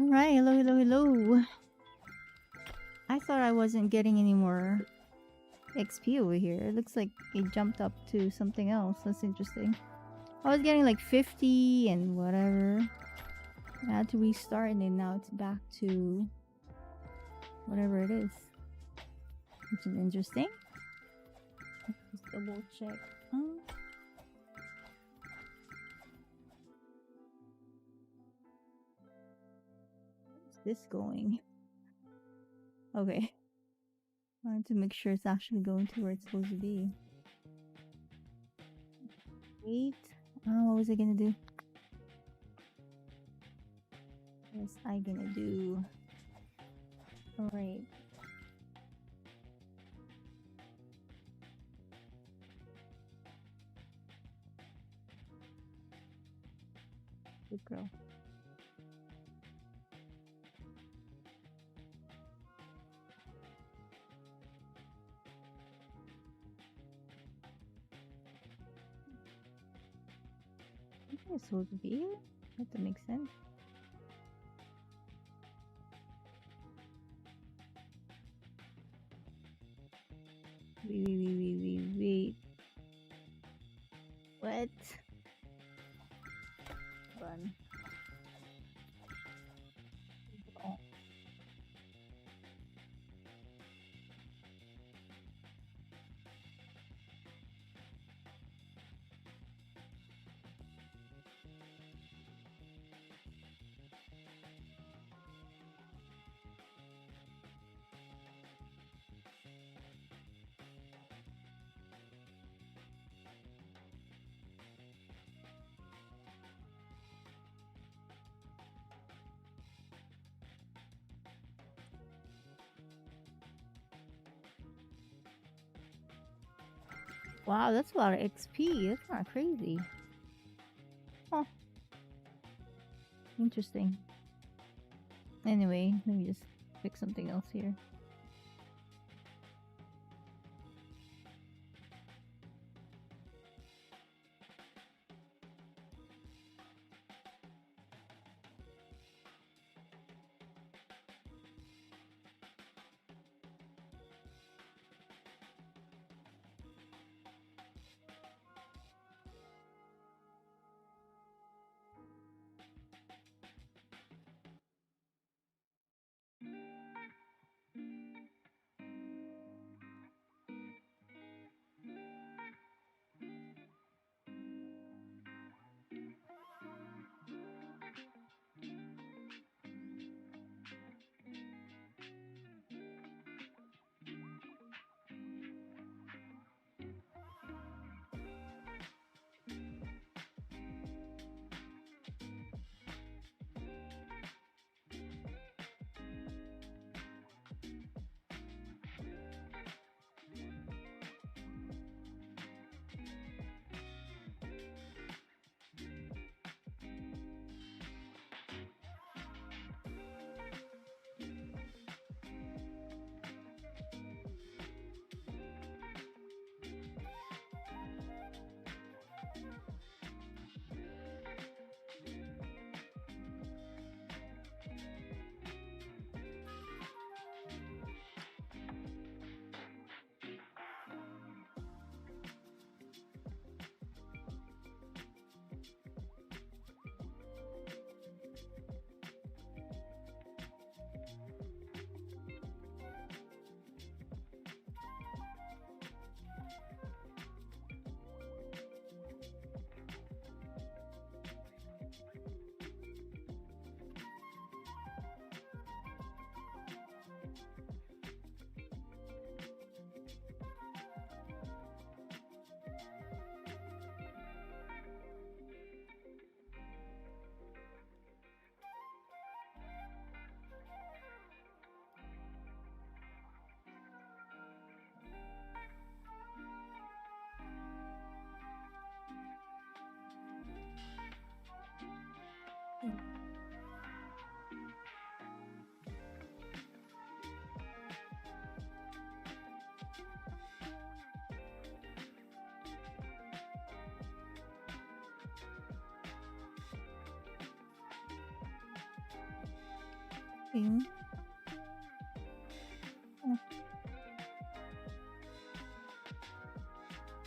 Alright, hello, hello, hello. I thought I wasn't getting any more XP over here. It looks like it jumped up to something else. That's interesting. I was getting like 50 and whatever. I had to restart and then now it's back to whatever it is. Which is interesting. Just double check. Where's this going? Okay. I wanted to make sure it's actually going to where it's supposed to be. Wait. What was I gonna do? What was I gonna do? Alright. Good girl. I think it's supposed to be here. That makes sense. Wait. What? Run. Oh. Wow, that's a lot of XP. That's not crazy. Huh. Interesting. Anyway, let me just fix something else here. Hmm.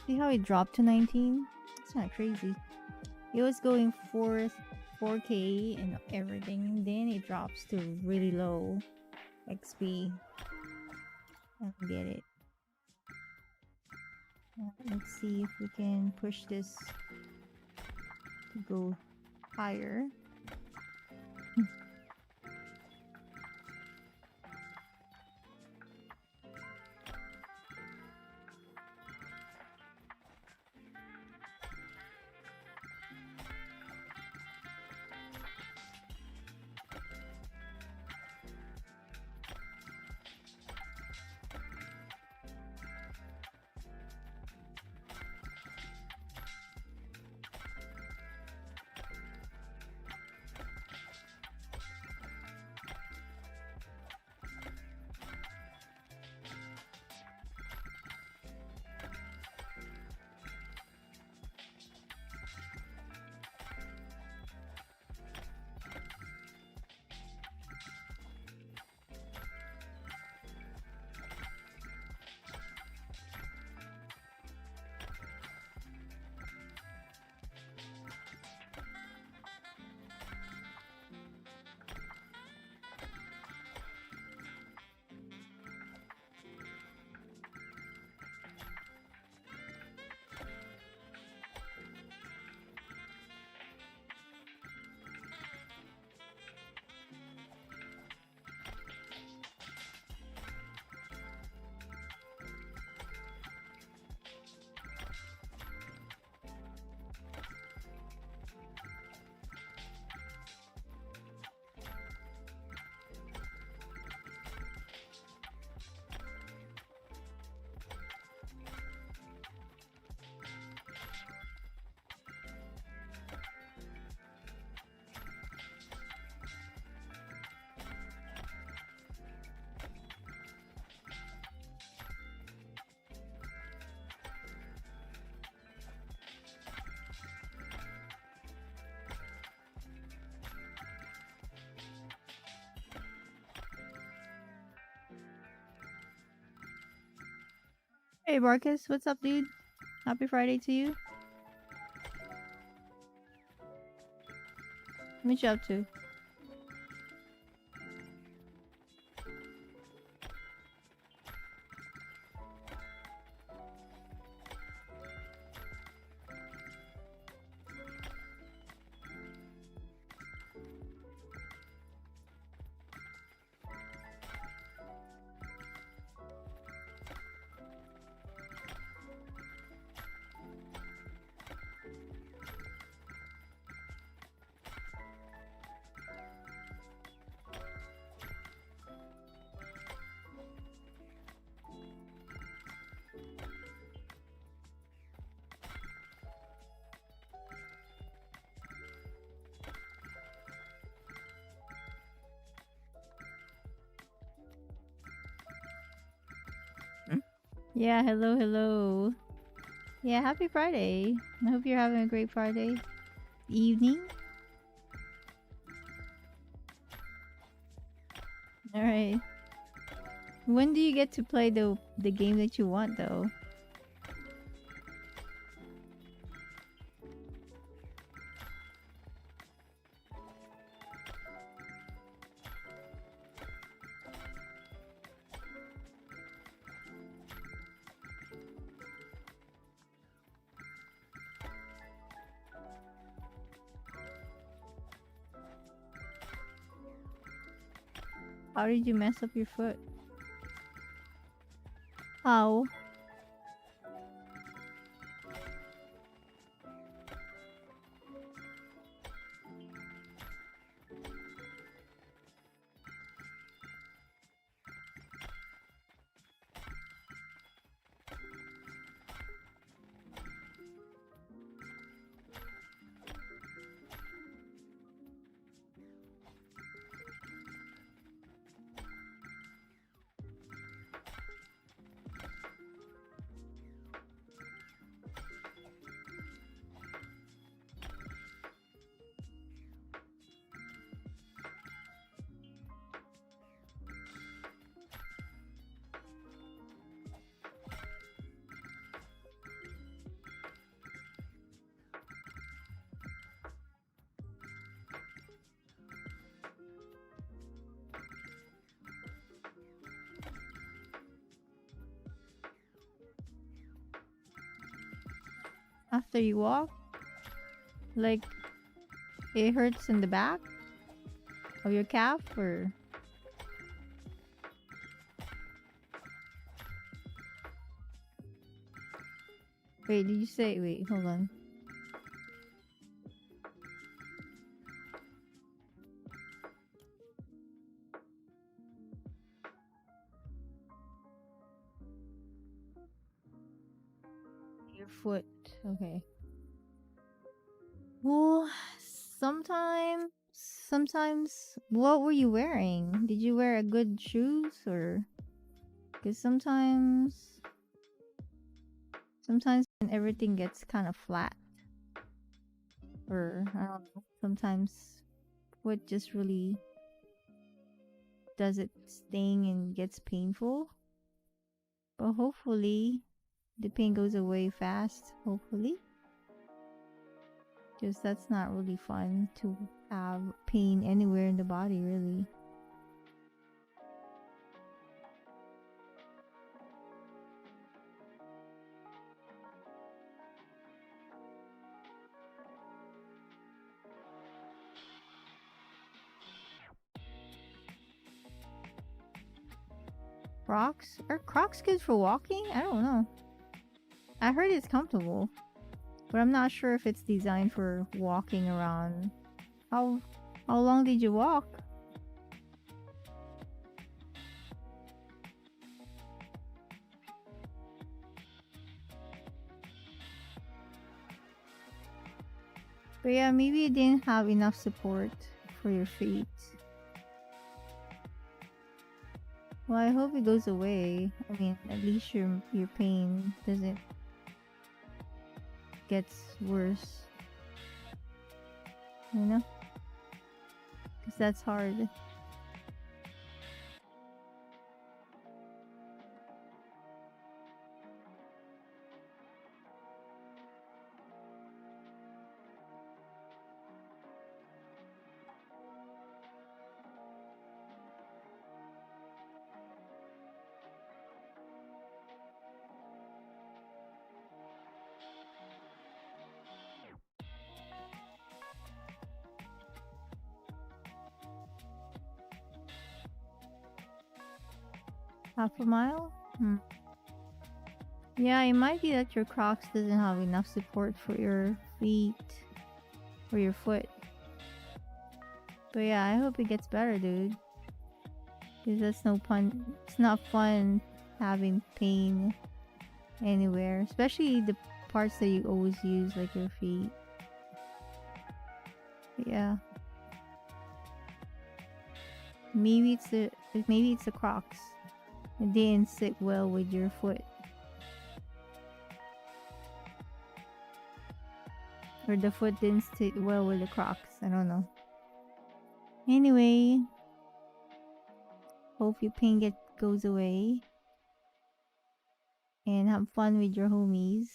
See how it dropped to 19? It's not crazy. It was going 4K and everything, and then it drops to really low XP. I don't get it. Let's see if we can push this to go higher. Hey Marcus, what's up, dude? Happy Friday to you. What you up to? Yeah, hello, hello. Yeah, happy Friday. I hope you're having a great Friday evening. All right. When do you get to play the game that you want though? How did you mess up your foot? How? after you walk? Like, it hurts in the back of your calf, or? Wait, did you say? Wait, hold on. Your foot. Okay. Well, sometimes, what were you wearing? Did you wear a good shoes, or? Because sometimes when everything gets kind of flat, or I don't know, sometimes foot just really does it sting and gets painful. But hopefully, the pain goes away fast. Hopefully. Because that's not really fun to have pain anywhere in the body, really. Crocs? Are Crocs good for walking? I don't know. I heard it's comfortable, but I'm not sure if it's designed for walking around. How long did you walk? But yeah, maybe you didn't have enough support for your feet. Well, I hope it goes away. I mean, at least your pain doesn't gets worse. You know? Because that's hard. Half a mile? Yeah, it might be that your Crocs doesn't have enough support for your feet or your foot. But yeah, I hope it gets better, dude. Because that's no fun. It's not fun having pain anywhere, especially the parts that you always use, like your feet. But yeah. Maybe it's the Crocs. It didn't sit well with your foot. Or the foot didn't sit well with the Crocs. I don't know. Anyway, hope your pain goes away. And have fun with your homies.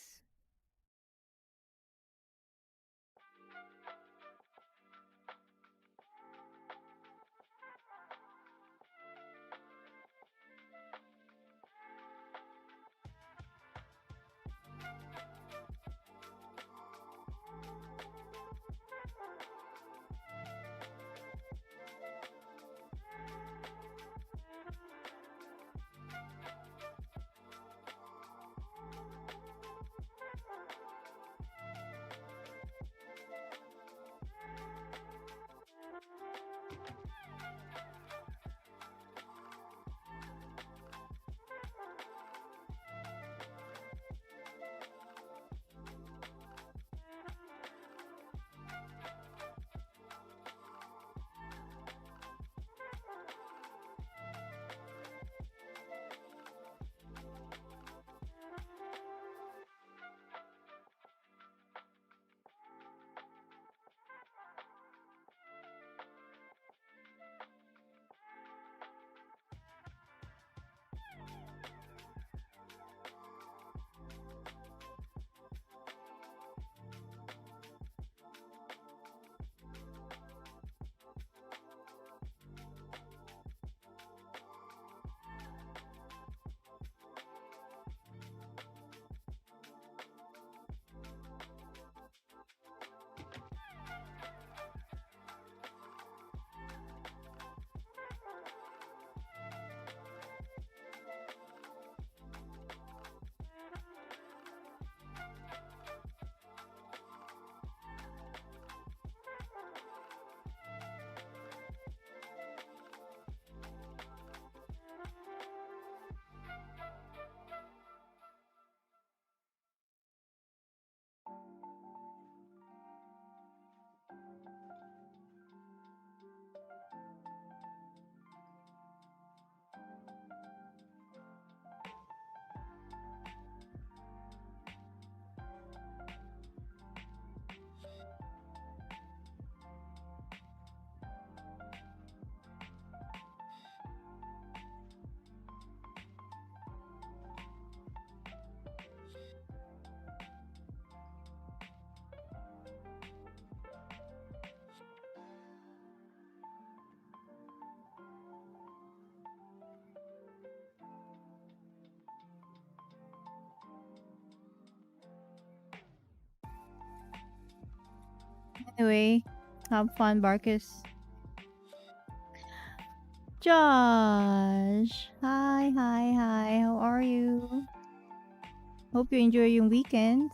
Anyway, have fun, Barkus. Josh! Hi, hi, hi. How are you? Hope you enjoy your weekend.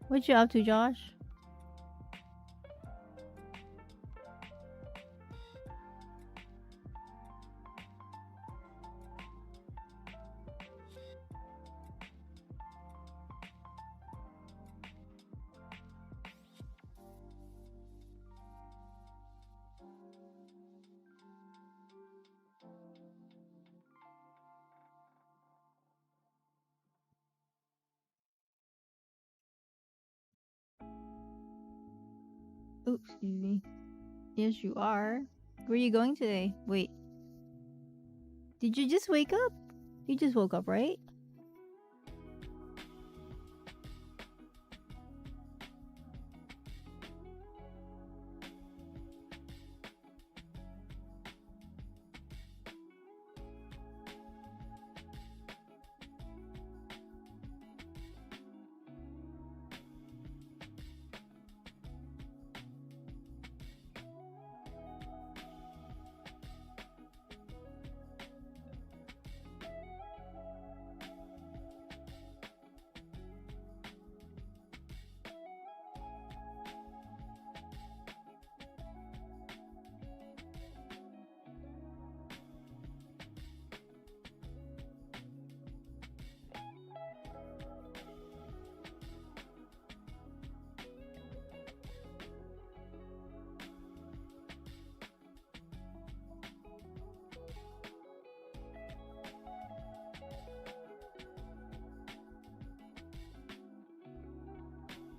What you up to, Josh? Oops, excuse me. Yes, you are. Where are you going today? Wait, did you just wake up? You just woke up, right?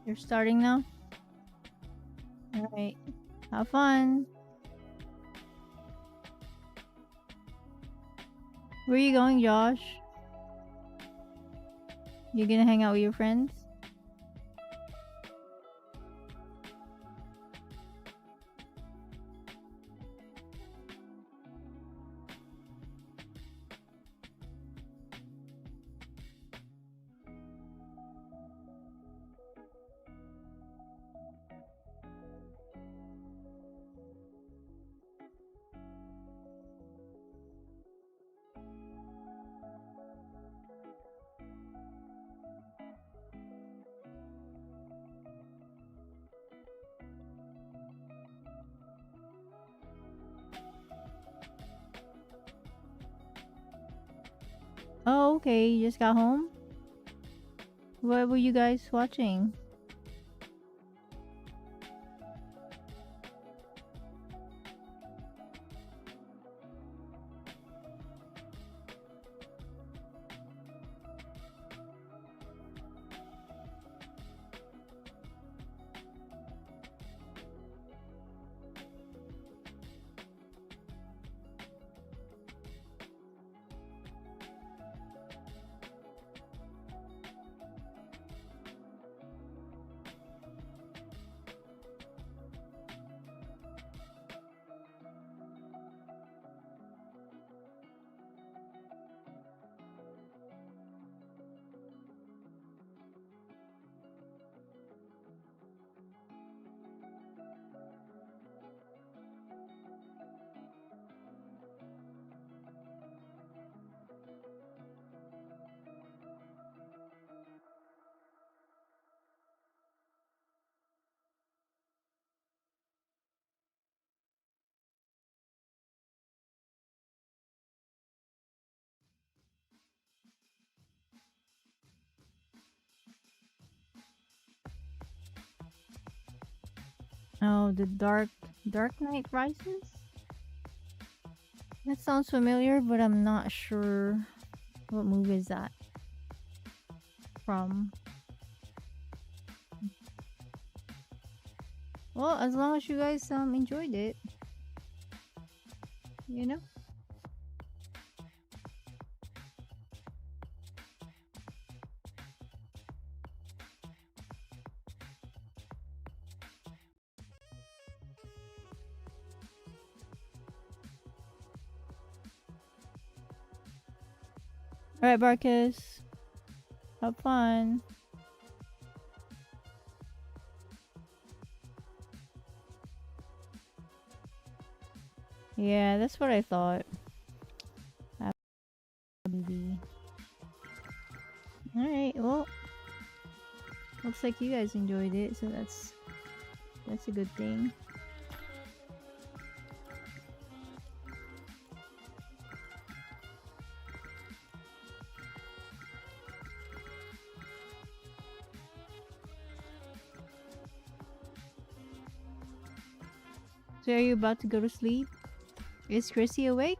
You're starting now? Alright. Have fun. Where are you going, Josh? You gonna hang out with your friends? Oh, okay. You just got home? What were you guys watching? Oh, the Dark Knight Rises? That sounds familiar, but I'm not sure what movie is that from. Well, as long as you guys enjoyed it, you know? Alright, Barkus. Have fun. Yeah, that's what I thought. Maybe. Alright, well. Looks like you guys enjoyed it, so that's a good thing. So are you about to go to sleep? Is Chrissy awake?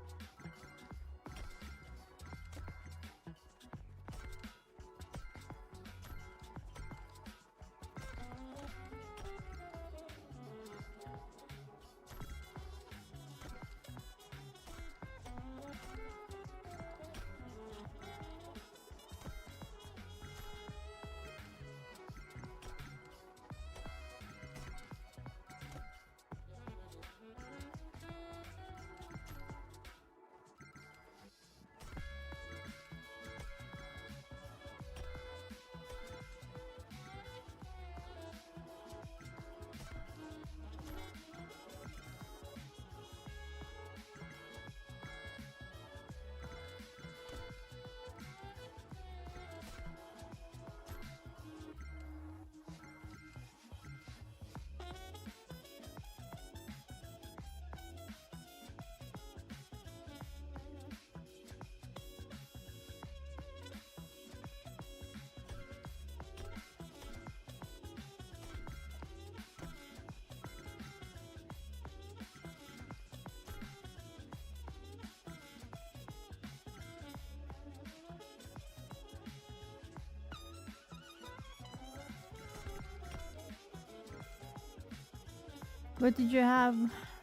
What did you have?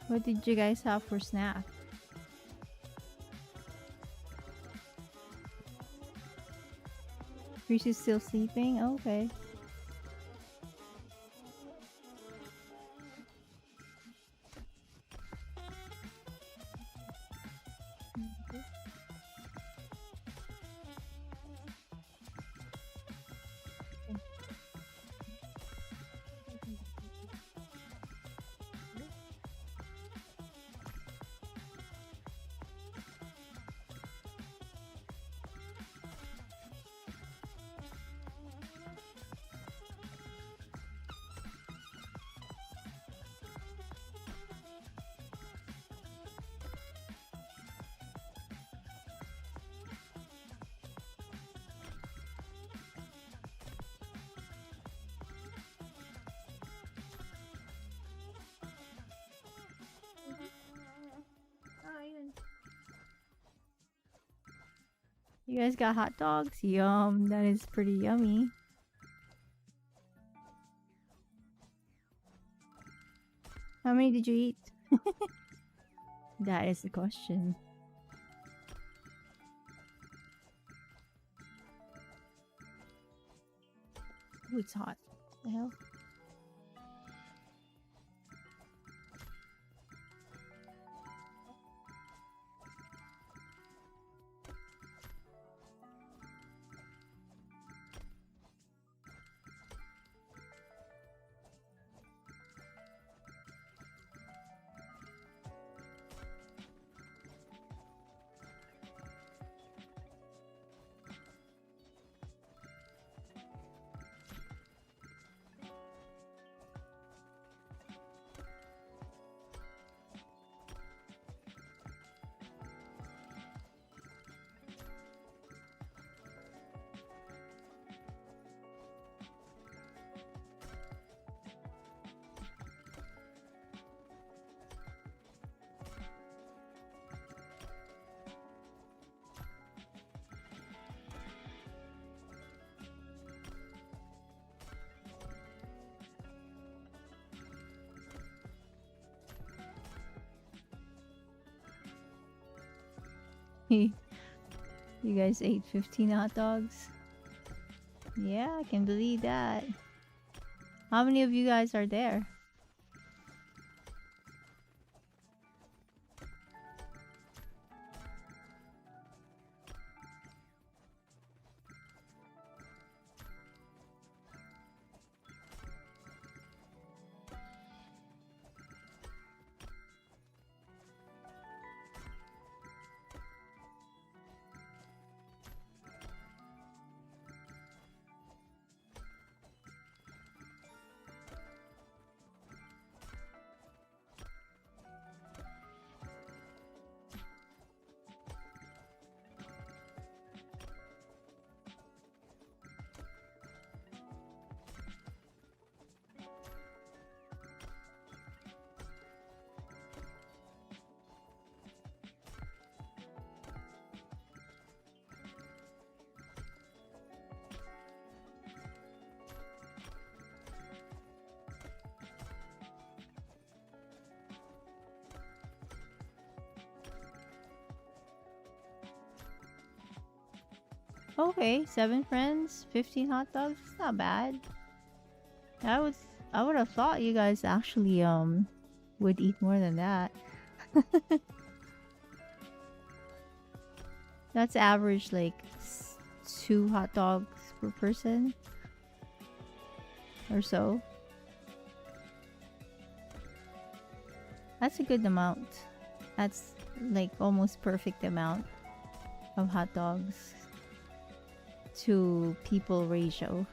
What did you guys have for snack? Chrissy's still sleeping? Okay. You guys got hot dogs? Yum, that is pretty yummy. How many did you eat? That is the question. Ooh, it's hot. What the hell? You guys ate 15 hot dogs? Yeah, I can believe that. How many of you guys are there? Okay, 7 friends, 15 hot dogs. It's not bad. I would have thought you guys actually would eat more than that. That's average like 2 hot dogs per person or so. That's a good amount. That's like almost perfect amount of hot dogs to people ratio.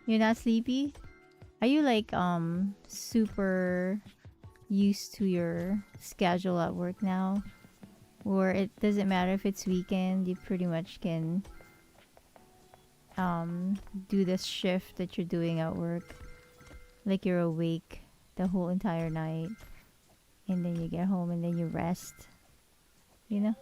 You're not sleepy? Are you like super used to your schedule at work now? Or it doesn't matter if it's weekend, you pretty much can do this shift that you're doing at work, like you're awake the whole entire night, and then you get home and then you rest, you know?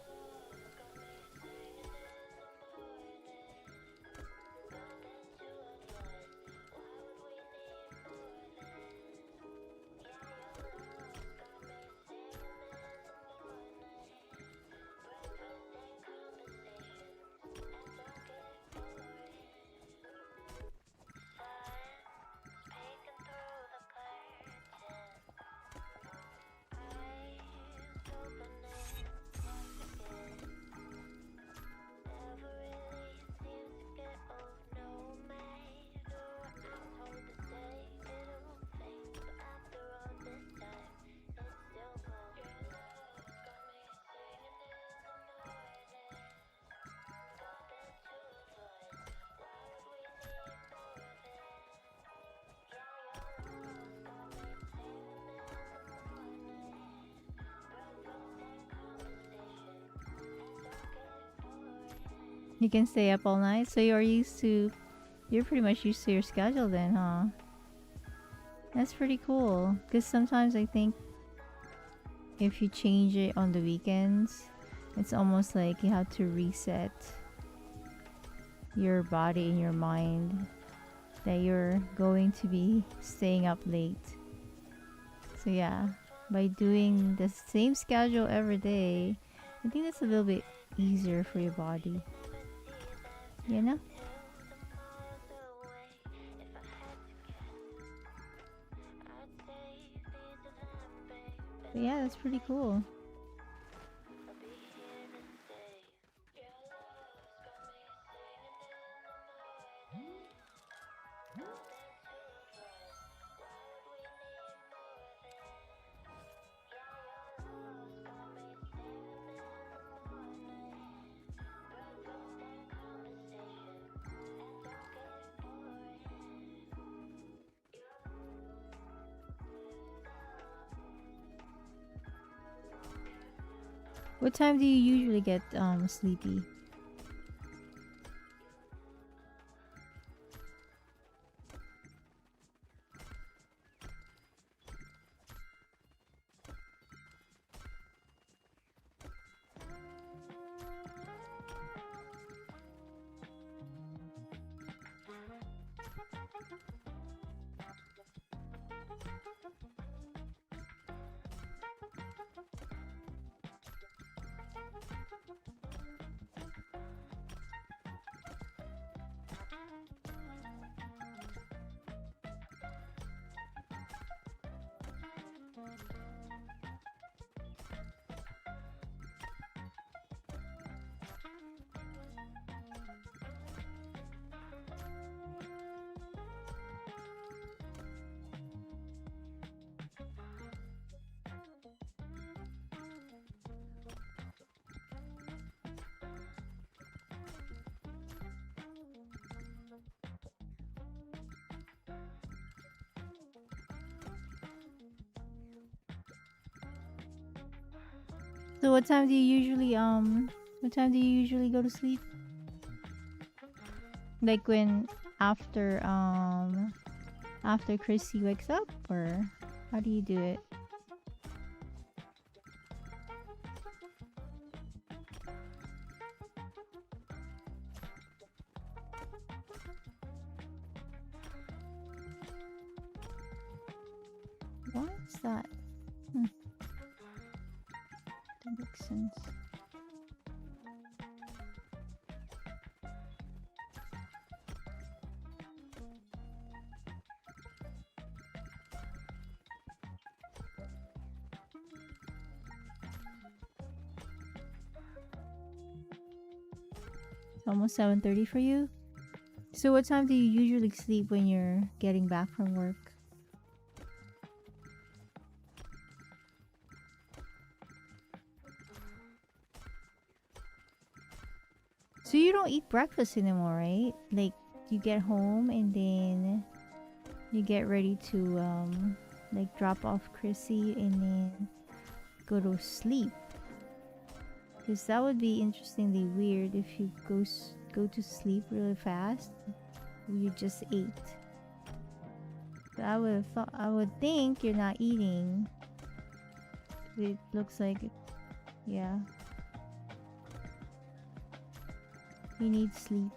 You can stay up all night, so you're pretty much used to your schedule then, huh? That's pretty cool. Because sometimes I think if you change it on the weekends, it's almost like you have to reset your body and your mind that you're going to be staying up late. So yeah, by doing the same schedule every day, I think that's a little bit easier for your body. You know? But yeah, that's pretty cool. What time do you usually get sleepy? So what time do you usually go to sleep? Like when after Chrissy wakes up, or how do you do it? What's that? That makes sense. It's almost 7:30 for you. So what time do you usually sleep when you're getting back from work? So you don't eat breakfast anymore, right? Like you get home and then you get ready to like drop off Chrissy and then go to sleep. Because that would be interestingly weird if you go to sleep really fast. You just ate. But I would think you're not eating. It looks like it. Yeah. You need sleep.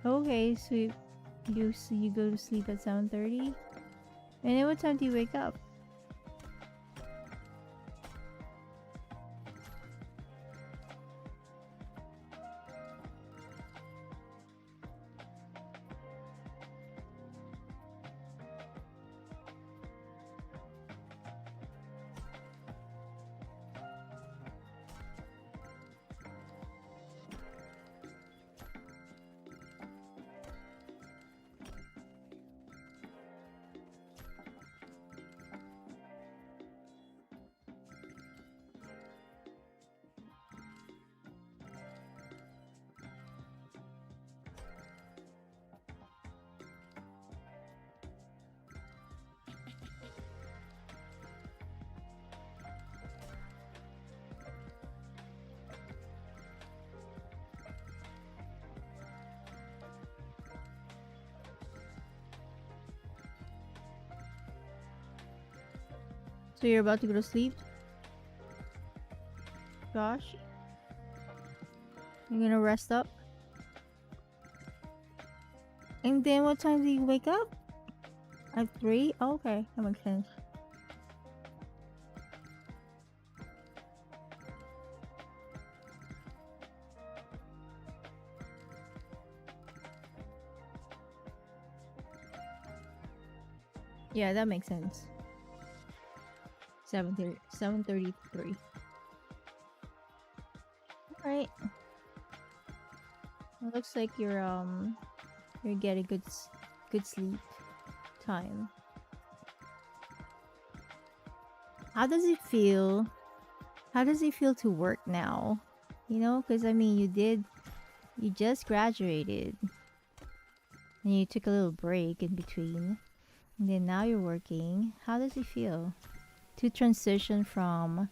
Okay, so you go to sleep at 7:30, and then what time do you wake up? So you're about to go to sleep? Gosh. You're gonna rest up? And then what time do you wake up? At 3? Oh, okay, that makes sense. Yeah, that makes sense. 7:33. Alright. It looks like you're getting good sleep time. How does it feel? How does it feel to work now? You know, because I mean, you just graduated and you took a little break in between, and then now you're working. How does it feel to transition from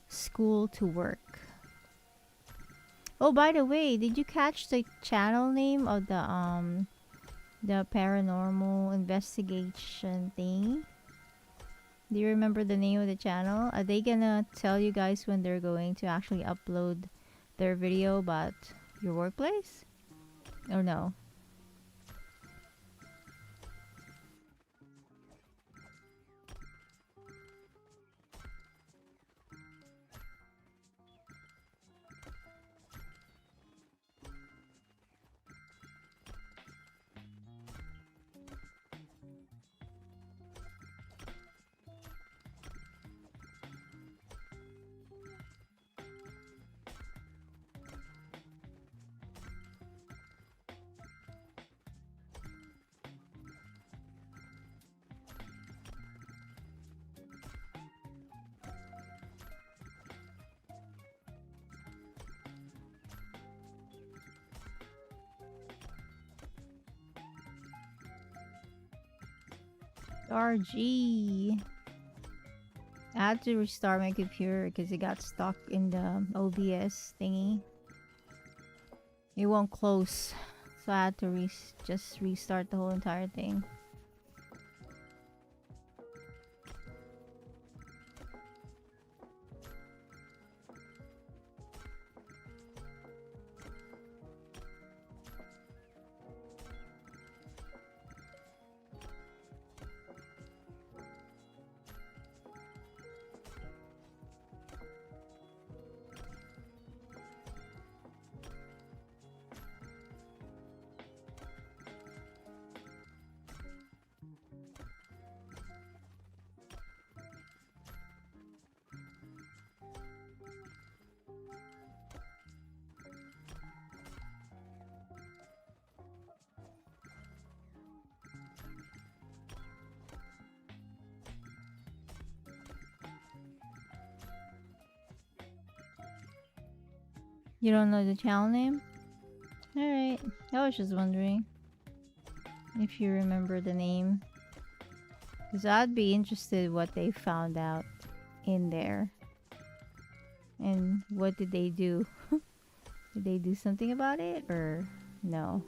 school to work? Oh, by the way, did you catch the channel name of the paranormal investigation thing? Do you remember the name of the channel? Are they gonna tell you guys when they're going to actually upload their video about your workplace? Or no? RG. I had to restart my computer because it got stuck in the OBS thingy. It won't close, so I had to just restart the whole entire thing. You don't know the channel name? Alright, I was just wondering if you remember the name. Because I'd be interested what they found out in there. And what did they do? Did they do something about it or no?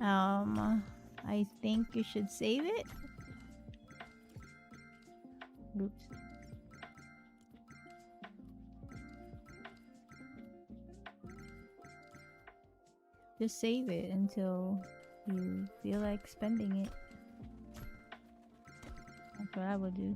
I think you should save it. Oops. Just save it until you feel like spending it. That's what I would do.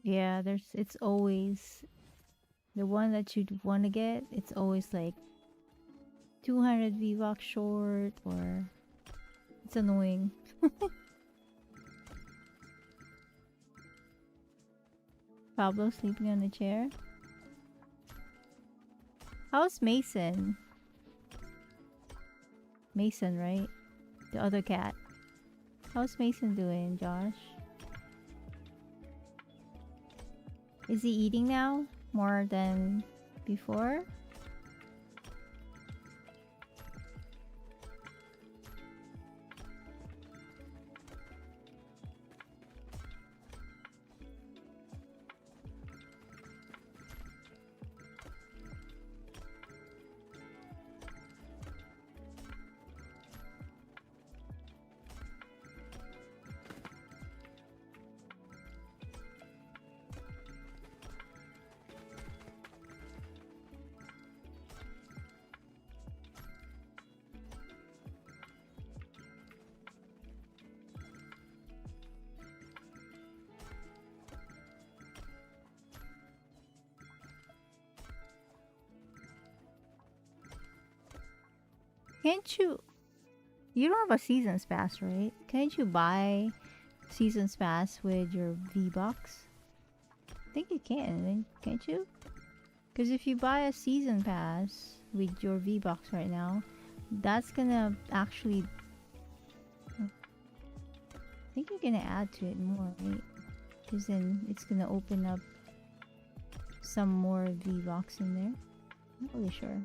Yeah, it's always the one that you'd want to get. It's always like 200 V-Bucks short, or it's annoying. Pablo sleeping on the chair. How's Mason? Mason, right? The other cat. How's Mason doing, Josh? Is he eating now more than before? Can't you? You don't have a season's pass, right? Can't you buy season's pass with your V-Bucks? I think you can, can't you? Because if you buy a season pass with your V-Bucks right now, that's gonna actually... I think you're gonna add to it more, right? Because then it's gonna open up some more V-Bucks in there. Not really sure.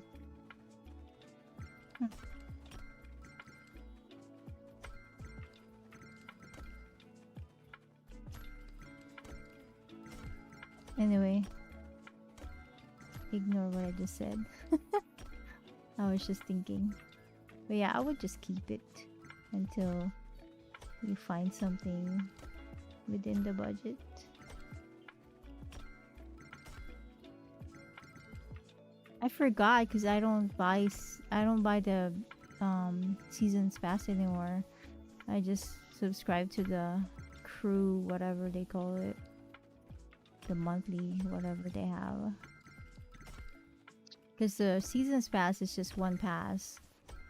Anyway, ignore what I just said. I was just thinking. But yeah, I would just keep it until you find something within the budget. I forgot because I don't buy the seasons pass anymore. I just subscribe to the crew, whatever they call it, the monthly whatever they have. Because the seasons pass is just one pass,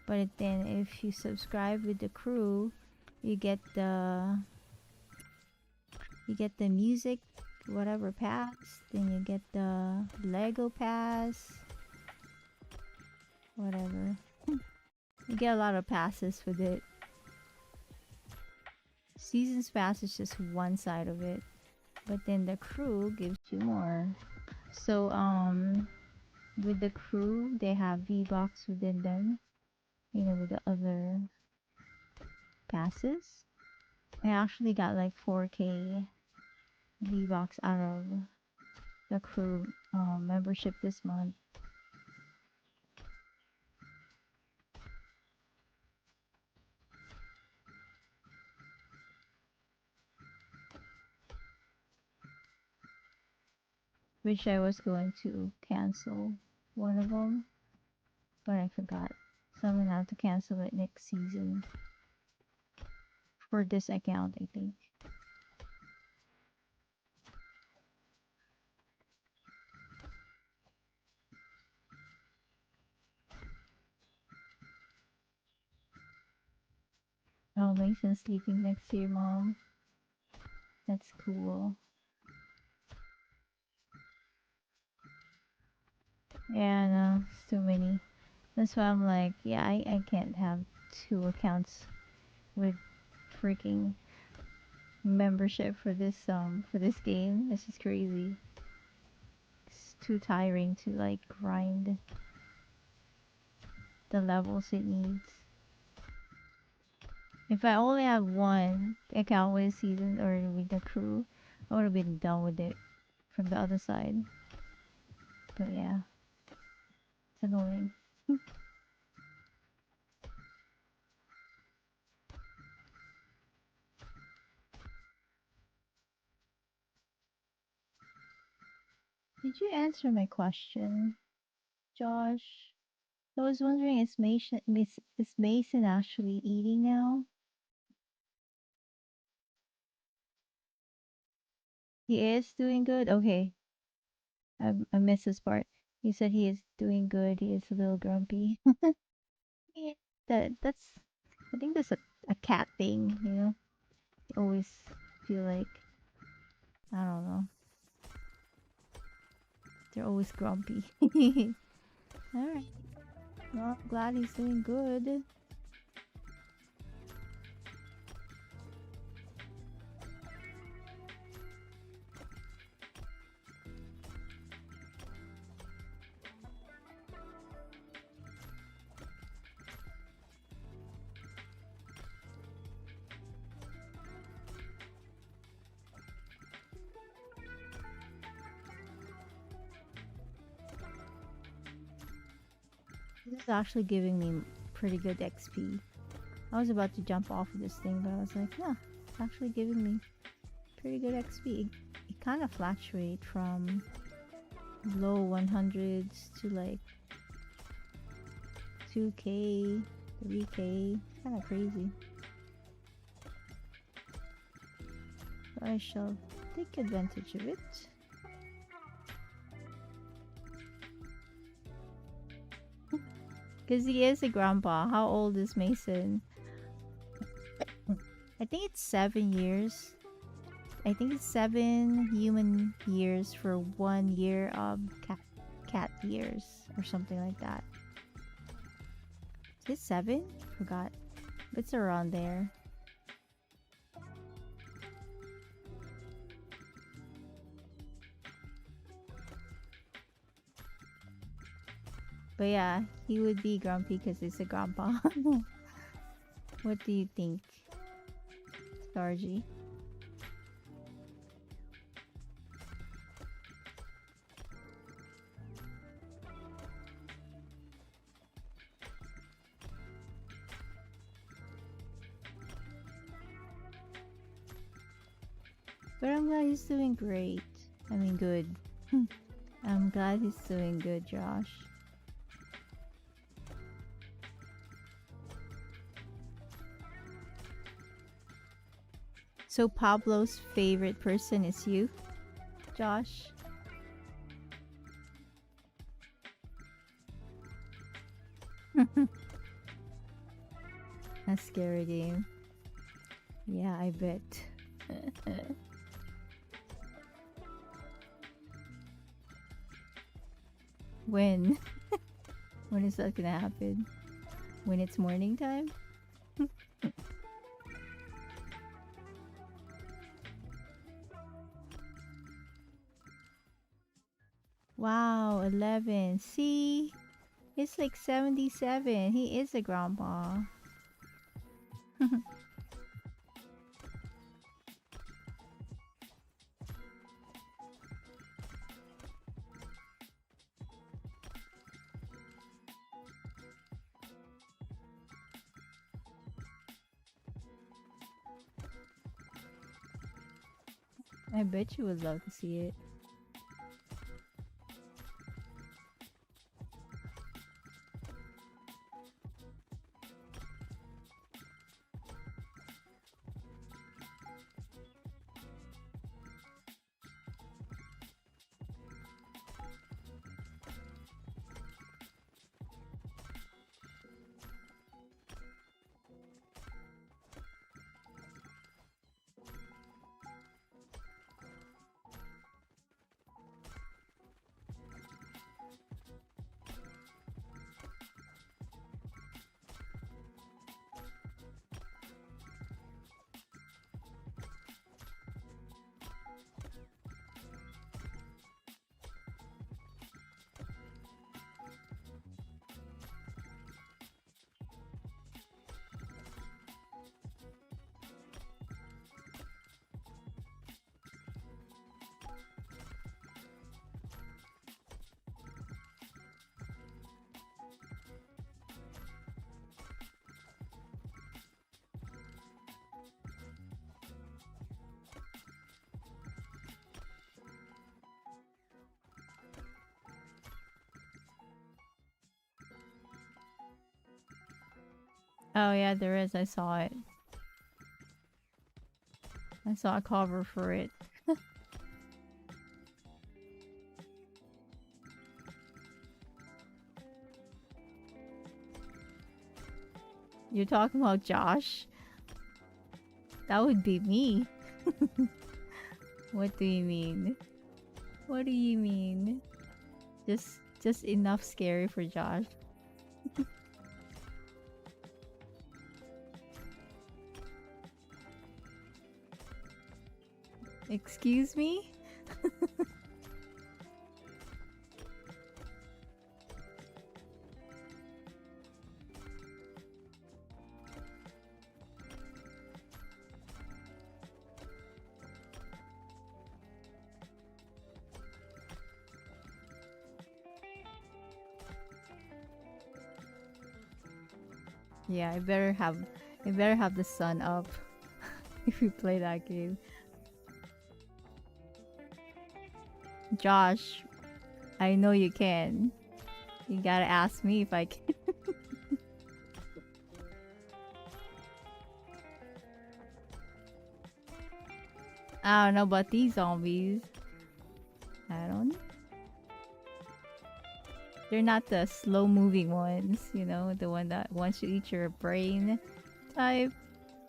but then if you subscribe with the crew, you get the music whatever pass, then you get the Lego pass, whatever. You get a lot of passes with it. Seasons Pass is just one side of it, but then the crew gives you more. So with the crew, they have V-Bucks within them. You know, with the other passes. I actually got like 4K V-Bucks out of the crew membership this month. Wish I was going to cancel one of them, but I forgot. So I'm gonna have to cancel it next season for this account, I think. Oh, Mason's sleeping next to your mom. That's cool. Yeah, no, it's too many. That's why I'm like, yeah, I can't have two accounts with freaking membership for this game. This is crazy. It's too tiring to like grind the levels it needs. If I only have one account with season or with the crew, I would have been done with it from the other side. But yeah, it's annoying. Did you answer my question, Josh? I was wondering, is Mason actually eating now? He is doing good? Okay, I missed this part. He said he is doing good. He is a little grumpy. Yeah, that's I think that's a cat thing, you know? They always feel like, I don't know, they're always grumpy. Alright, well, I'm glad he's doing good. This is actually giving me pretty good XP. I was about to jump off of this thing, but I was like, yeah, it's actually giving me pretty good XP. It kind of fluctuates from low 100s to like 2K, 3K. It's kind of crazy. But I shall take advantage of it. Because he is a grandpa. How old is Mason? I think it's 7 years. I think it's 7 human years for 1 year of cat years or something like that. Is it 7? Forgot. It's around there. But yeah, he would be grumpy because he's a grandpa. What do you think, Stargy? But I'm glad he's doing great. I mean, good. I'm glad he's doing good, Josh. So Pablo's favorite person is you, Josh? A scary game. Yeah, I bet. When? When is that gonna happen? When it's morning time? Wow, 11. See? It's like 77. He is a grandpa. I bet you would love to see it. Oh yeah, there is. I saw it. I saw a cover for it. You're talking about Josh? That would be me. What do you mean? What do you mean? Just enough scary for Josh. Excuse me? Yeah, I better have the sun up if we play that game. Josh, I know you can. You gotta ask me if I can. I don't know about these zombies. I don't know. They're not the slow moving ones, you know, the one that wants to eat your brain type.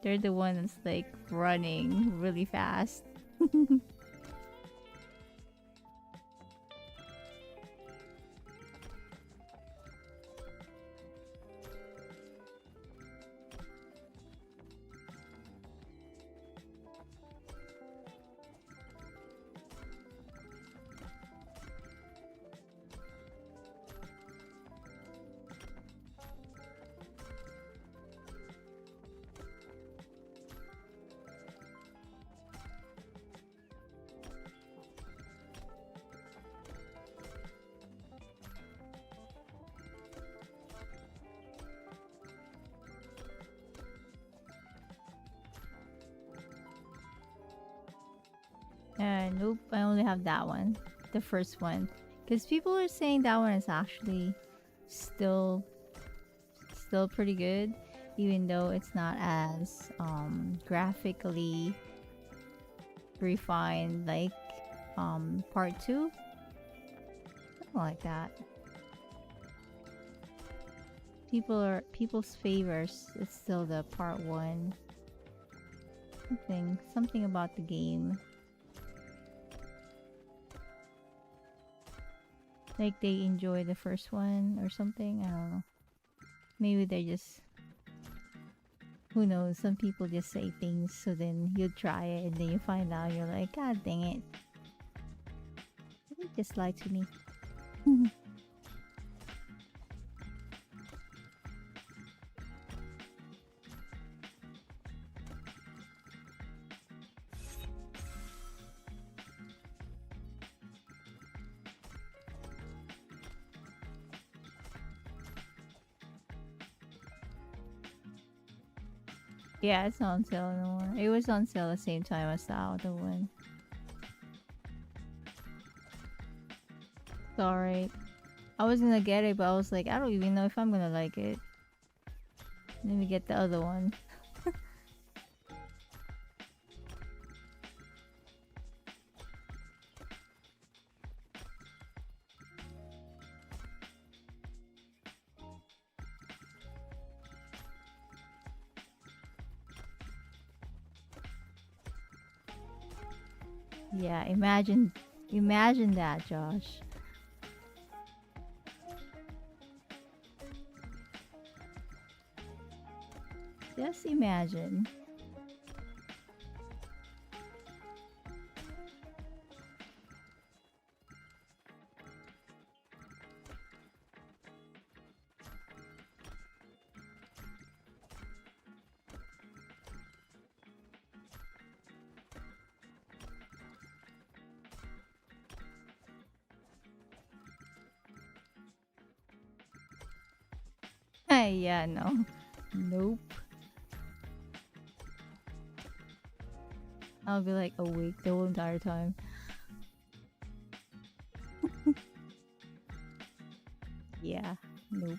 They're the ones like running really fast. Nope, I only have that one. The first one. Because people are saying that one is actually still pretty good. Even though it's not as graphically refined like part 2. Something like that. People's favors. It's still the part 1. Something about the game. Like they enjoy the first one or something. I don't know. Maybe they're just... Who knows? Some people just say things so then you try it and then you find out you're like, God dang it. You just lied to me. Yeah, it's not on sale anymore. It was on sale the same time as the other one. Sorry. I was gonna get it, but I was like, I don't even know if I'm gonna like it. Let me get the other one. Yeah, imagine that, Josh. Just imagine. Hey, yeah, no. Nope. I'll be like awake the whole entire time. Yeah, nope.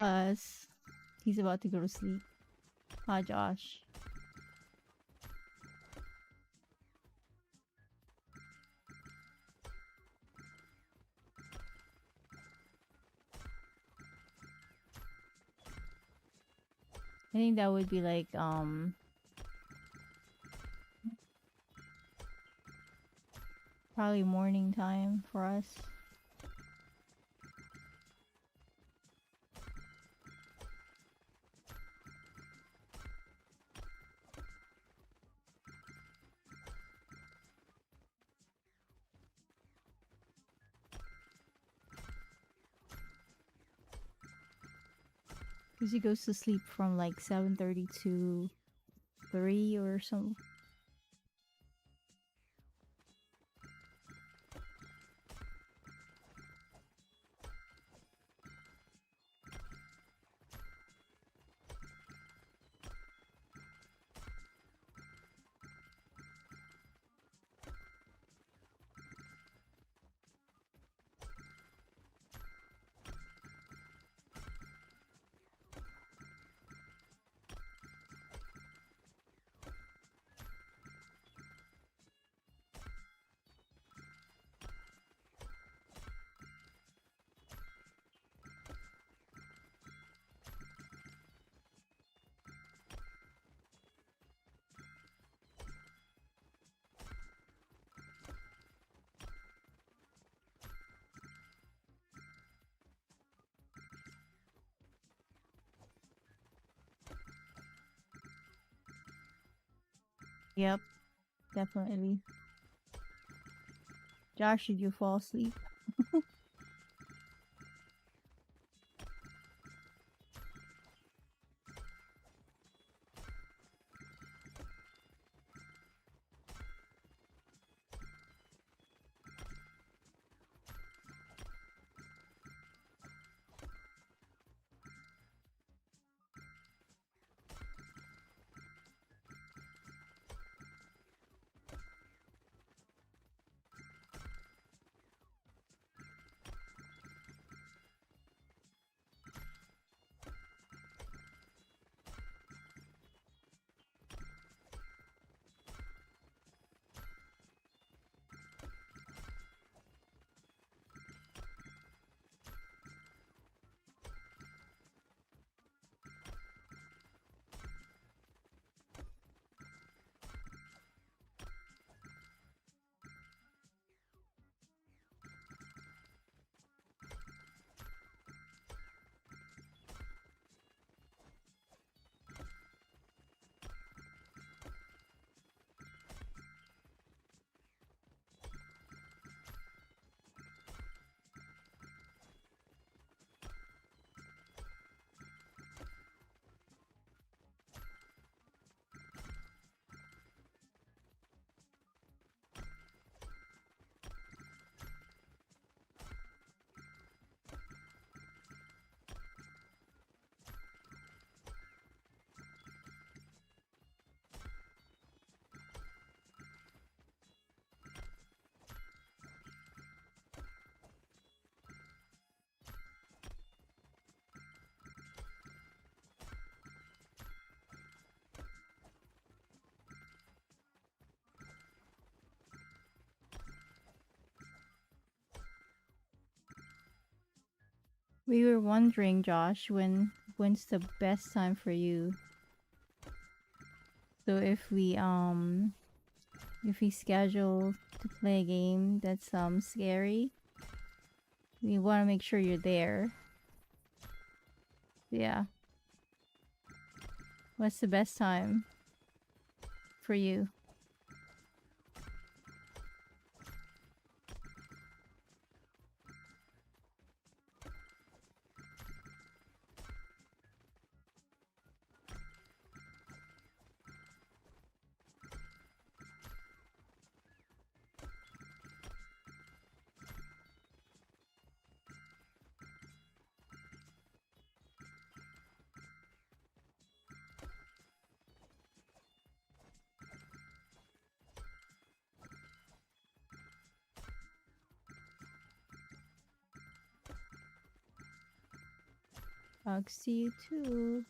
Us. He's about to go to sleep. Hi, Josh. I think that would be like probably morning time for us. Because he goes to sleep from like 7:30 to 3 or something. Yep, definitely. Josh, did you fall asleep? We were wondering, Josh, when's the best time for you? So if we schedule to play a game that's scary, we want to make sure you're there. Yeah. What's the best time for you? I'll see you too.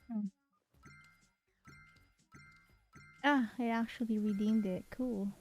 Hmm. Ah, I actually redeemed it. Cool.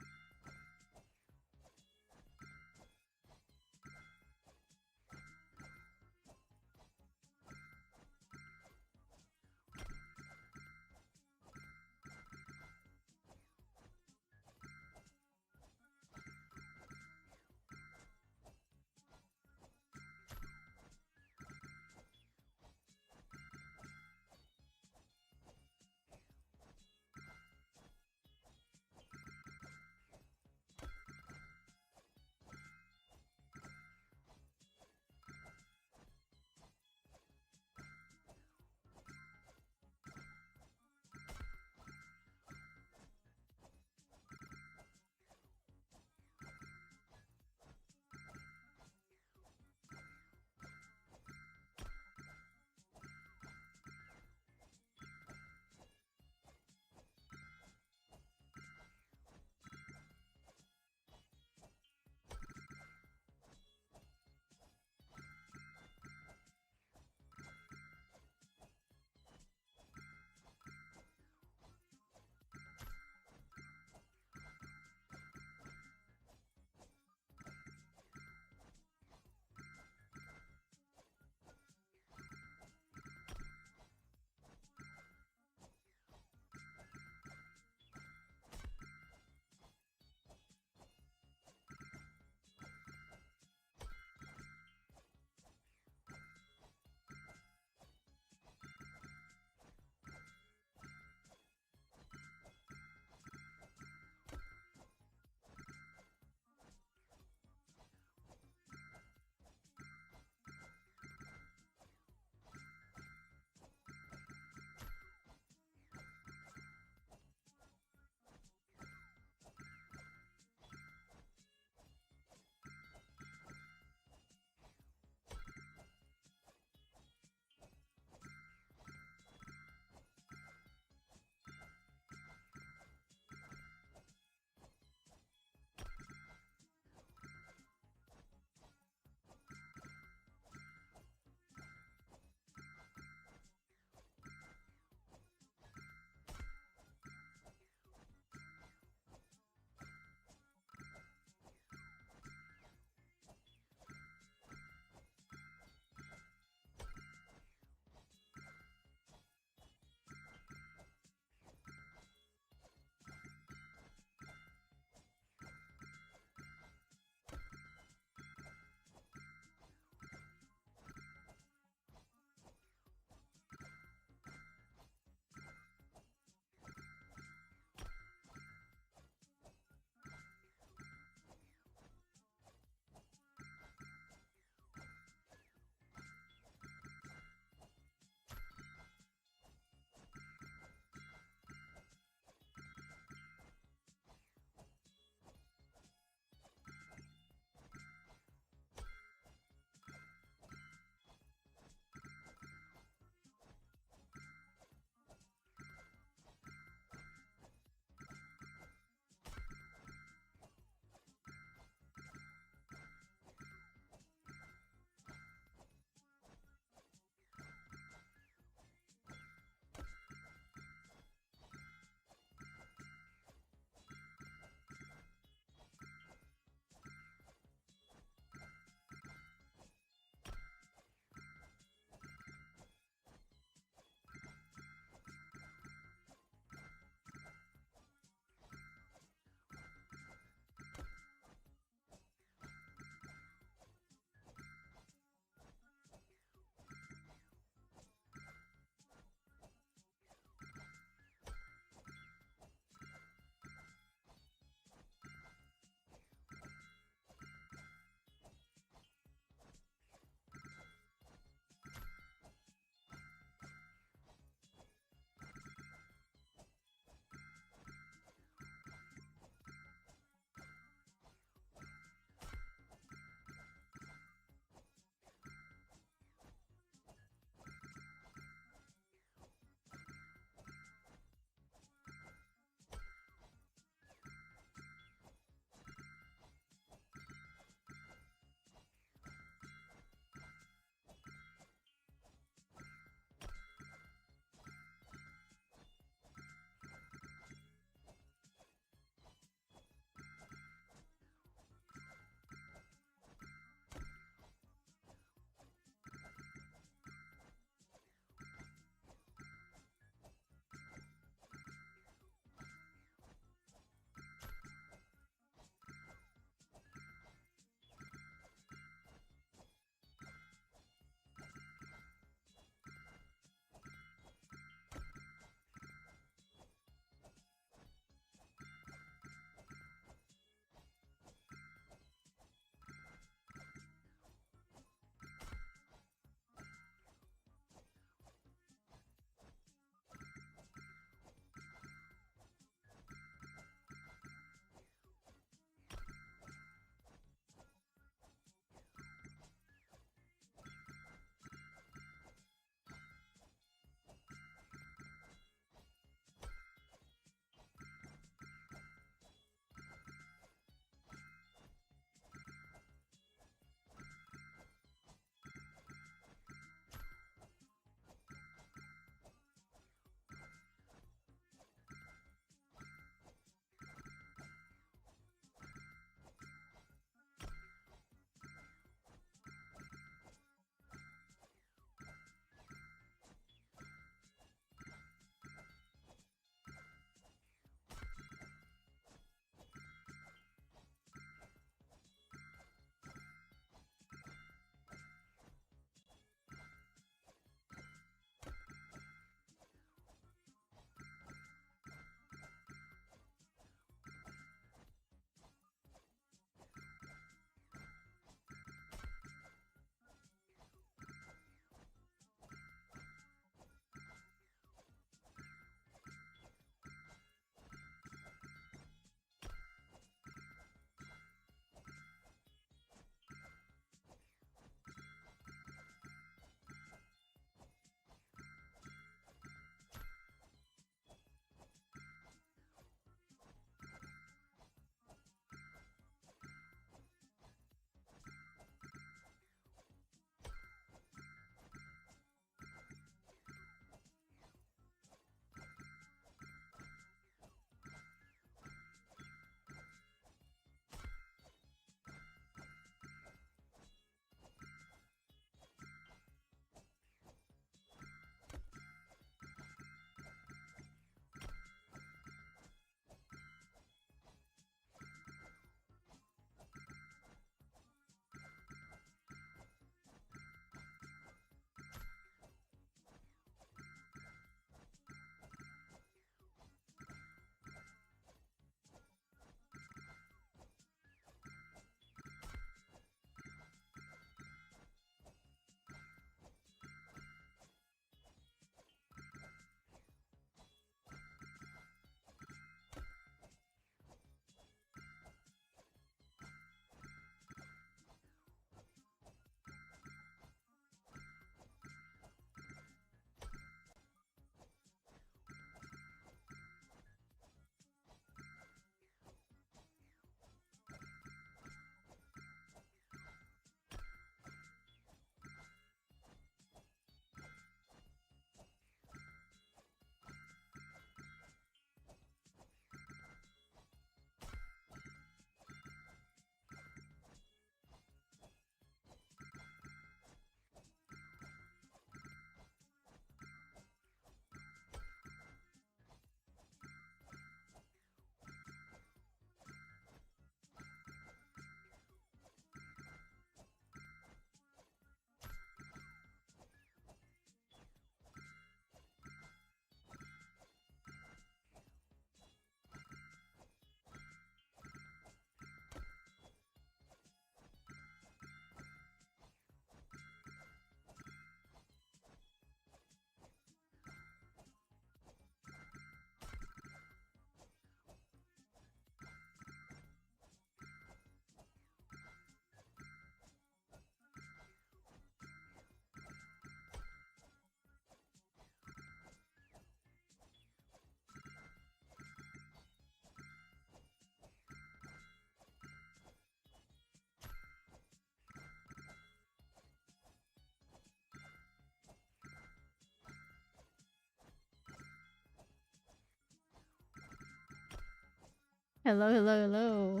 Hello, hello, hello.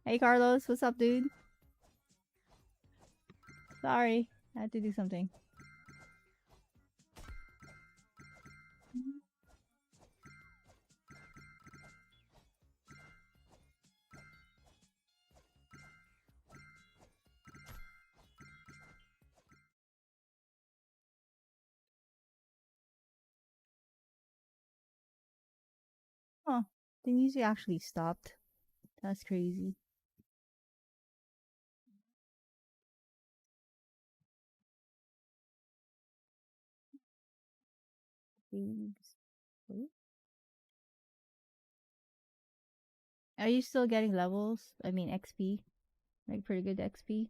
Hey, Carlos. What's up, dude? Sorry. I had to do something. Huh. The music actually stopped. That's crazy. Babes. Oh. Are you still getting levels? I mean, XP? Like, pretty good XP?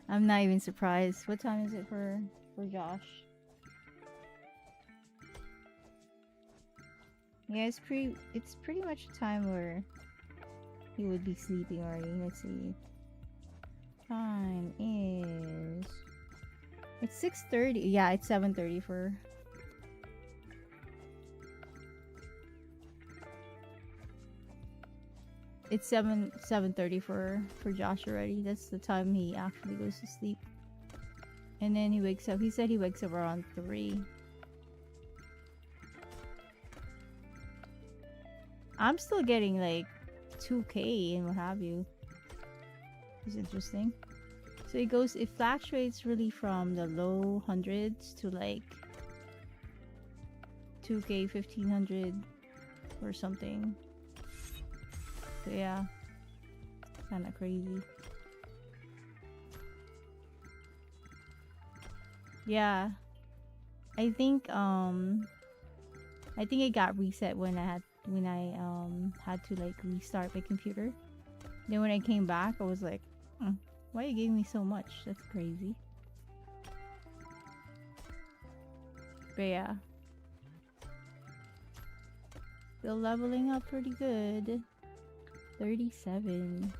I'm not even surprised. What time is it for Josh? Yeah, it's pretty much the time where he would be sleeping already. Let's see. Time is it's 6:30. Yeah, it's 7:30 for it's 7:30 for Josh already. That's the time he actually goes to sleep. And then he wakes up. He said he wakes up around 3. I'm still getting like 2K and what have you. It's interesting. So it fluctuates really from the low hundreds to like 2K, 1500 or something. So yeah, kind of crazy. Yeah, I think it got reset when I had to like restart my computer. Then when I came back, I was like, why are you giving me so much? That's crazy. But yeah, still leveling up pretty good. 37.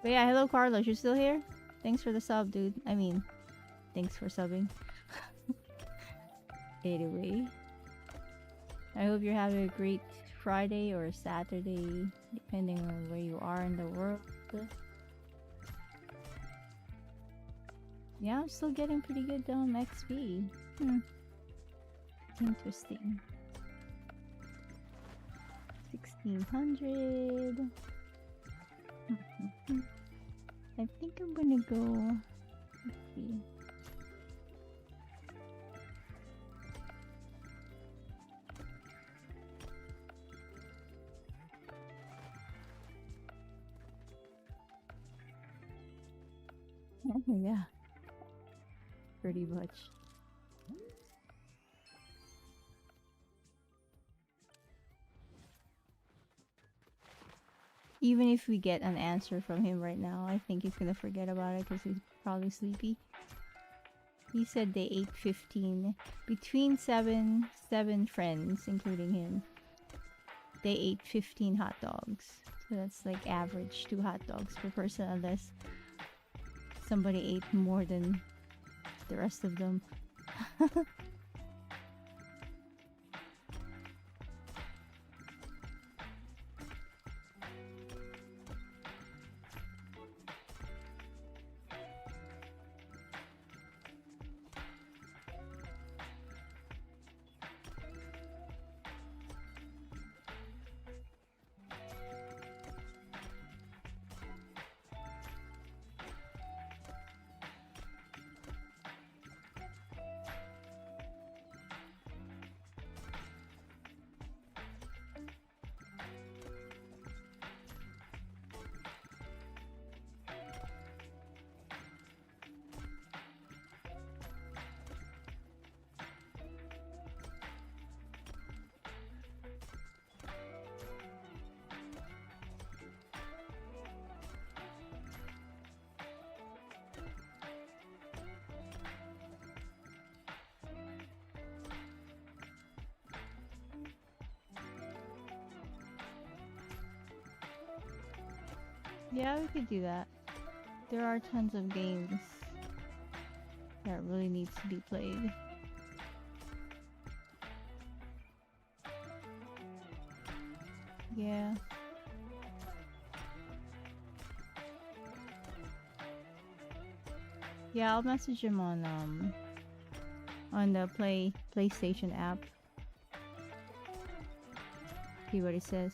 But yeah, hello Carlos, you're still here? Thanks for the sub, dude. I mean, thanks for subbing. Anyway, I hope you're having a great Friday or Saturday, depending on where you are in the world. Yeah, I'm still getting pretty good XP. Interesting. 1600. I think I'm gonna go. Let's see. Yeah, pretty much. Even if we get an answer from him right now, I think he's gonna forget about it because he's probably sleepy. He said they ate 15. Between seven friends, including him, they ate 15 hot dogs. So that's like average 2 hot dogs per person, unless somebody ate more than the rest of them. Yeah, we could do that. There are tons of games that really needs to be played. Yeah. Yeah, I'll message him on the PlayStation app. See what he says.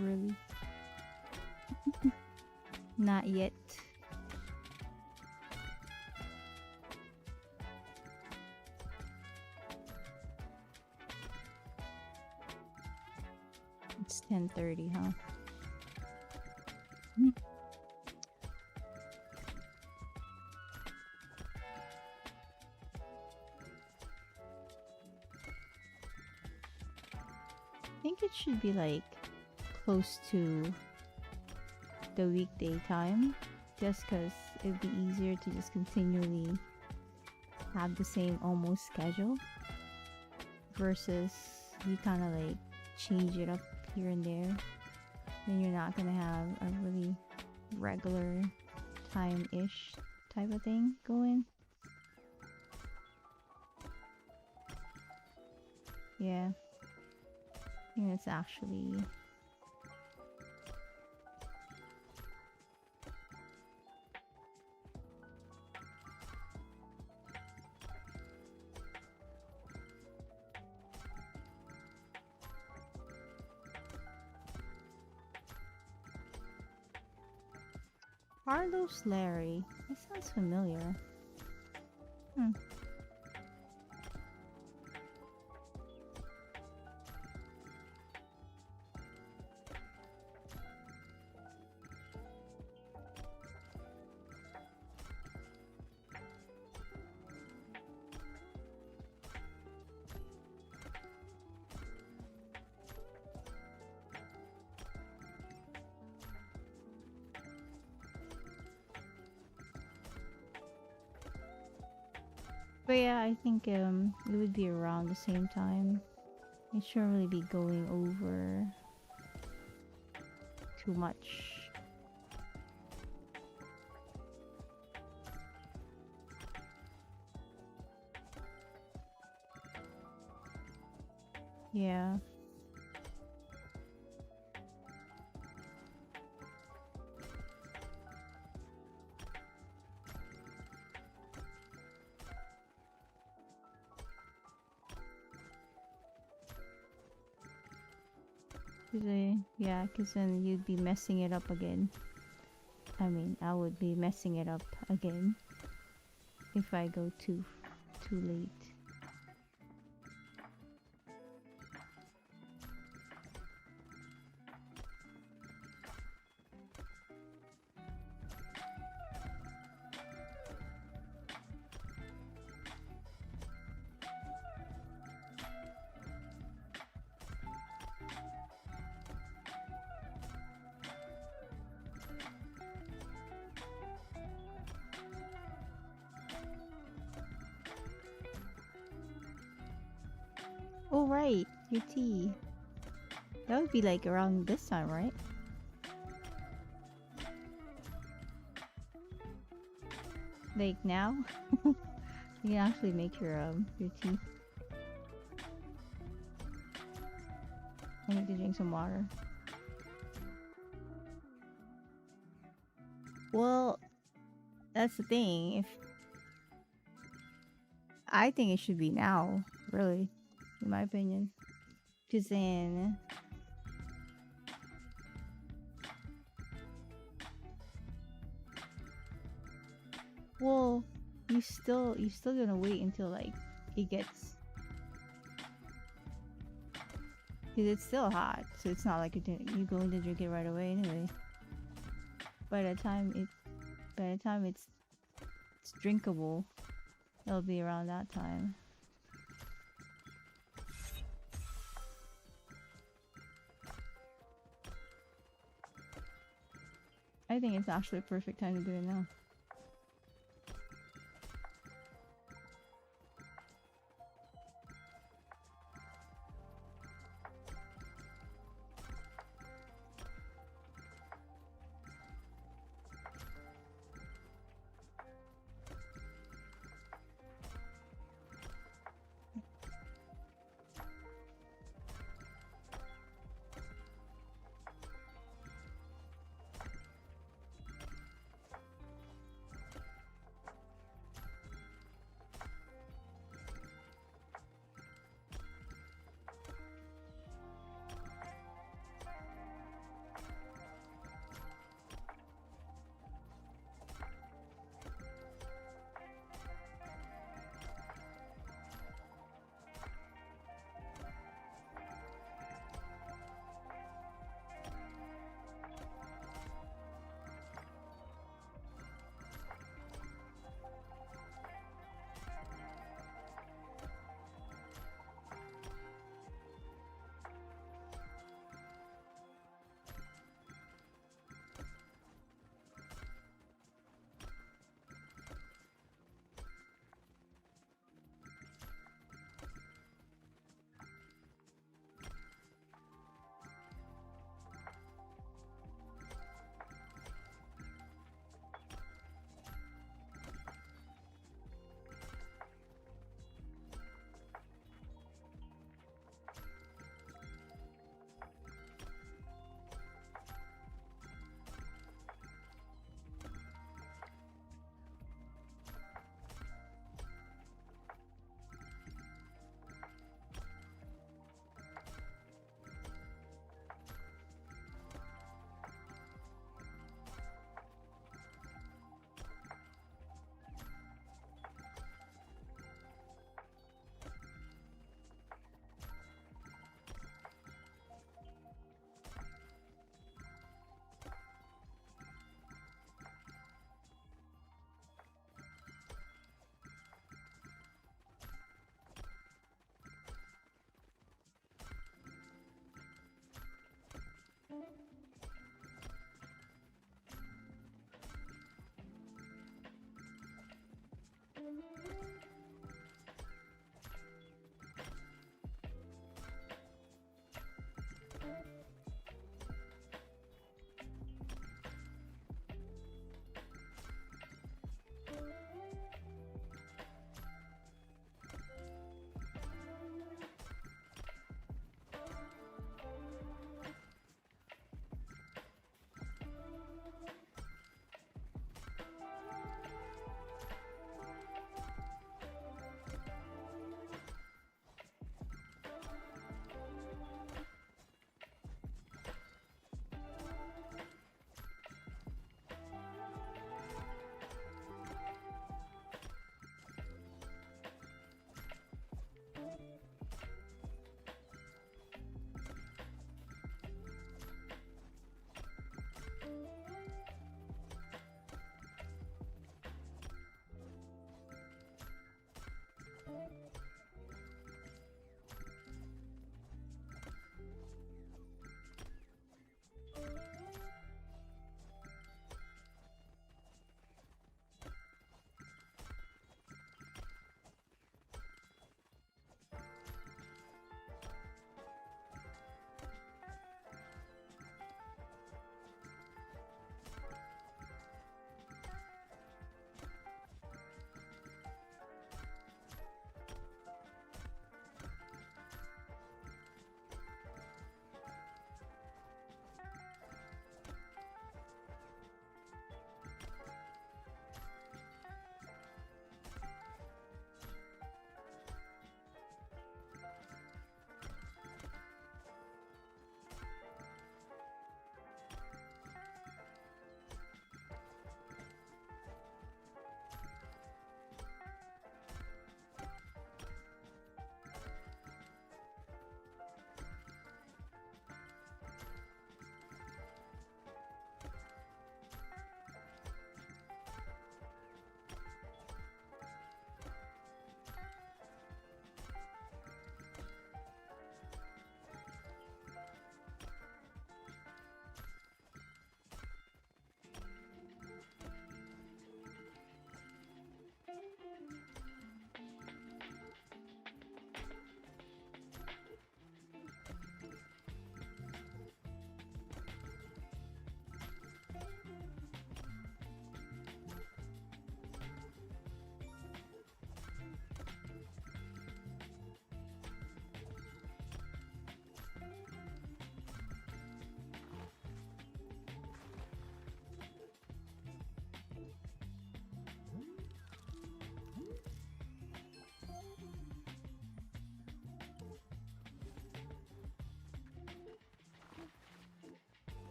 Really? Not yet. It's 10:30, huh? I think it should be like close to the weekday time, just because it'd be easier to just continually have the same almost schedule versus you kind of like change it up here and there. Then you're not gonna have a really regular time-ish type of thing going. Yeah, I think it's actually Carlos Larry. That sounds familiar. Hmm. But yeah, I think it would be around the same time. It shouldn't really be going over too much. Yeah. Yeah, because then you'd be messing it up again. I mean, I would be messing it up again if I go too late. Oh right, your tea. That would be like around this time, right? Like now? You can actually make your tea. I need to drink some water. Well, that's the thing. If I think it should be now, really, in my opinion. Cause then well, you still gonna wait until like it gets, cause it's still hot, so it's not like you're going to drink it right away anyway. By the time it's drinkable, it'll be around that time. I think it's actually a perfect time to do it now.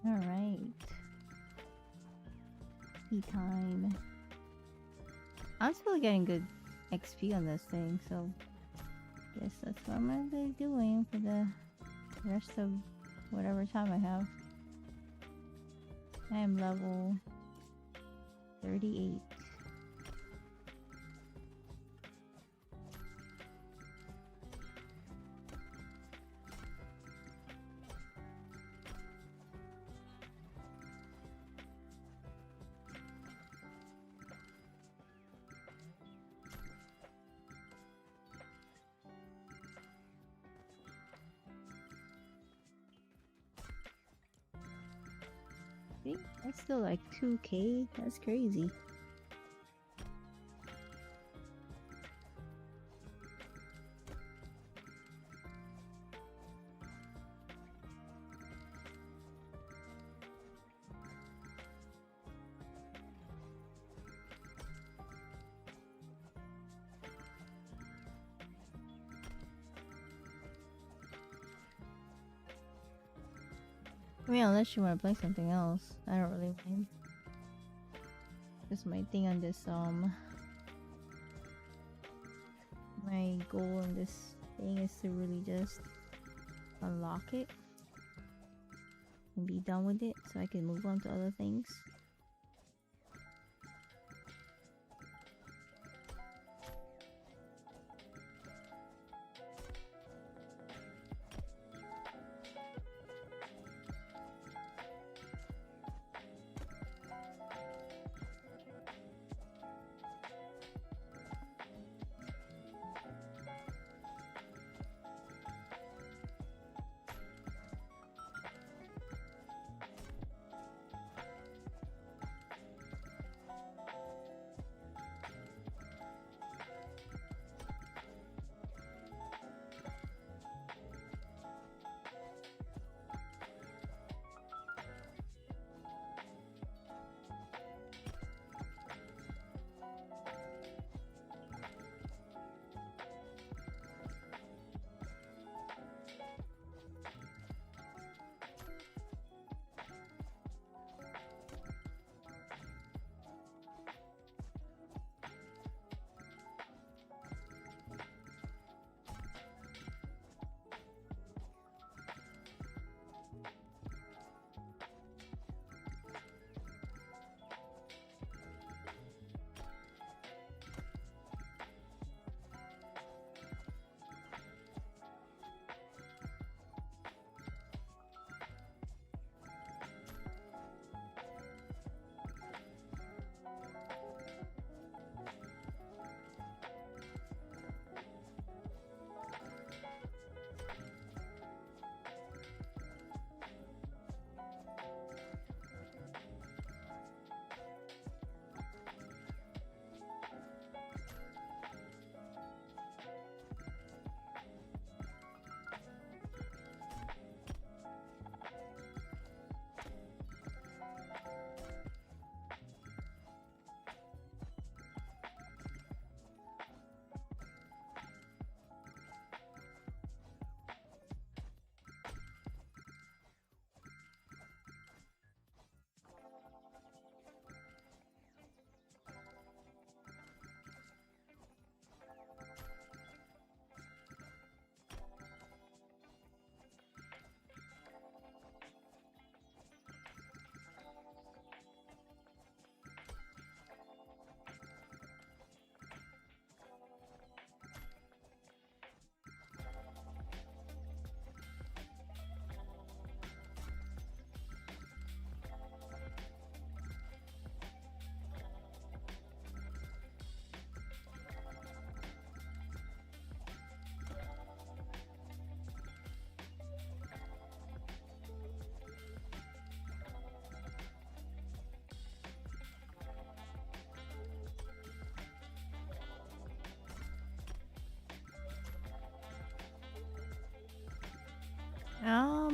Alright. Tea time. I'm still getting good XP on this thing, so guess that's what I'm gonna be doing for the rest of whatever time I have. I am level 38. See? That's still like 2K. That's crazy. I mean, unless you want to play something else, I don't really mind. Just my thing on this, my goal in this thing is to really just unlock it and be done with it so I can move on to other things.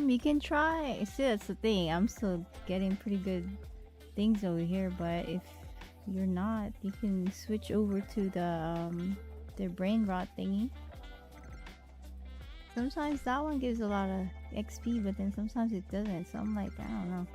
You can try. See, that's the thing. I'm still getting pretty good things over here, but if you're not, you can switch over to the brain rot thingy. Sometimes that one gives a lot of XP, but then sometimes it doesn't. So I'm like, I don't know.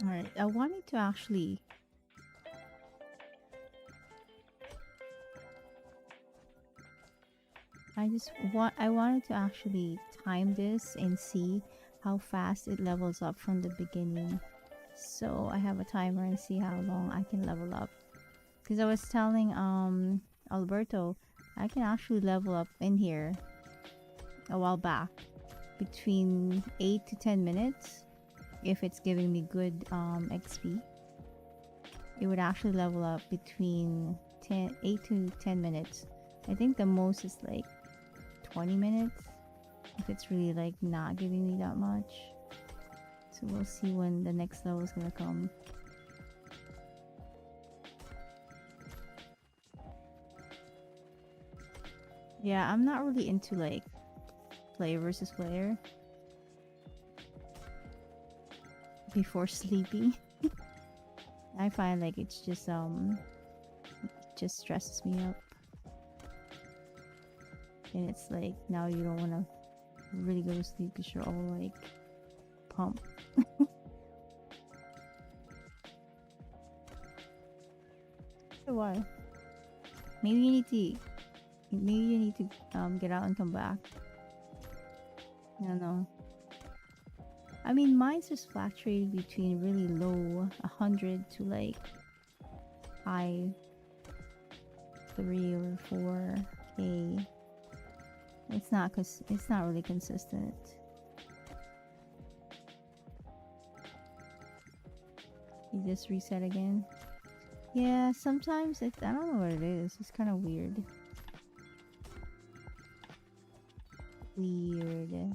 Alright, I wanted to actually... I wanted to actually time this and see how fast it levels up from the beginning. So I have a timer and see how long I can level up. Because I was telling Alberto, I can actually level up in here a while back between 8 to 10 minutes. If it's giving me good XP, it would actually level up between 8 to 10 minutes. I think the most is like 20 minutes if it's really like not giving me that much. So we'll see when the next level is gonna come. Yeah, I'm not really into like player versus player before sleeping. I find like it's just stresses me up. And it's like now you don't want to really go to sleep because you're all like pumped. So why? Maybe you need to get out and come back. I don't know. I mean, mine's just fluctuating between really low 100 to like high 3 or 4k. It's not really consistent. You just reset again. Yeah, sometimes I don't know what it is. It's kind of weird. Weird.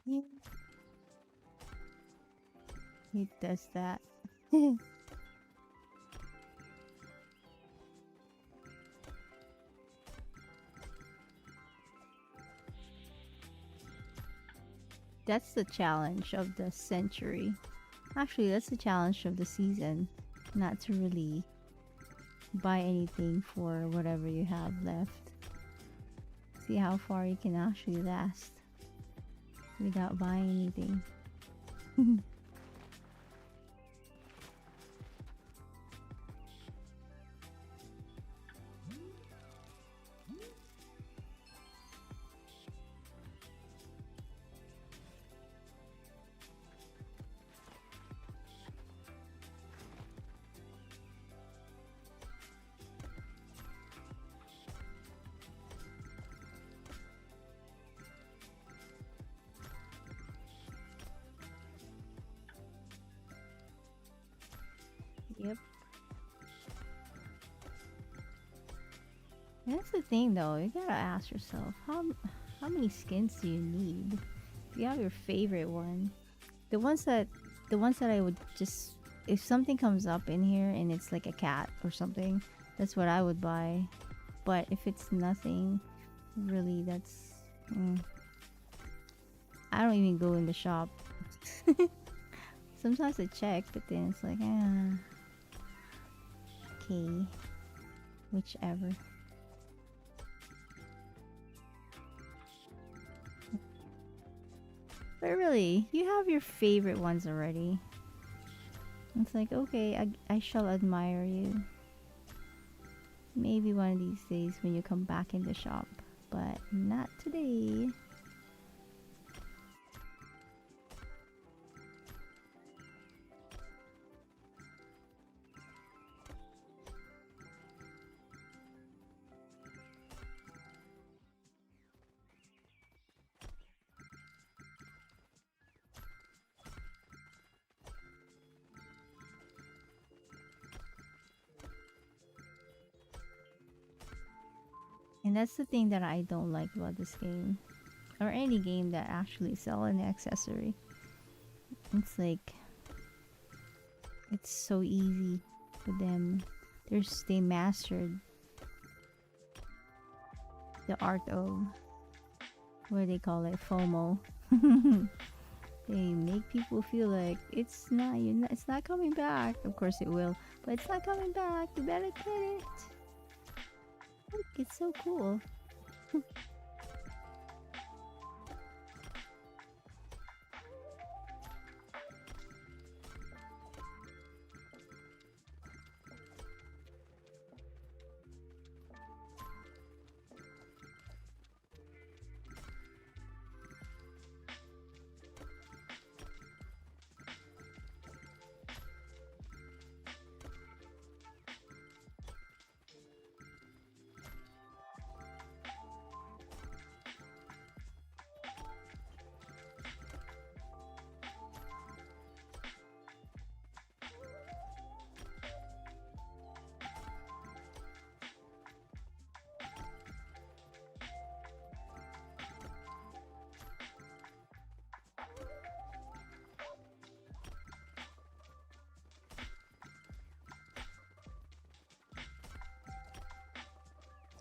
Yeah. It does that. That's the challenge of the century. Actually, that's the challenge of the season. Not to really buy anything for whatever you have left. See how far you can actually last without buying anything. That's the thing though, you gotta ask yourself, how many skins do you need? Do you have your favorite one? The ones that I would just, if something comes up in here and it's like a cat or something, that's what I would buy. But if it's nothing, really, that's I don't even go in the shop. Sometimes I check, but then it's like, okay, whichever. But really, you have your favorite ones already. It's like, okay, I shall admire you. Maybe one of these days when you come back in the shop, but not today. And that's the thing that I don't like about this game. Or any game that actually sell an accessory. It's like, it's so easy for them. They mastered the art of, what do they call it, FOMO. They make people feel like it's not coming back. Of course it will, but it's not coming back. You better get it. Look, it's so cool.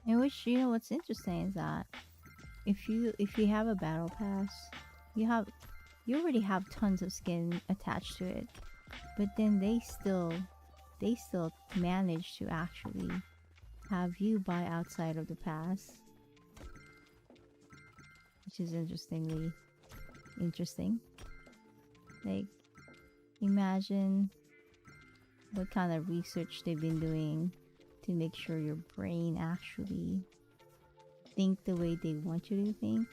And which, you know, what's interesting is that if you have a battle pass, you already have tons of skin attached to it, but then they still manage to actually have you buy outside of the pass, which is interesting. Like, imagine what kind of research they've been doing to make sure your brain actually think the way they want you to think,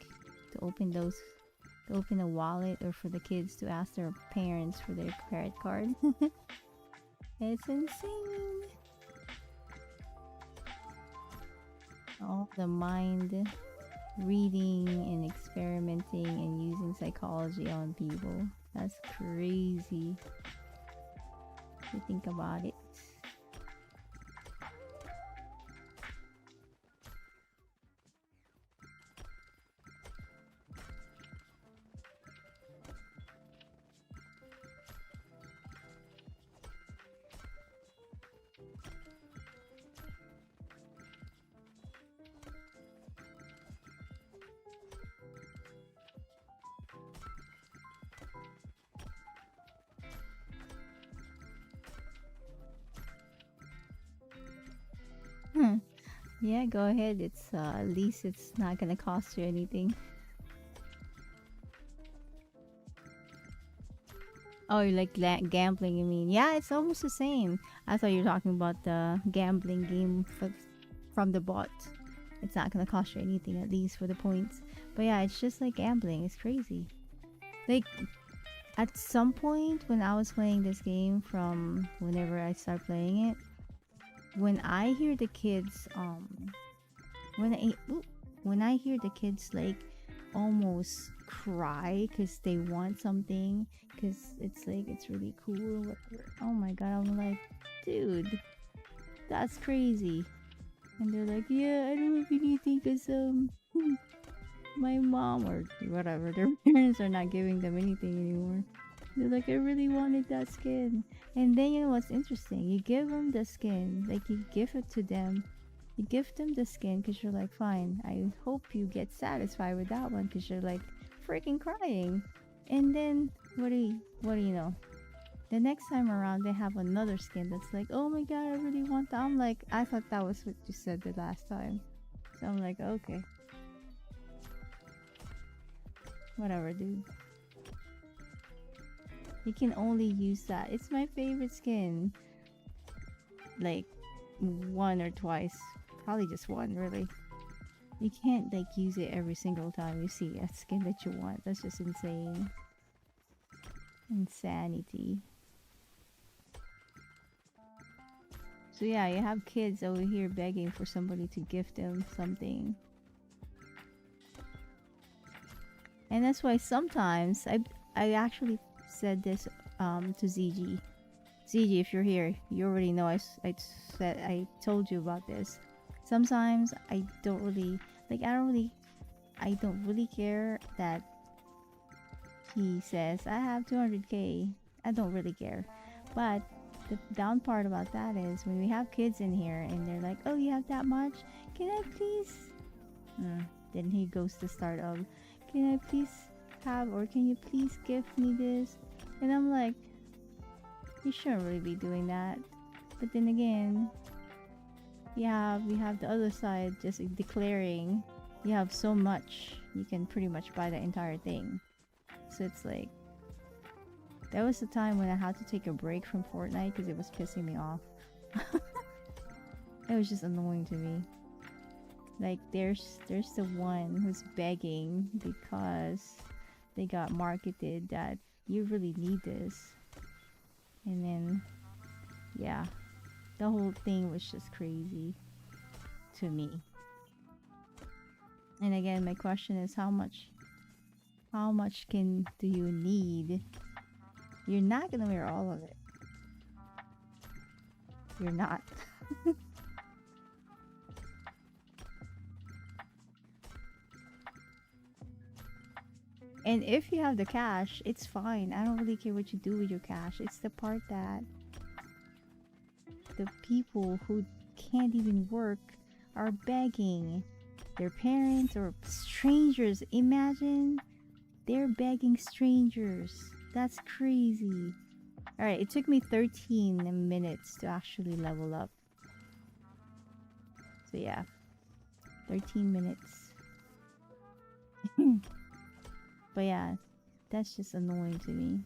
to open a wallet, or for the kids to ask their parents for their credit card. It's insane. All the mind reading and experimenting and using psychology on people. That's crazy if you think about it. Yeah, go ahead. It's at least it's not gonna cost you anything. Oh, you like gambling, you mean? Yeah, it's almost the same. I thought you were talking about the gambling game from the bot. It's not gonna cost you anything, at least for the points. But yeah, it's just like gambling. It's crazy. Like, at some point when I was playing this game, from whenever I start playing it, when I hear the kids when I hear the kids like almost cry because they want something, because it's like it's really cool or whatever. Oh my god, I'm like, dude, that's crazy. And they're like, yeah, I don't have anything because my mom or whatever, their parents are not giving them anything anymore. They're like, I really wanted that skin. And then you know what's interesting? You give them the skin, like you give it to them. You give them the skin because you're like, fine, I hope you get satisfied with that one because you're like freaking crying. And then what do you know? The next time around, they have another skin that's like, oh my god, I really want that. I'm like, I thought that was what you said the last time. So I'm like, okay. Whatever, dude. You can only use that. It's my favorite skin. Like, one or twice. Probably just one, really. You can't, like, use it every single time you see a skin that you want. That's just insane. Insanity. So yeah, you have kids over here begging for somebody to gift them something. And that's why sometimes I actually said this to ZG. ZG, if you're here, you already know I told you about this. Sometimes I don't really care that he says I have 200k. I don't really care. But the down part about that is when we have kids in here and they're like, oh, you have that much? Can I please? Then he goes to start of, can I please have, or can you please gift me this? And I'm like, you shouldn't really be doing that. But then again, we have the other side just declaring you have so much, you can pretty much buy the entire thing. So it's like, there was a time when I had to take a break from Fortnite because it was pissing me off. It was just annoying to me. Like, there's the one who's begging because they got marketed that you really need this. And then, yeah, the whole thing was just crazy to me. And again, my question is how much do you need? You're not gonna wear all of it. You're not. And if you have the cash, it's fine. I don't really care what you do with your cash. It's the part that the people who can't even work are begging their parents or strangers. Imagine they're begging strangers. That's crazy. Alright, it took me 13 minutes to actually level up. So yeah, 13 minutes. But yeah, that's just annoying to me.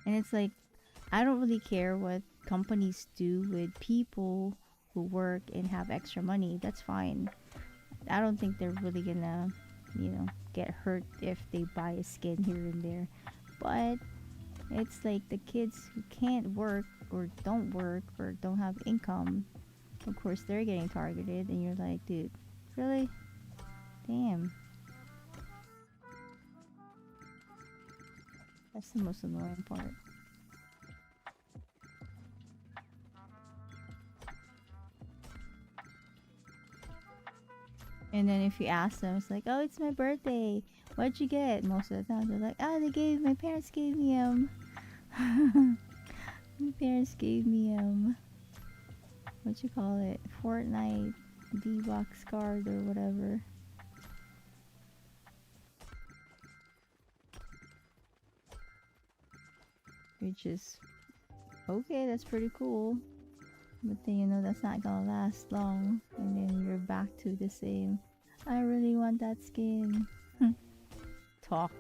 And it's like, I don't really care what companies do with people who work and have extra money. That's fine. I don't think they're really gonna, get hurt if they buy a skin here and there. But it's like the kids who can't work or don't have income, of course they're getting targeted, and you're like, dude, really? Damn. That's the most annoying part. And then if you ask them, it's like, oh, it's my birthday. What'd you get? Most of the time they're like, oh, my parents gave me my parents gave me what you call it, Fortnite V-Box card or whatever. Which is okay, that's pretty cool. But then that's not gonna last long, and then you're back to the same, I really want that skin talk.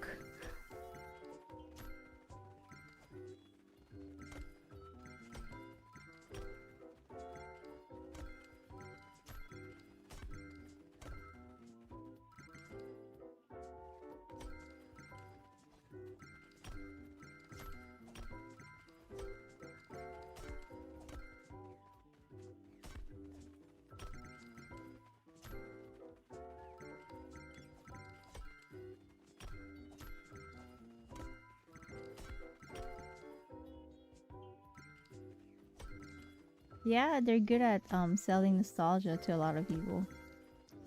Yeah, they're good at selling nostalgia to a lot of people.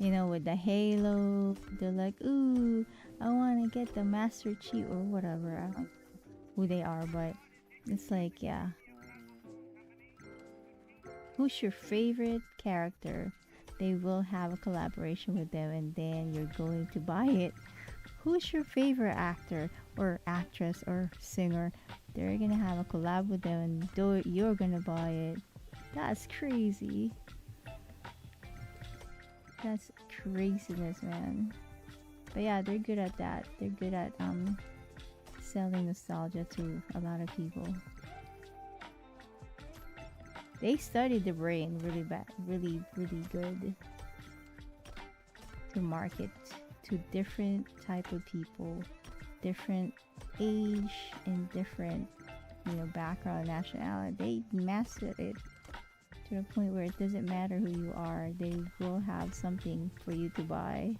You know, with the Halo, they're like, ooh, I want to get the Master Chief or whatever. I don't know who they are, but it's like, yeah. Who's your favorite character? They will have a collaboration with them and then you're going to buy it. Who's your favorite actor or actress or singer? They're gonna have a collab with them and you're gonna buy it. That's crazy. That's craziness, man. But yeah, they're good at that. They're good at selling nostalgia to a lot of people. They studied the brain really bad, really good to market to different type of people, different age and different, you know, background, nationality. They mastered it to the point where it doesn't matter who you are. They will have something for you to buy.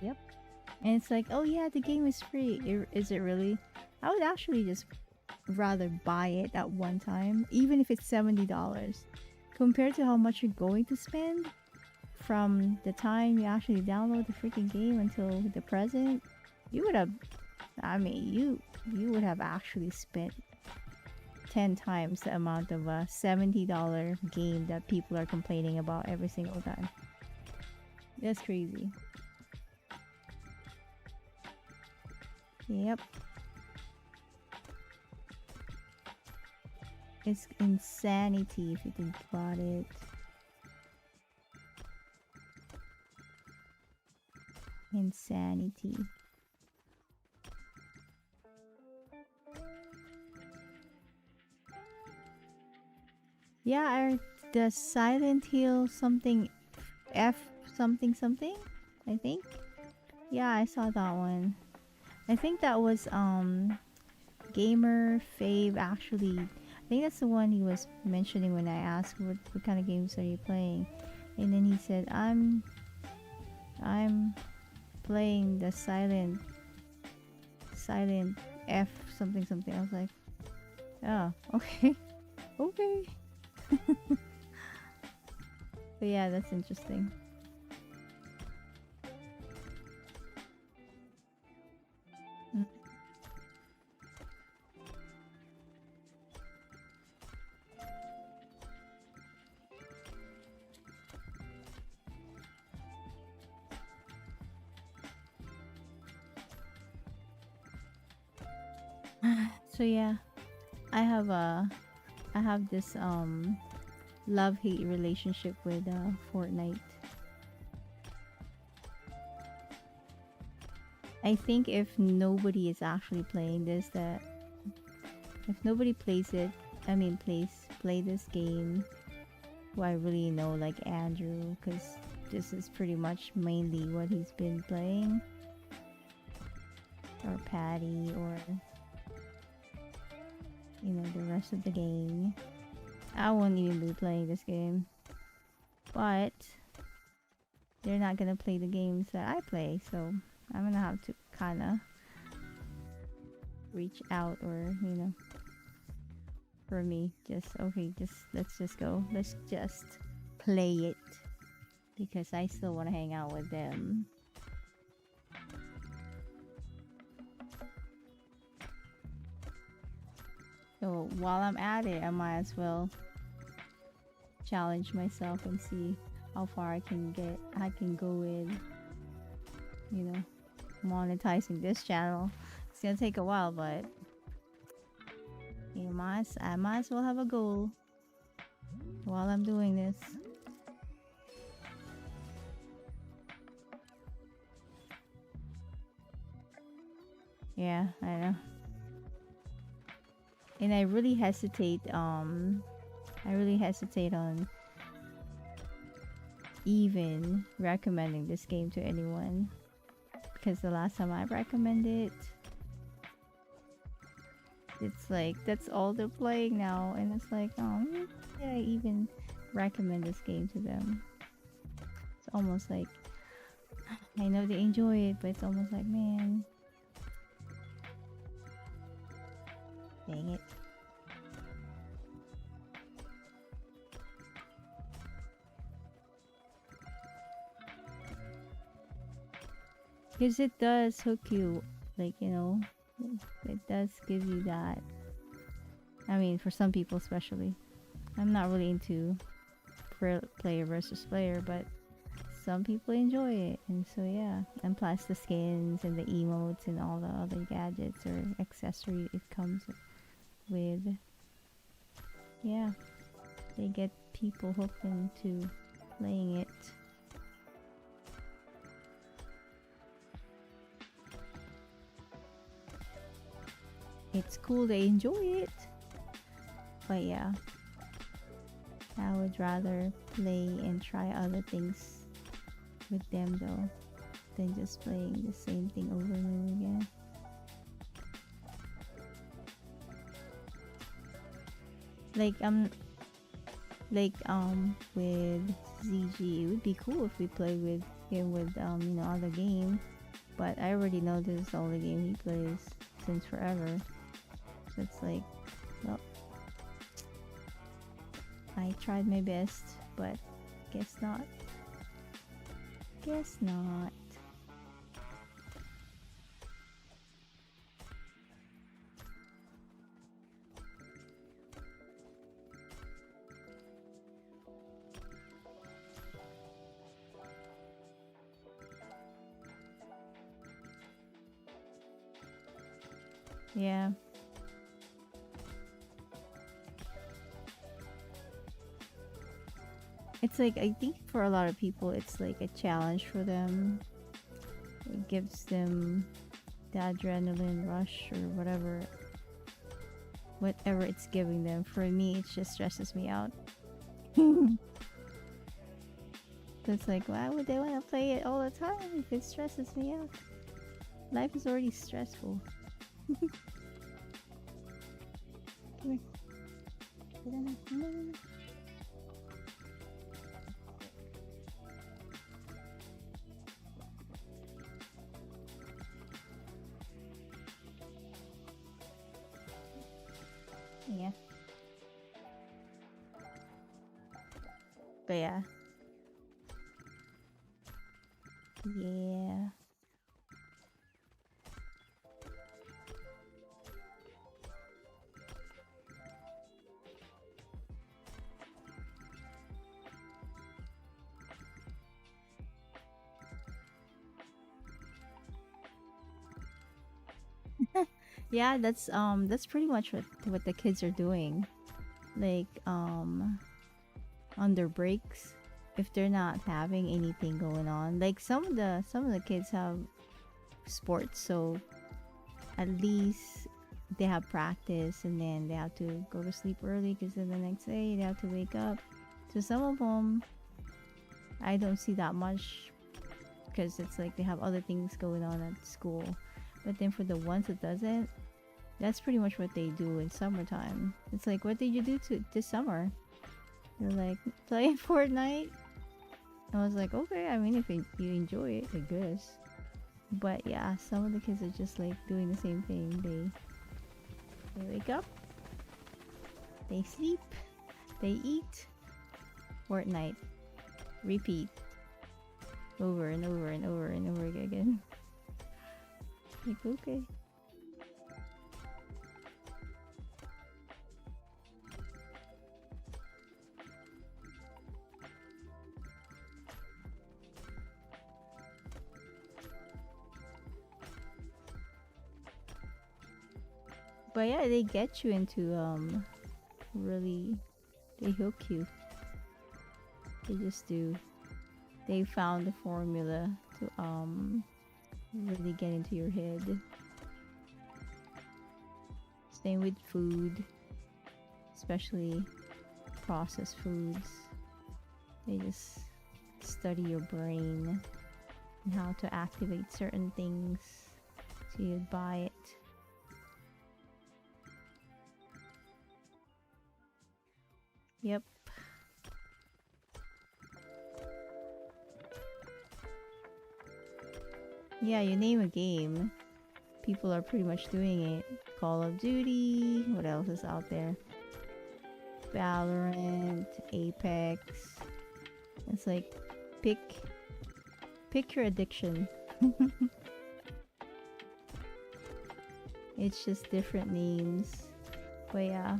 Yep. And it's like, oh yeah, the game is free. Is it really? I would actually just rather buy it at one time, even if it's $70, compared to how much you're going to spend from the time you actually download the freaking game until the present. You would have, I mean, you would have actually spent 10 times the amount of a $70 game that people are complaining about every single time. That's crazy. Yep. It's insanity if you think about it. Insanity. Yeah, the Silent Hill something F something something, I think. Yeah, I saw that one. I think that was Gamer Fave actually. I think that's the one he was mentioning when I asked what kind of games are you playing, and then he said I'm playing the Silent F something something. I was like, oh, okay, okay. But yeah, that's interesting. Mm. So yeah, I have this love-hate relationship with Fortnite. I think if nobody is actually playing this, that if nobody plays it, I mean play this game, who I really know, like Andrew, because this is pretty much mainly what he's been playing, or Patty, or you know, the rest of the gang. I won't even be playing this game, but they're not gonna play the games that I play, so I'm gonna have to kind of reach out, or you know, for me, just okay, let's just go, let's just play it, because I still want to hang out with them. So while I'm at it, I might as well challenge myself and see how far I can go with, you know, monetizing this channel. It's gonna take a while, but I might as well have a goal while I'm doing this. Yeah, I know. And I really hesitate on even recommending this game to anyone, because the last time I recommended it, it's like that's all they're playing now, and it's like, oh, did I even recommend this game to them? It's almost like I know they enjoy it, but it's almost like, man, dang it. Because it does hook you, like, you know, it does give you that. I mean, for some people especially. I'm not really into player versus player, but some people enjoy it. And so yeah, and plus the skins and the emotes and all the other gadgets or accessory it comes with. Yeah, they get people hooked into playing it. It's cool, they enjoy it. But yeah, I would rather play and try other things with them though, than just playing the same thing over and over again. With ZG, it would be cool if we play with him with you know, other game, but I already know this is the only game he plays since forever. So it's like, well, I tried my best, but guess not. Guess not. Yeah. It's like, I think for a lot of people, it's like a challenge for them. It gives them the adrenaline rush or whatever it's giving them. For me, it just stresses me out. It's like, why would they want to play it all the time if it stresses me out? Life is already stressful. Come here. No. Yeah. But yeah. Yeah. Yeah, that's pretty much what the kids are doing. Like on their breaks, if they're not having anything going on. Like some of the kids have sports, so at least they have practice and then they have to go to sleep early because then the next day they have to wake up. So some of them I don't see that much because it's like they have other things going on at school. But then for the ones that doesn't, that's pretty much what they do in summertime. It's like, what did you do this summer? They're like, playing Fortnite. I was like, okay, I mean, if you enjoy it, I guess. But yeah, some of the kids are just like doing the same thing. They wake up, they sleep, they eat, Fortnite, repeat, over and over and over and over again. Like, okay. But yeah, they get you into really, they hook you. They just do. They found the formula to really get into your head. Same with food, especially processed foods. They just study your brain and how to activate certain things. So you'd buy it. Yep. Yeah, you name a game. People are pretty much doing it. Call of Duty. What else is out there? Valorant, Apex. It's like pick your addiction. It's just different names. But yeah.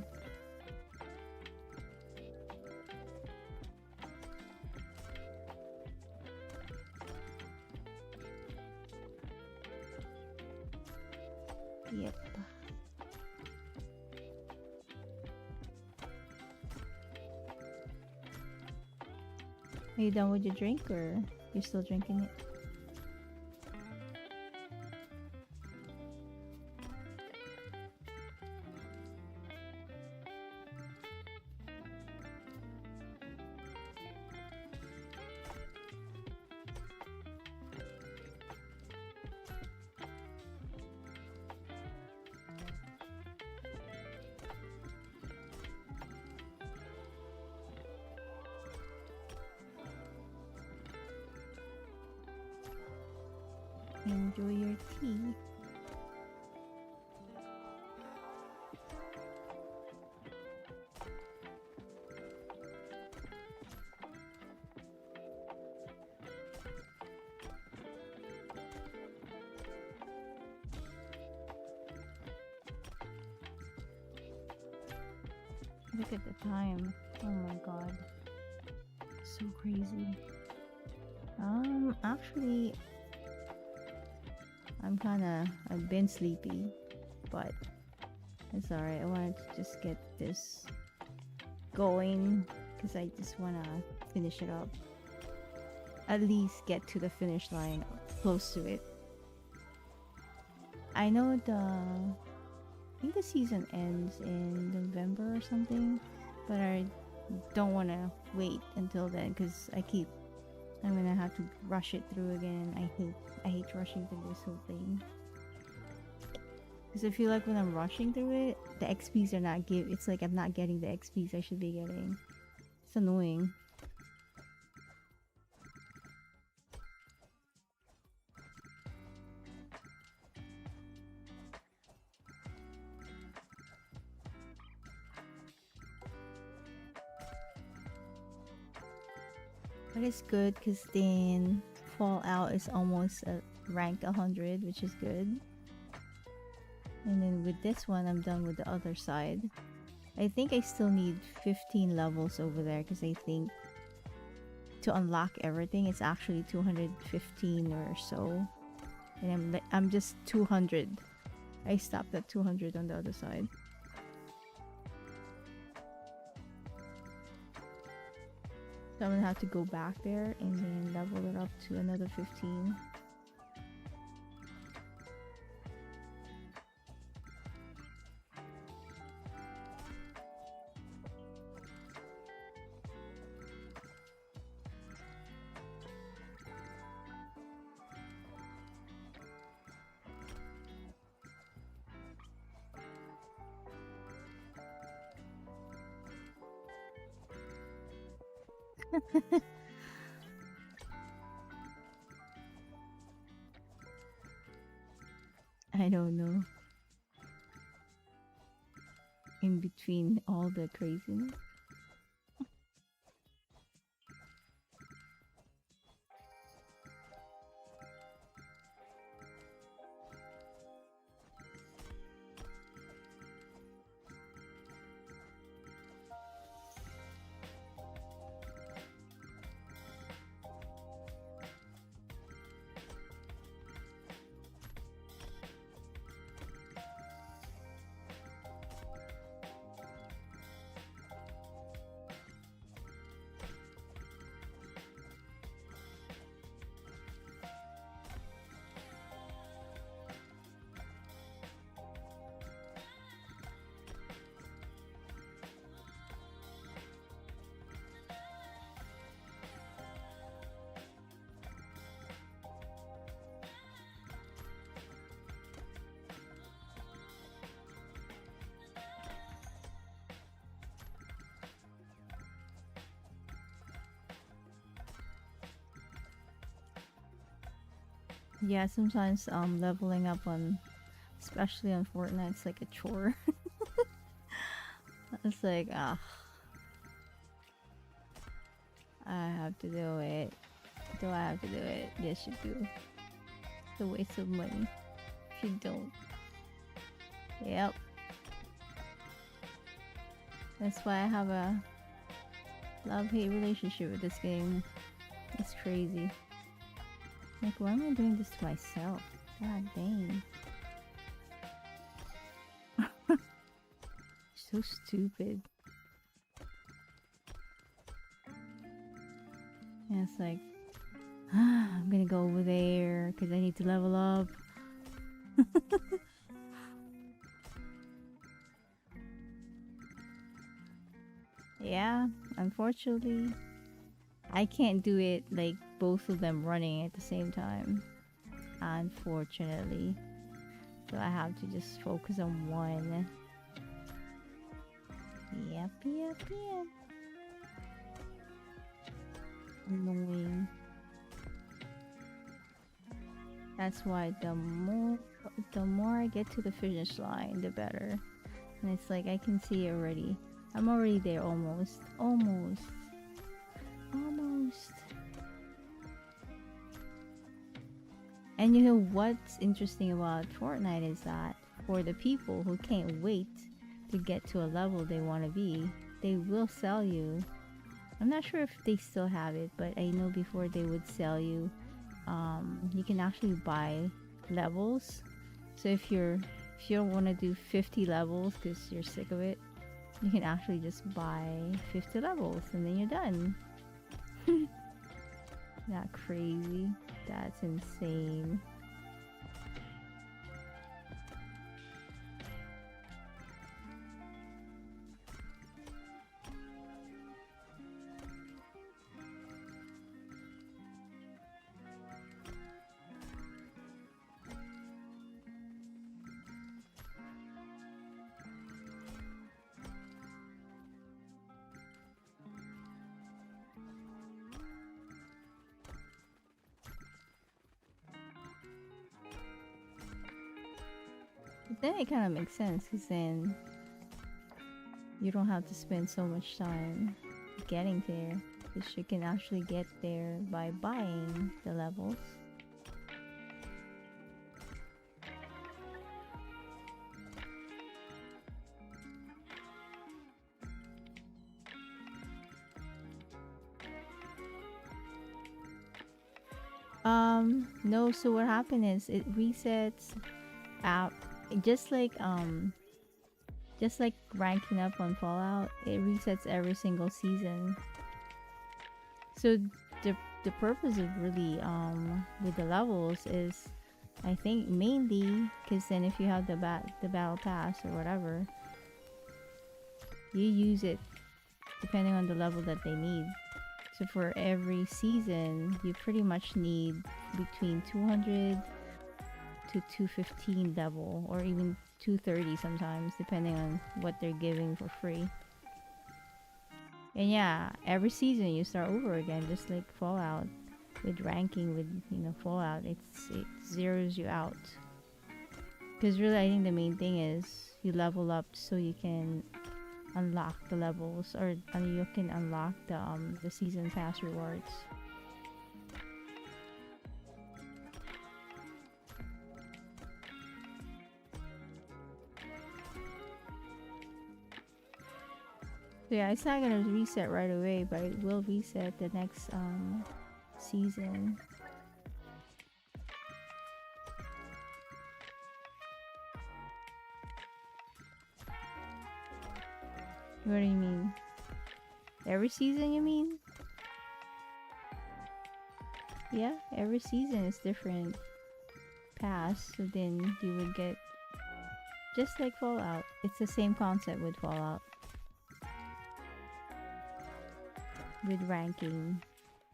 Yep. Are you done with your drink or you're still drinking it? Enjoy your tea. Look at the time. Oh my god. So crazy. Actually, I've been sleepy, but it's alright. I wanted to just get this going because I just want to finish it up. At least get to the finish line, close to it. I know I think the season ends in November or something, but I don't want to wait until then because I'm gonna have to rush it through again. I hate rushing through this whole thing. Because I feel like when I'm rushing through it, the XPs are not it's like I'm not getting the XPs I should be getting. It's annoying. But it's good because then Fallout is almost at rank 100, which is good. And then with this one, I'm done with the other side. I think I still need 15 levels over there because I think to unlock everything, it's actually 215 or so. And I'm just 200. I stopped at 200 on the other side. So I'm gonna have to go back there and then level it up to another 15. I don't know. In between all the craziness. Yeah, sometimes leveling up on, especially on Fortnite, it's like a chore. It's like, ah, I have to do it. Do I have to do it? Yes, you do. It's a waste of money if you don't. Yep. That's why I have a love-hate relationship with this game. It's crazy. Like, why am I doing this to myself? God dang. So stupid. And it's like, I'm gonna go over there because I need to level up. Yeah, unfortunately, I can't do it like both of them running at the same time. Unfortunately. So I have to just focus on one. Yep. Annoying. That's why the more I get to the finish line, the better. And it's like I can see already. I'm already there almost. Almost. And you know what's interesting about Fortnite is that for the people who can't wait to get to a level they want to be, they will sell you. I'm not sure if they still have it, but I know before they would sell you. You can actually buy levels. So if you don't want to do 50 levels because you're sick of it, you can actually just buy 50 levels and then you're done. Not crazy. That's insane. But then it kind of makes sense because then you don't have to spend so much time getting there, because you can actually get there by buying the levels. No, so what happened is it resets out just like ranking up on Fallout, it resets every single season. So the purpose of really with the levels is, I think, mainly because then if you have the battle pass or whatever, you use it depending on the level that they need. So for every season, you pretty much need between 200 to 215 level, or even 230 sometimes, depending on what they're giving for free. And yeah, every season you start over again, just like Fallout. With ranking, with Fallout, it zeroes you out. Because really, I think the main thing is you level up so you can unlock the levels, or you can unlock the season pass rewards. So yeah, it's not gonna reset right away, but it will reset the next season. What do you mean? Every season, you mean? Yeah, every season is different pass, so then you would get just like Fallout. It's the same concept with Fallout. With ranking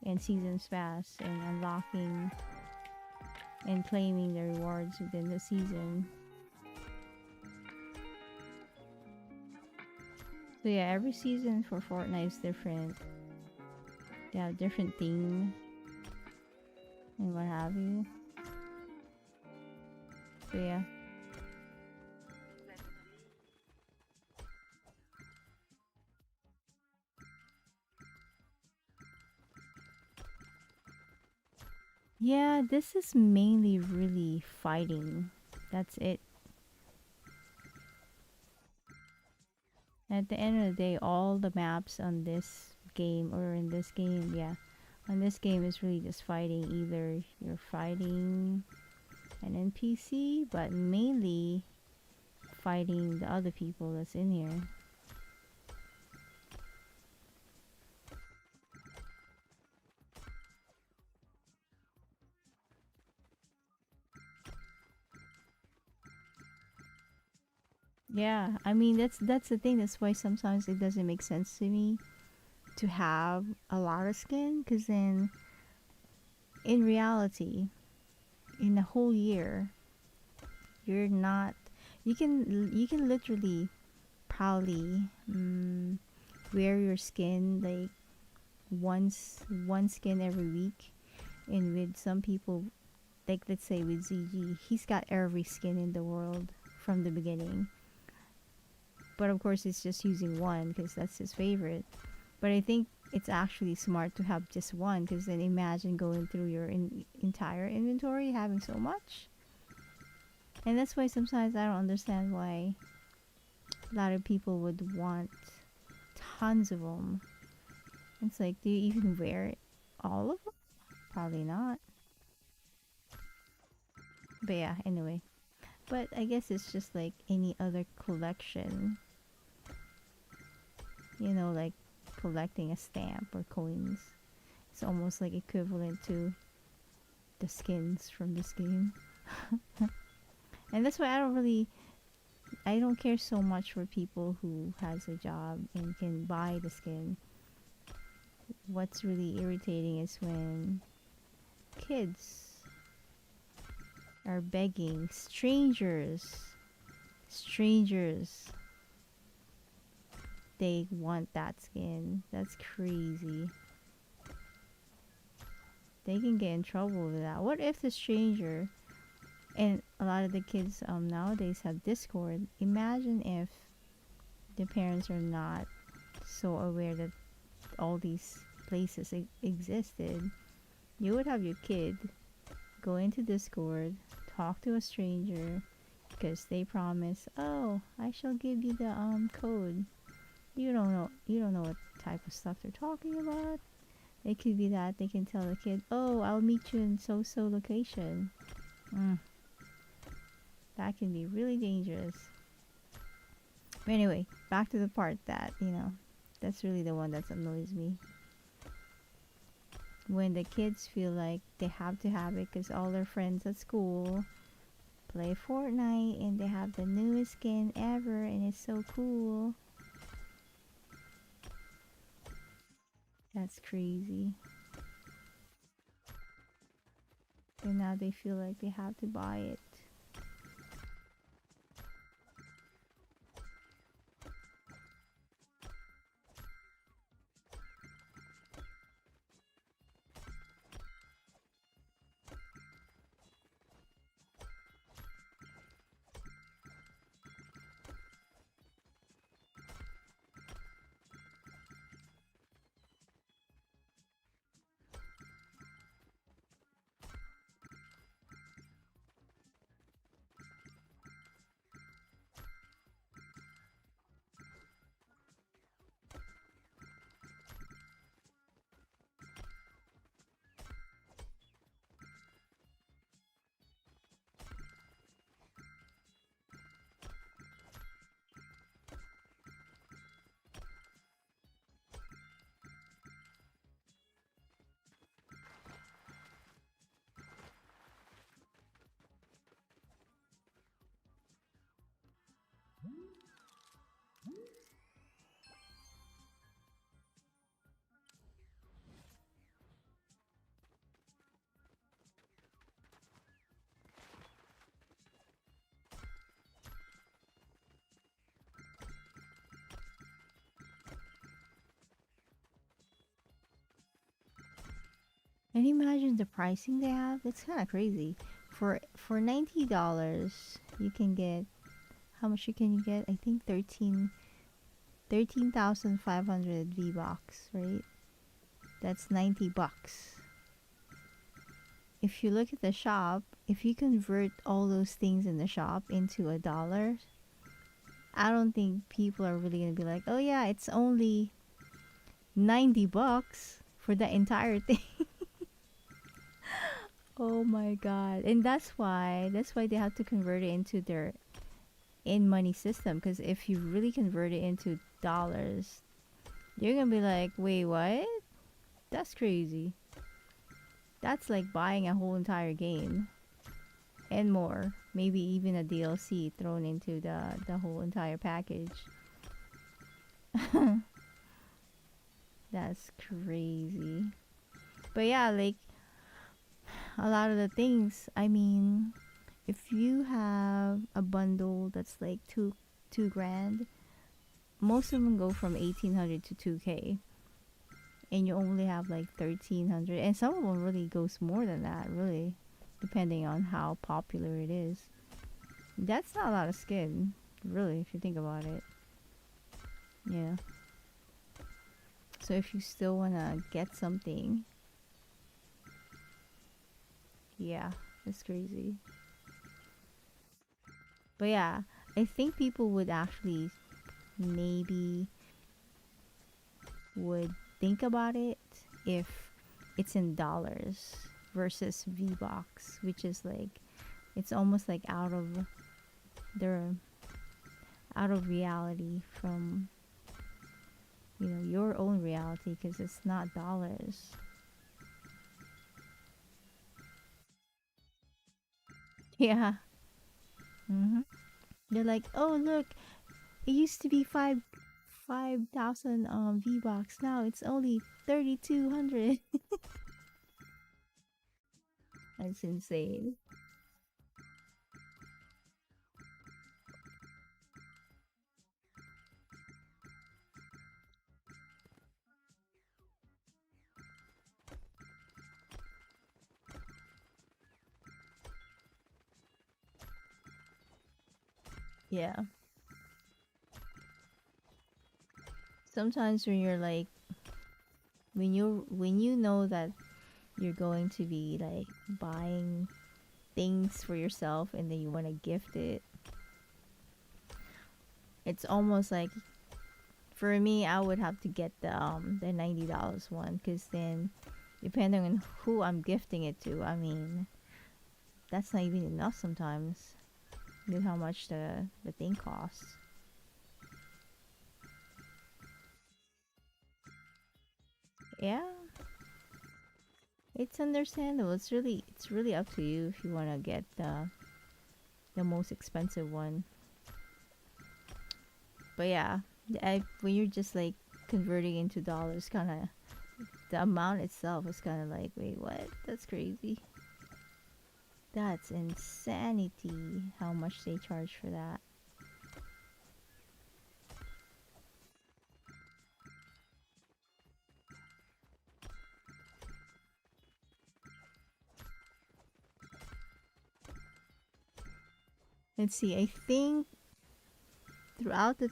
and seasons pass and unlocking and claiming the rewards within the season. So yeah, every season for Fortnite is different. They have different theme and what have you. So yeah. Yeah, this is mainly really fighting. That's it. At the end of the day, all the maps on this game, or in this game, yeah, on this game is really just fighting. Either you're fighting an NPC, but mainly fighting the other people that's in here. Yeah, I mean that's the thing. That's why sometimes it doesn't make sense to me to have a lot of skin, because then in reality, in a whole year, you're not. You can literally probably wear your skin like one skin every week. And with some people, like let's say with ZG, he's got every skin in the world from the beginning. But of course, it's just using one because that's his favorite. But I think it's actually smart to have just one, because then imagine going through your entire inventory having so much. And that's why sometimes I don't understand why a lot of people would want tons of them. It's like, do you even wear all of them? Probably not. But yeah, anyway. But I guess it's just like any other collection. Like collecting a stamp or coins. It's almost like equivalent to the skins from this game. And that's why I don't care so much for people who has a job and can buy the skin. What's really irritating is when kids are begging strangers, they want that skin. That's crazy. They can get in trouble with that. What if the stranger, and a lot of the kids nowadays have Discord. Imagine if the parents are not so aware that all these places existed. You would have your kid go into Discord, talk to a stranger, because they promise, "Oh, I shall give you the code." You don't know what type of stuff they're talking about. It could be that they can tell the kid, "Oh, I'll meet you in so location." Mm, that can be really dangerous. But anyway, back to the part that, that's really the one that annoys me. When the kids feel like they have to have it because all their friends at school play Fortnite and they have the newest skin ever and it's so cool. That's crazy. And now they feel like they have to buy it. And imagine the pricing they have. It's kind of crazy. For for $90, you can get, how much you can get? I think 13,500 V-Bucks, right? That's $90. If you look at the shop, if you convert all those things in the shop into a dollar, I don't think people are really gonna be like, oh yeah, it's only $90 for the entire thing. Oh my god. And that's why they have to convert it into their in money system, because if you really convert it into dollars, you're gonna be like, wait, what? That's crazy. That's like buying a whole entire game and more. Maybe even a DLC thrown into the whole entire package. That's crazy. But yeah, like a lot of the things, I mean, if you have a bundle that's like two grand, most of them go from 1800 to 2K, and you only have like 1300, and some of them really goes more than that, really, depending on how popular it is. That's not a lot of skin, really, if you think about it. Yeah. So if you still wanna get something, yeah, it's crazy. But yeah, I think people would actually maybe would think about it if it's in dollars versus V-Bucks, which is like, it's almost like their out of reality from, you know, your own reality, because it's not dollars. Yeah. Mm-hmm. They're like, oh look, it used to be 5,000 V-Bucks. Now it's only 3,200. That's insane. Yeah. Sometimes when you're like, when you know that you're going to be like buying things for yourself and then you want to gift it, it's almost like, for me, I would have to get the $90 one, because then depending on who I'm gifting it to, I mean, that's not even enough sometimes with how much the thing costs. Yeah, it's understandable. It's really up to you if you want to get the most expensive one. But yeah, when you're just like converting into dollars, kind of, the amount itself is kind of like, wait, what? That's crazy. That's insanity how much they charge for that. Let's see. I think throughout the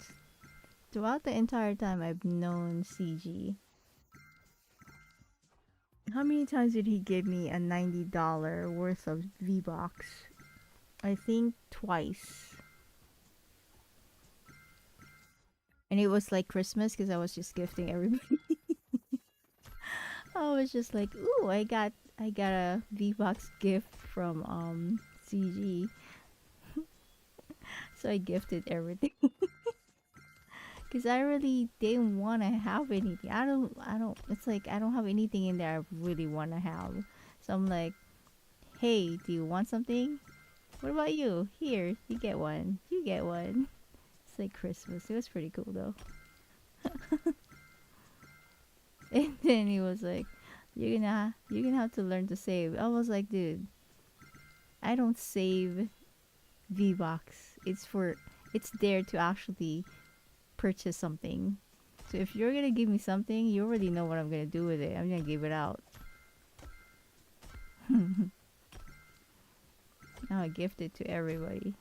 throughout the entire time I've known CG, how many times did he give me a $90 worth of V-Bucks? I think twice. And it was like Christmas, because I was just gifting everybody. I was just like, ooh, I got a V-Bucks gift from CG. So I gifted everything. Cause I really didn't want to have anything. I don't. It's like I don't have anything in there I really want to have. So I'm like, hey, do you want something? What about you? Here, you get one. You get one. It's like Christmas. It was pretty cool though. And then he was like, you're gonna have to learn to save. I was like, dude, I don't save V-Bucks. It's there to actually purchase something. So if you're gonna give me something, you already know what I'm gonna do with it. I'm gonna give it out. Now I gift it to everybody.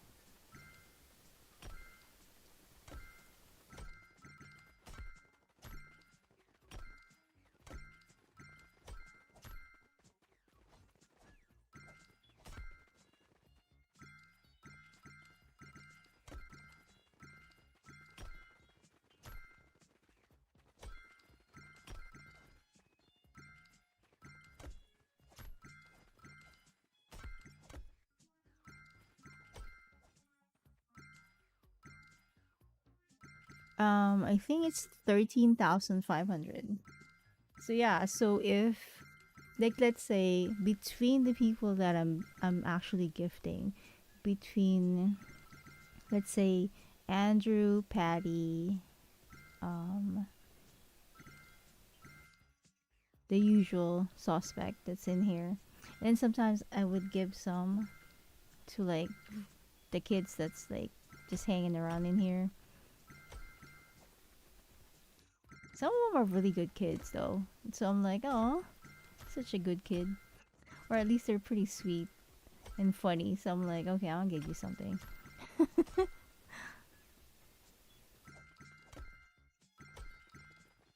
I think it's 13,500. So yeah, so if like let's say between the people that I'm actually gifting, between let's say Andrew, Patty, um the usual suspect that's in here. And sometimes I would give some to like the kids that's like just hanging around in here. Some of them are really good kids though. So I'm like, oh, such a good kid. Or at least they're pretty sweet and funny. So I'm like, okay, I'll give you something.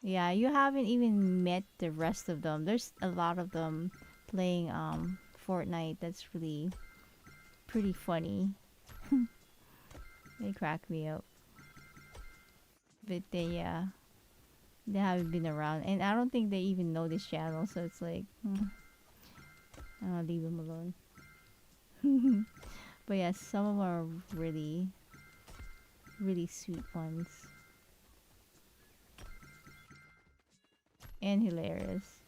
Yeah, you haven't even met the rest of them. There's a lot of them playing Fortnite. That's really pretty funny. They crack me up. But they yeah, they haven't been around, and I don't think they even know this channel. So it's like, I'll leave them alone. But yes, some of them are really, really sweet ones and hilarious.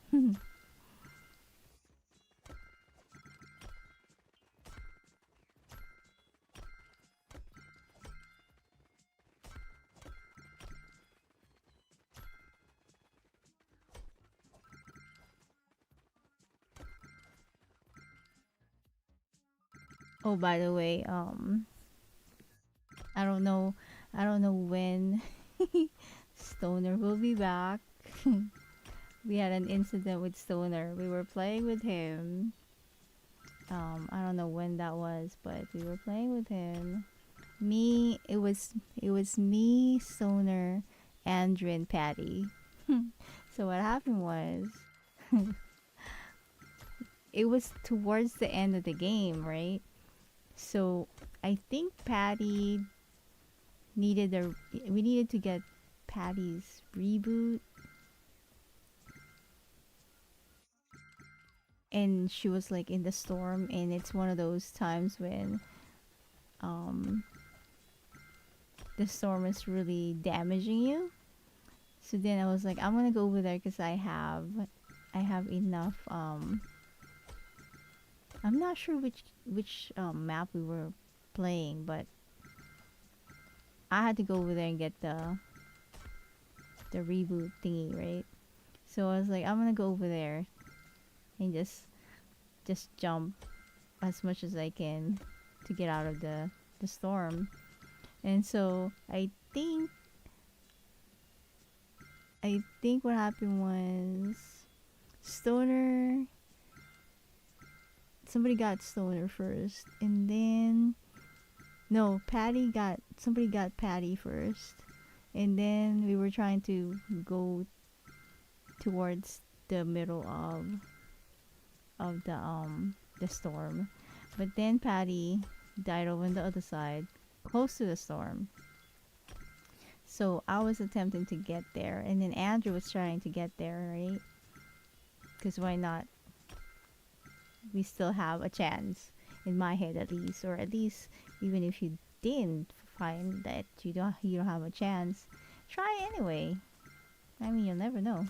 Oh, by the way, I don't know, I don't know when Stoner will be back. We had an incident with Stoner. We were playing with him. I don't know when that was, but we were playing with him. It was me, Stoner, Andrew, and Patty. So what happened was, it was towards the end of the game, right? So I think Patty needed a we needed to get Patty's reboot, and she was like in the storm, and it's one of those times when um the storm is really damaging you. So then I was like, I'm gonna go over there because I have enough. I'm not sure which map we were playing, but I had to go over there and get the reboot thingy, right? So I was like, I'm gonna go over there and just jump as much as I can to get out of the storm. And so I think what happened was Stoner somebody got Stoner first, and then no, Patty got somebody got Patty first, and then we were trying to go towards the middle of the storm, but then Patty died over on the other side, close to the storm. So I was attempting to get there, and then Andrew was trying to get there, right? Because why not? We still have a chance, in my head at least, or at least even if you didn't find that you don't have a chance, try anyway. I mean, you'll never know.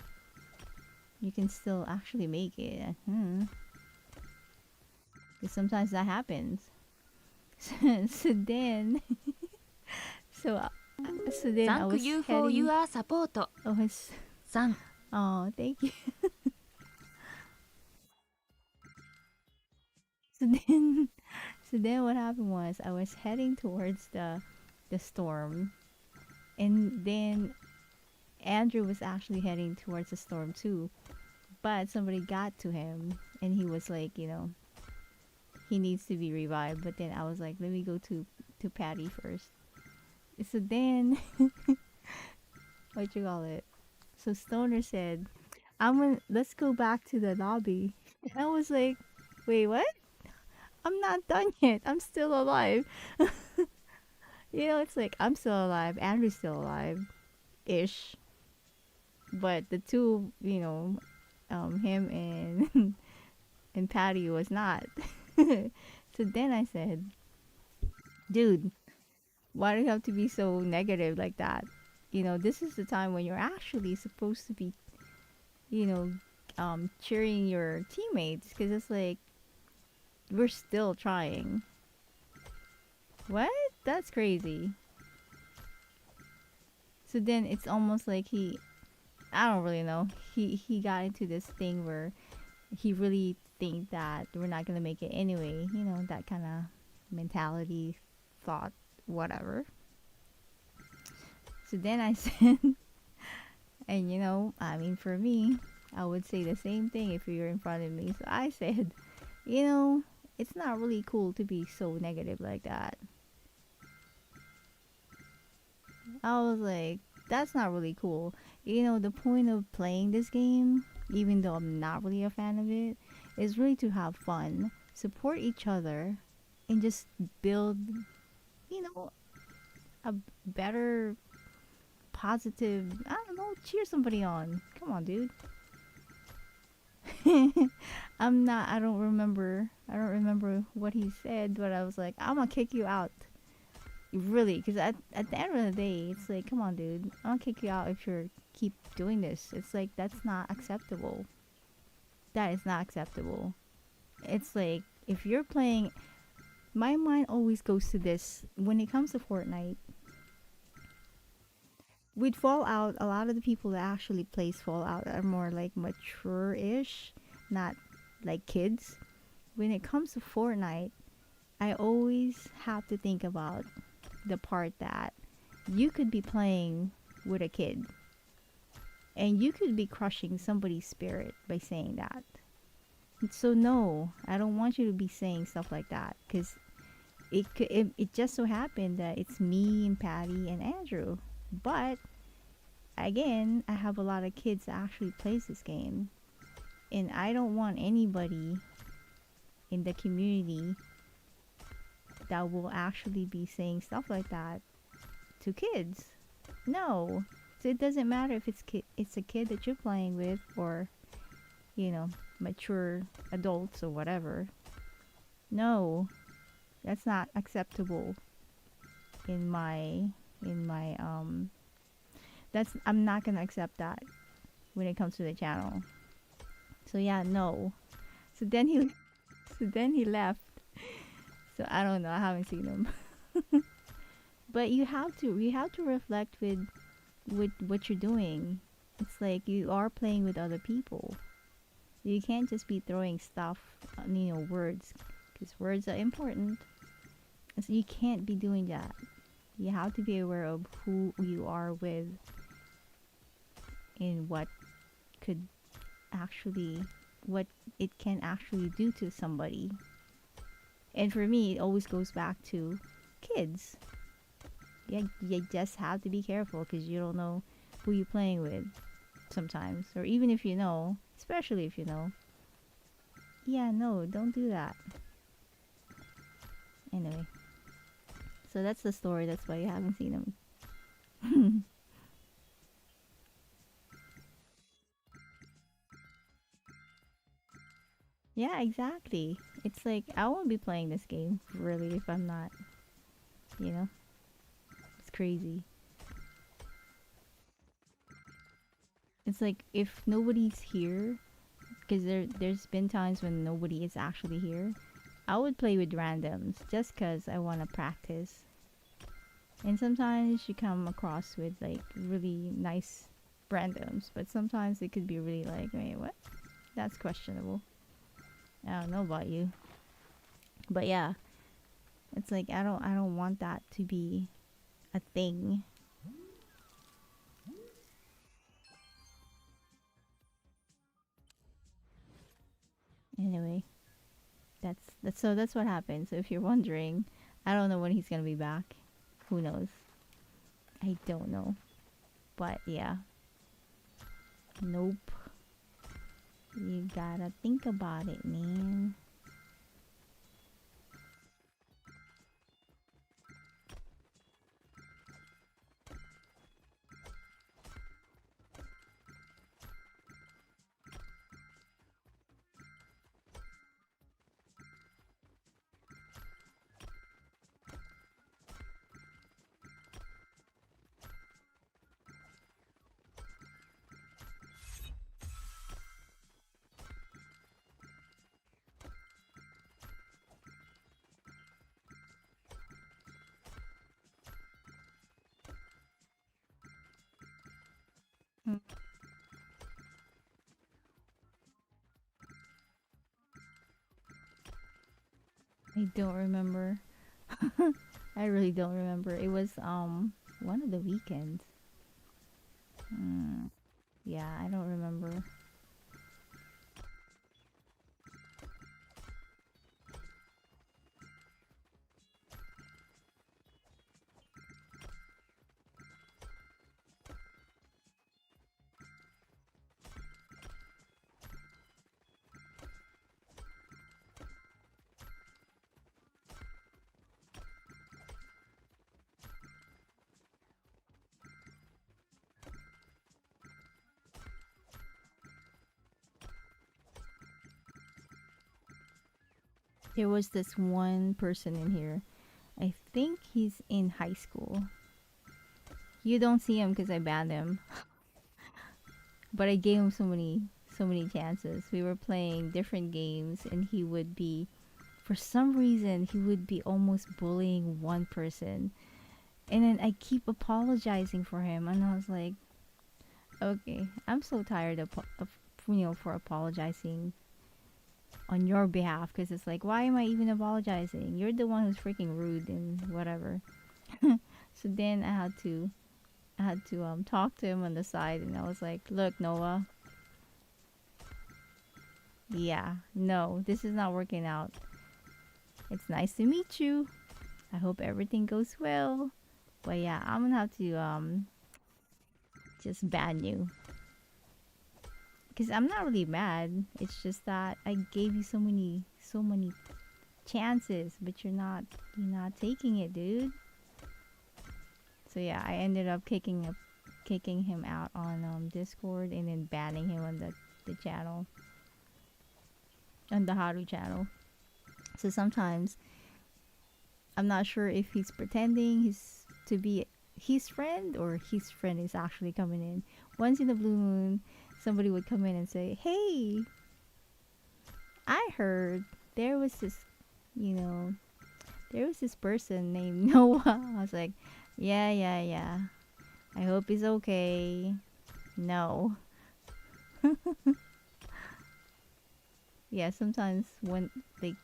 You can still actually make it. Because sometimes that happens. So then, so so then I Thank was you for heading. your support. I was. 3 Oh, thank you. So then, so then what happened was I was heading towards the storm, and then Andrew was actually heading towards the storm too. But somebody got to him, and he was like, he needs to be revived. But then I was like, let me go to Patty first. So then, what you call it? So Stoner said, let's go back to the lobby. And I was like, wait, what? I'm not done yet. I'm still alive. You know, it's like I'm still alive. Andrew's still alive, ish. But the two, him and and Patty was not. So then I said, dude, why do you have to be so negative like that? This is the time when you're actually supposed to be, you know, cheering your teammates because it's like we're still trying. What? That's crazy. So then it's almost like I don't really know. He got into this thing where he really think that we're not gonna make it anyway. That kind of mentality, thought, whatever. So then I said, and I mean, for me, I would say the same thing if you're in front of me. So I said, it's not really cool to be so negative like that. I was like, that's not really cool. The point of playing this game, even though I'm not really a fan of it, is really to have fun, support each other, and just build, a better, positive, I don't know, cheer somebody on. Come on, dude. I don't remember what he said, but I was like, I'm gonna kick you out. Really, because at the end of the day, it's like, come on, dude. I'm gonna kick you out if you keep doing this. It's like, that's not acceptable. That is not acceptable. It's like, if you're playing, my mind always goes to this. When it comes to Fortnite, with Fallout, a lot of the people that actually plays Fallout are more like mature-ish, not like kids. When it comes to Fortnite, I always have to think about the part that you could be playing with a kid and you could be crushing somebody's spirit by saying that. So no, I don't want you to be saying stuff like that because it just so happened that it's me and Patty and Andrew. But again, I have a lot of kids that actually plays this game, and I don't want anybody in the community that will actually be saying stuff like that to kids. No. So it doesn't matter if it's a kid that you're playing with or mature adults or whatever. No. That's not acceptable in my I'm not going to accept that when it comes to the channel. So yeah, no. So then he left. So I don't know. I haven't seen him. But you have to reflect with what you're doing. It's like you are playing with other people. You can't just be throwing stuff, words, because words are important. So you can't be doing that. You have to be aware of who you are with and what it can actually do to somebody. And for me, it always goes back to kids. You just have to be careful because you don't know who you're playing with sometimes. Or even if you know, especially if you know. Yeah, no, don't do that. Anyway. So that's the story. That's why you haven't seen him. Yeah, exactly. It's like, I won't be playing this game, really, if I'm not, you know? It's crazy. It's like, if nobody's here, because there's been times when nobody is actually here, I would play with randoms, just because I want to practice. And sometimes you come across with, like, really nice randoms, but sometimes it could be really like, wait, what? That's questionable. I don't know about you. But yeah, it's like I don't want that to be a thing. Anyway, That's what happened. So if you're wondering, I don't know when he's gonna be back. Who knows? I don't know. But yeah. Nope. You gotta think about it, man. Mm, I don't remember. I really don't remember. It was one of the weekends. Mm, yeah, I don't remember. There was this one person in here. I think he's in high school. You don't see him because I banned him, but I gave him so many chances. We were playing different games, and he would be, for some reason, he would be almost bullying one person, and then I keep apologizing for him, and I was like, okay, I'm so tired of for apologizing on your behalf, because it's like, why am I even apologizing? You're the one who's freaking rude and whatever. So then I had to talk to him on the side, and I was like, look, Noah, yeah, no, this is not working out. It's nice to meet you. I hope everything goes well. But yeah, I'm gonna have to just ban you. Cause I'm not really mad. It's just that I gave you so many chances, but you're not taking it, dude. So yeah, I ended up kicking him out on Discord, and then banning him on the channel, on the Haru channel. So sometimes I'm not sure if he's pretending he's to be his friend, or his friend is actually coming in. Once in a blue moon, somebody would come in and say, "Hey, I heard there was this, you know, there was this person named Noah." I was like, "Yeah, yeah, yeah. I hope he's okay." No. Yeah, sometimes when like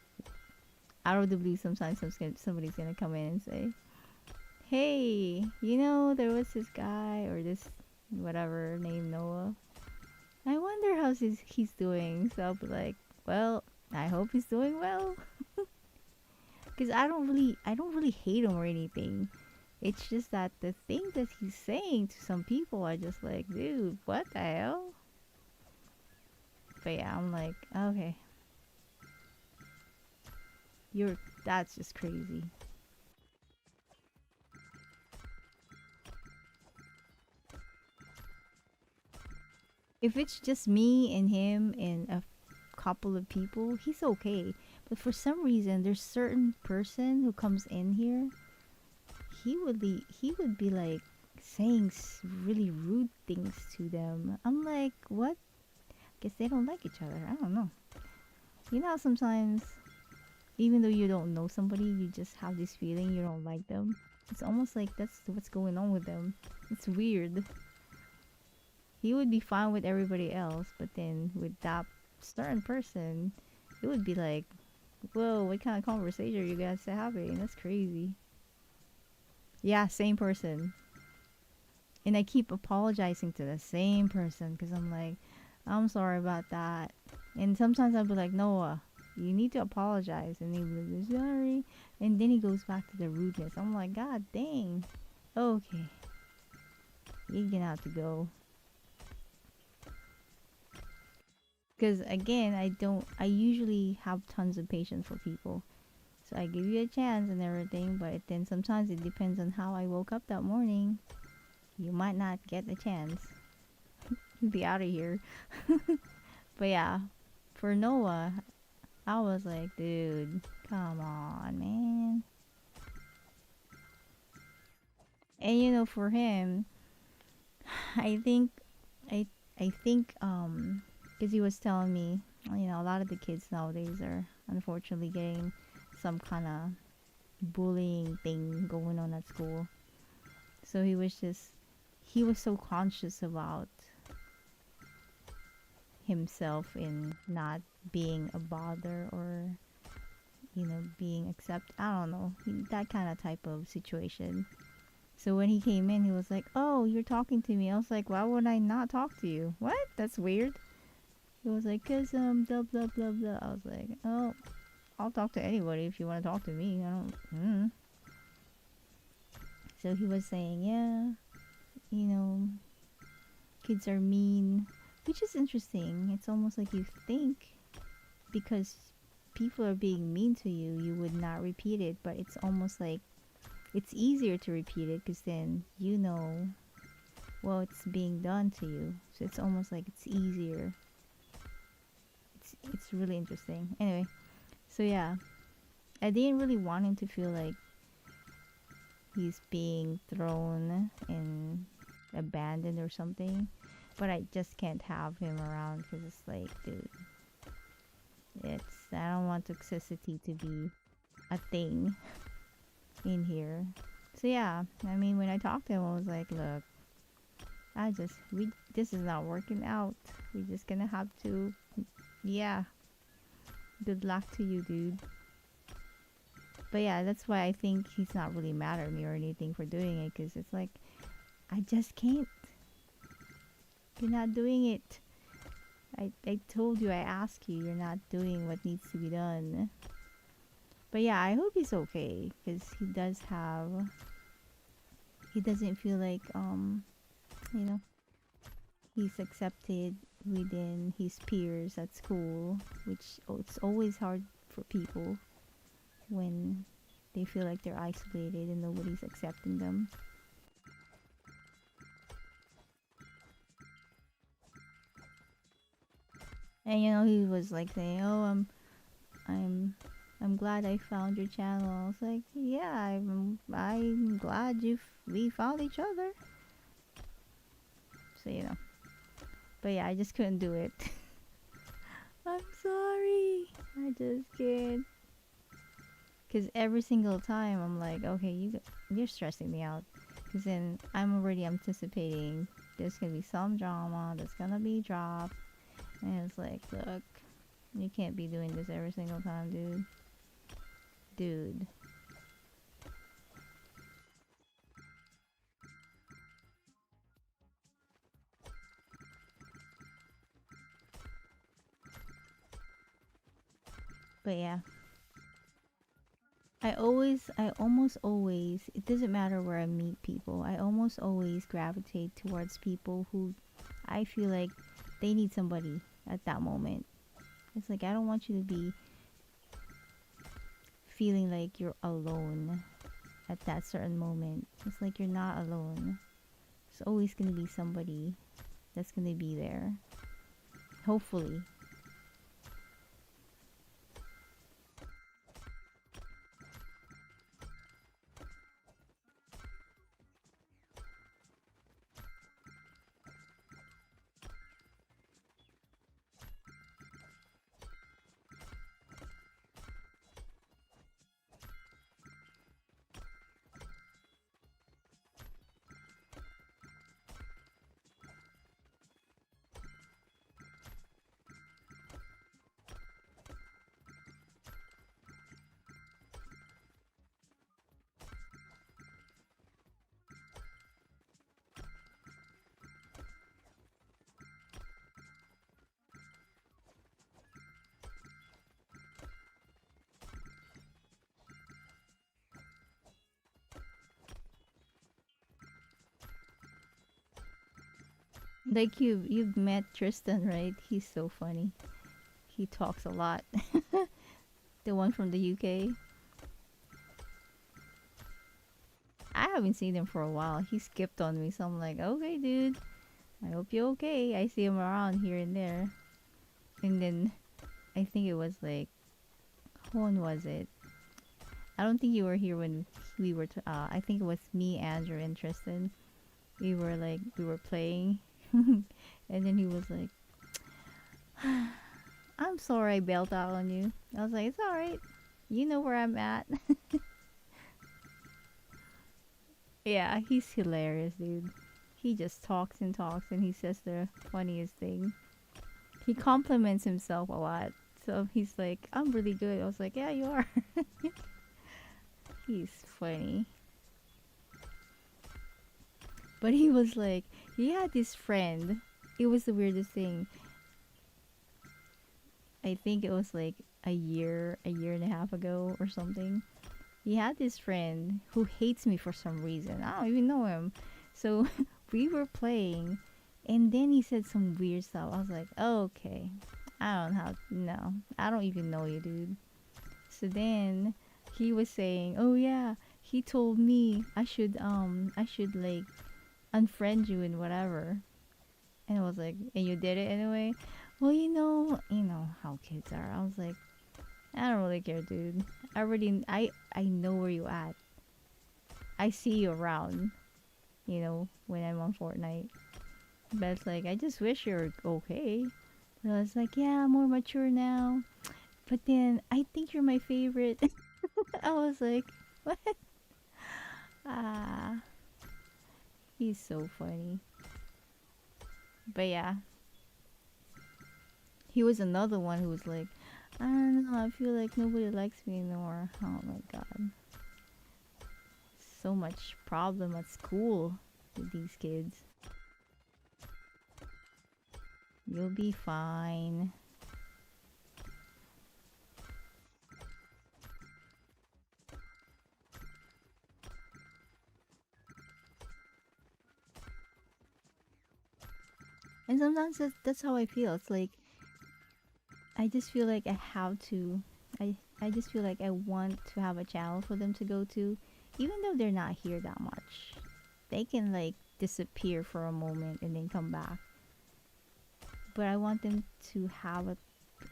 out of the blue, sometimes somebody's gonna come in and say, "Hey, you know, there was this guy or this whatever named Noah. I wonder how he's doing." So I'll be like, "Well, I hope he's doing well." Because I don't really hate him or anything. It's just that the things that he's saying to some people are just like, dude, what the hell? But yeah, I'm like, okay, that's just crazy. If it's just me and him and a couple of people, he's okay. But for some reason, there's certain person who comes in here. He would be like saying really rude things to them. I'm like, what? Guess they don't like each other. I don't know. You know how sometimes, even though you don't know somebody, you just have this feeling you don't like them. It's almost like that's what's going on with them. It's weird. He would be fine with everybody else, but then with that certain person, it would be like, whoa, what kind of conversation are you guys having? That's crazy. Yeah, same person. And I keep apologizing to the same person because I'm like, I'm sorry about that. And sometimes I'll be like, Noah, you need to apologize. And he was like, sorry. And then he goes back to the rudeness. I'm like, God dang. Okay. You're gonna have to go. Because again, I usually have tons of patience for people. So I give you a chance and everything, but then sometimes it depends on how I woke up that morning. You might not get a chance. Be out of here. But yeah, for Noah, I was like, dude, come on, man. And you know, for him, I think, I, I think, because he was telling me, you know, a lot of the kids nowadays are unfortunately getting some kind of bullying thing going on at school. So he was so conscious about himself in not being a bother or, you know, being I don't know, that kind of type of situation. So when he came in, he was like, oh, you're talking to me. I was like, why would I not talk to you? What? That's weird. He was like, cause blah blah blah blah. I was like, oh, I'll talk to anybody if you want to talk to me. I don't. So he was saying, yeah, you know, kids are mean, which is interesting. It's almost like you think because people are being mean to you, you would not repeat it, but it's almost like it's easier to repeat it because then you know, well, it's being done to you. So it's almost like it's easier. It's really interesting. Anyway, so yeah, I didn't really want him to feel like he's being thrown and abandoned or something, but I just can't have him around because it's like, dude, I don't want toxicity to be a thing in here. So yeah, I mean, when I talked to him, I was like, look, this is not working out. We're just gonna have to, yeah, good luck to you, dude. But yeah, that's why I think he's not really mad at me or anything for doing it, because it's like, I just can't. You're not doing it. I told you, I asked you, you're not doing what needs to be done. But yeah, I hope he's okay, because he doesn't feel like, you know, he's accepted within his peers at school, which it's always hard for people when they feel like they're isolated and nobody's accepting them. And you know, he was like saying, "Oh, I'm glad I found your channel." I was like, "Yeah, I'm glad we found each other." So you know, but yeah, I just couldn't do it. I'm sorry, I just can't. Cause every single time I'm like, okay, you're stressing me out. Cause then I'm already anticipating there's gonna be some drama that's gonna be dropped, and it's like, look, you can't be doing this every single time, dude. Dude. But yeah. I almost always, it doesn't matter where I meet people, I almost always gravitate towards people who I feel like they need somebody at that moment. It's like, I don't want you to be feeling like you're alone at that certain moment. It's like you're not alone. There's always going to be somebody that's going to be there. Hopefully. Like you've met Tristan, right? He's so funny. He talks a lot. The one from the UK. I haven't seen him for a while. He skipped on me, so I'm like, okay, dude. I hope you're okay. I see him around here and there. And then I think it was like, when was it? I don't think you were here when we were. I think it was me, Andrew, and Tristan. We were playing, and then he was like, "I'm sorry, I bailed out on you." I was like, "It's all right. You know where I'm at." Yeah, he's hilarious, dude. He just talks and talks, and he says the funniest thing. He compliments himself a lot. So he's like, "I'm really good." I was like, "Yeah, you are." He's funny. But he was like, he had this friend. It was the weirdest thing. I think it was like a year and a half ago or something. He had this friend who hates me for some reason. I don't even know him. So we were playing, and then he said some weird stuff. I was like, oh, okay. I don't have, no. I don't even know you, dude. So then he was saying, oh yeah, he told me I should like unfriend you and whatever. And I was like, and you did it anyway? Well, you know how kids are. I was like, I don't really care, dude. I know where you at. I see you around, when I'm on Fortnite. But it's like, I just wish you're okay. But I was like, yeah, I'm more mature now. But then, I think you're my favorite. I was like, what? Ah, he's so funny. But yeah, he was another one who was like, I don't know, I feel like nobody likes me anymore. Oh my god. So much problem at school with these kids. You'll be fine. And sometimes that's how I feel. It's like I just feel like I have to. I just feel like I want to have a channel for them to go to, even though they're not here that much. They can like disappear for a moment and then come back. But I want them to have a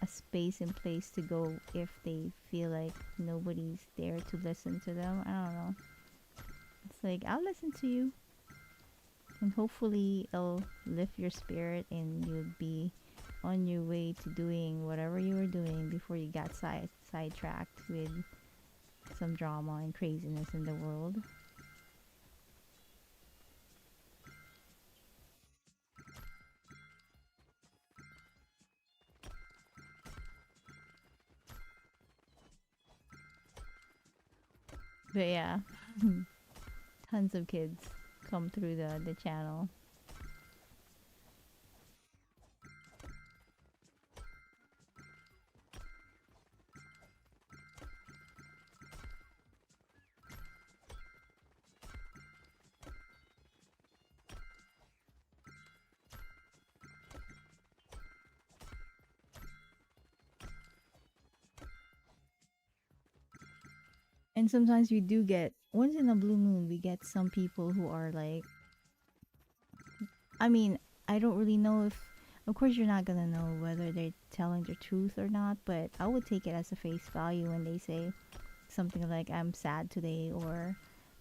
space and place to go if they feel like nobody's there to listen to them. I don't know. It's like I'll listen to you, and hopefully it'll lift your spirit and you'll be on your way to doing whatever you were doing before you got sidetracked with some drama and craziness in the world. But yeah, tons of kids come through the channel. And sometimes we do get, once in a blue moon, we get some people who are like, I mean, I don't really know if, of course, you're not gonna know whether they're telling the truth or not, but I would take it as a face value when they say something like, I'm sad today, or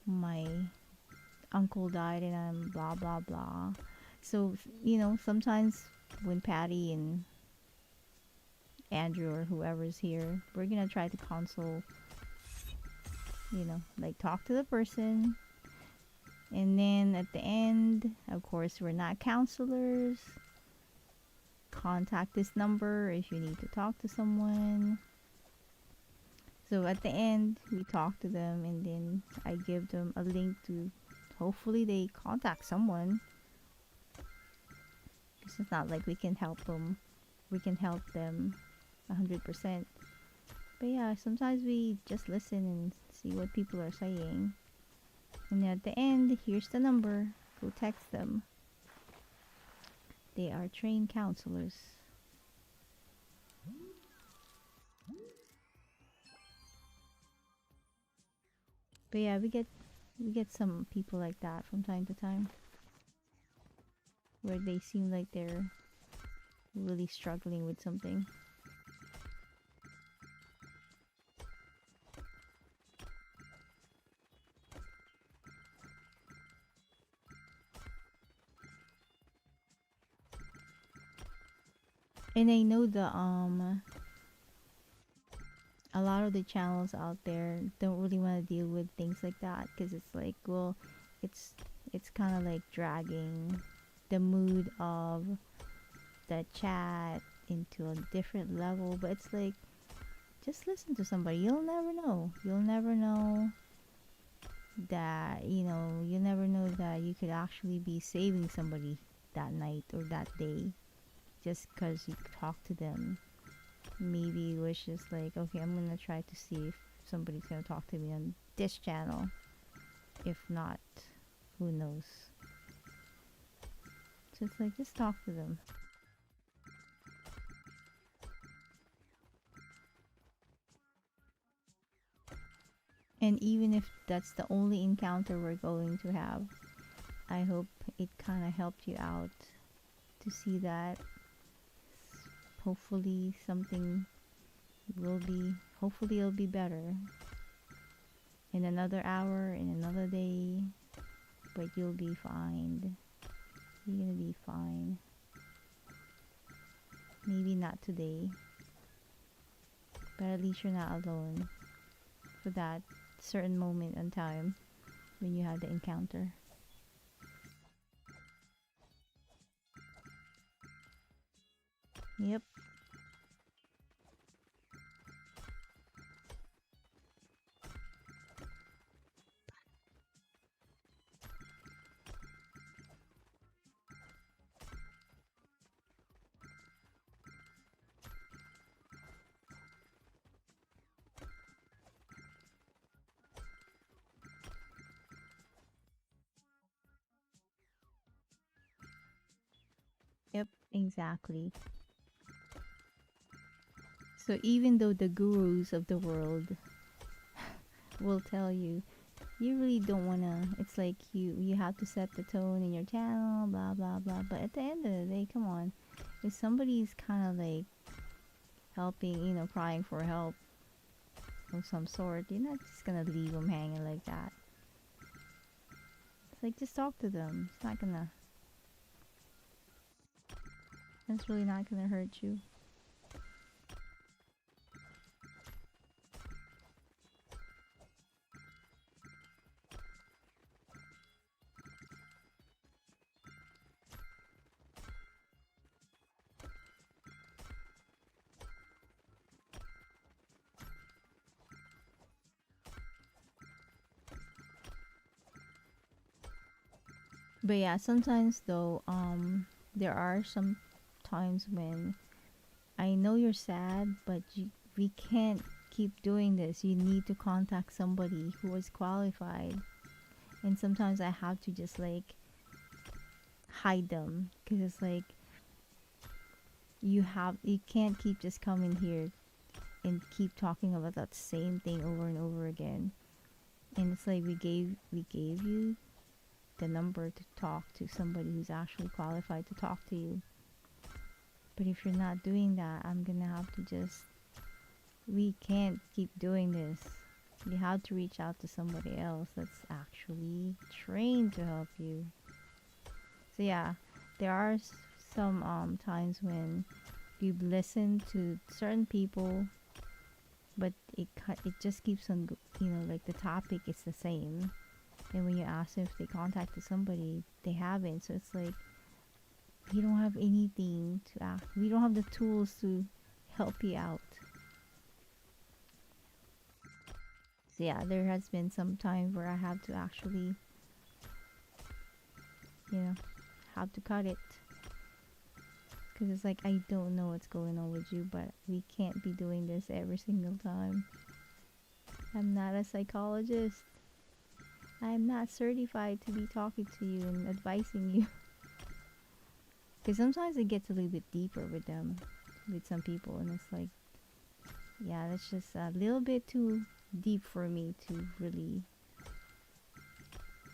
my uncle died and I'm blah blah blah. So, sometimes when Patty and Andrew or whoever's here, we're gonna try to console, like talk to the person. And then at the end, of course, we're not counselors. Contact this number if you need to talk to someone. So at the end, we talk to them and then I give them a link to, hopefully they contact someone. Because it's not like we can help them. We can help them 100%. But yeah, sometimes we just listen and see what people are saying. And at the end, here's the number. Go text them. They are trained counselors. But yeah, we get some people like that from time to time, where they seem like they're really struggling with something. And I know a lot of the channels out there don't really want to deal with things like that, because it's like, well, it's it's kind of like dragging the mood of the chat into a different level. But it's like, just listen to somebody. You'll never know. You'll never know that, you never know that you could actually be saving somebody that night or that day, just because you talk to them. Maybe it was just like, okay, I'm gonna try to see if somebody's gonna talk to me on this channel. If not, who knows? So it's like, just talk to them. And even if that's the only encounter we're going to have, I hope it kind of helped you out to see that hopefully something will be, hopefully it'll be better in another hour, in another day, but you'll be fine. You're gonna be fine. Maybe not today, but at least you're not alone for that certain moment in time when you have the encounter. Yep. Yep, exactly. So even though the gurus of the world will tell you, you really don't wanna, it's like you have to set the tone in your channel, blah blah blah. But at the end of the day, come on, if somebody's kind of like helping, crying for help of some sort, you're not just gonna leave them hanging like that. It's like, just talk to them. It's not gonna, it's really not gonna hurt you. But yeah, sometimes though, there are some times when I know you're sad, but we can't keep doing this. You need to contact somebody who is qualified. And sometimes I have to just like hide them, because it's like, you can't keep just coming here and keep talking about that same thing over and over again. And it's like, we gave you the number to talk to somebody who's actually qualified to talk to you. But if you're not doing that, I'm gonna have to just, we can't keep doing this. You have to reach out to somebody else that's actually trained to help you. So yeah, there are some times when you listen to certain people, but it just keeps on, like the topic is the same. And when you ask them if they contacted somebody, they haven't. So it's like, we don't have anything to ask. We don't have the tools to help you out. So yeah, there has been some time where I have to actually, have to cut it. Because it's like, I don't know what's going on with you, but we can't be doing this every single time. I'm not a psychologist. I'm not certified to be talking to you and advising you. Because sometimes it gets a little bit deeper with them, with some people, and it's like, yeah, that's just a little bit too deep for me to really,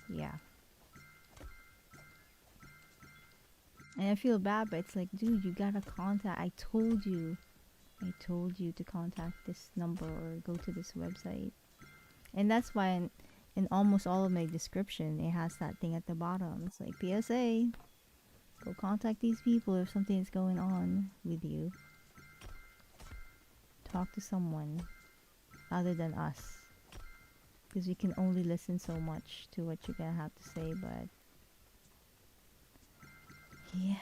yeah. And I feel bad, but it's like, dude, you gotta contact. I told you to contact this number or go to this website. And that's why in almost all of my description, it has that thing at the bottom. It's like, PSA, go contact these people if something is going on with you. Talk to someone other than us. Because we can only listen so much to what you're gonna have to say, but yeah.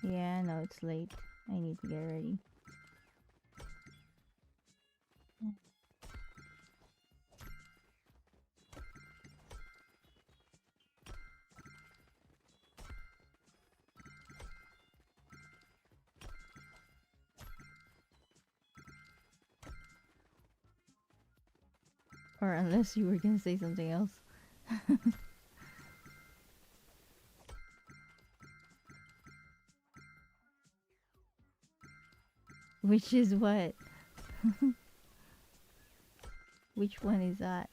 Yeah, no, it's late. I need to get ready. Or unless you were gonna say something else. Which is what? Which one is that?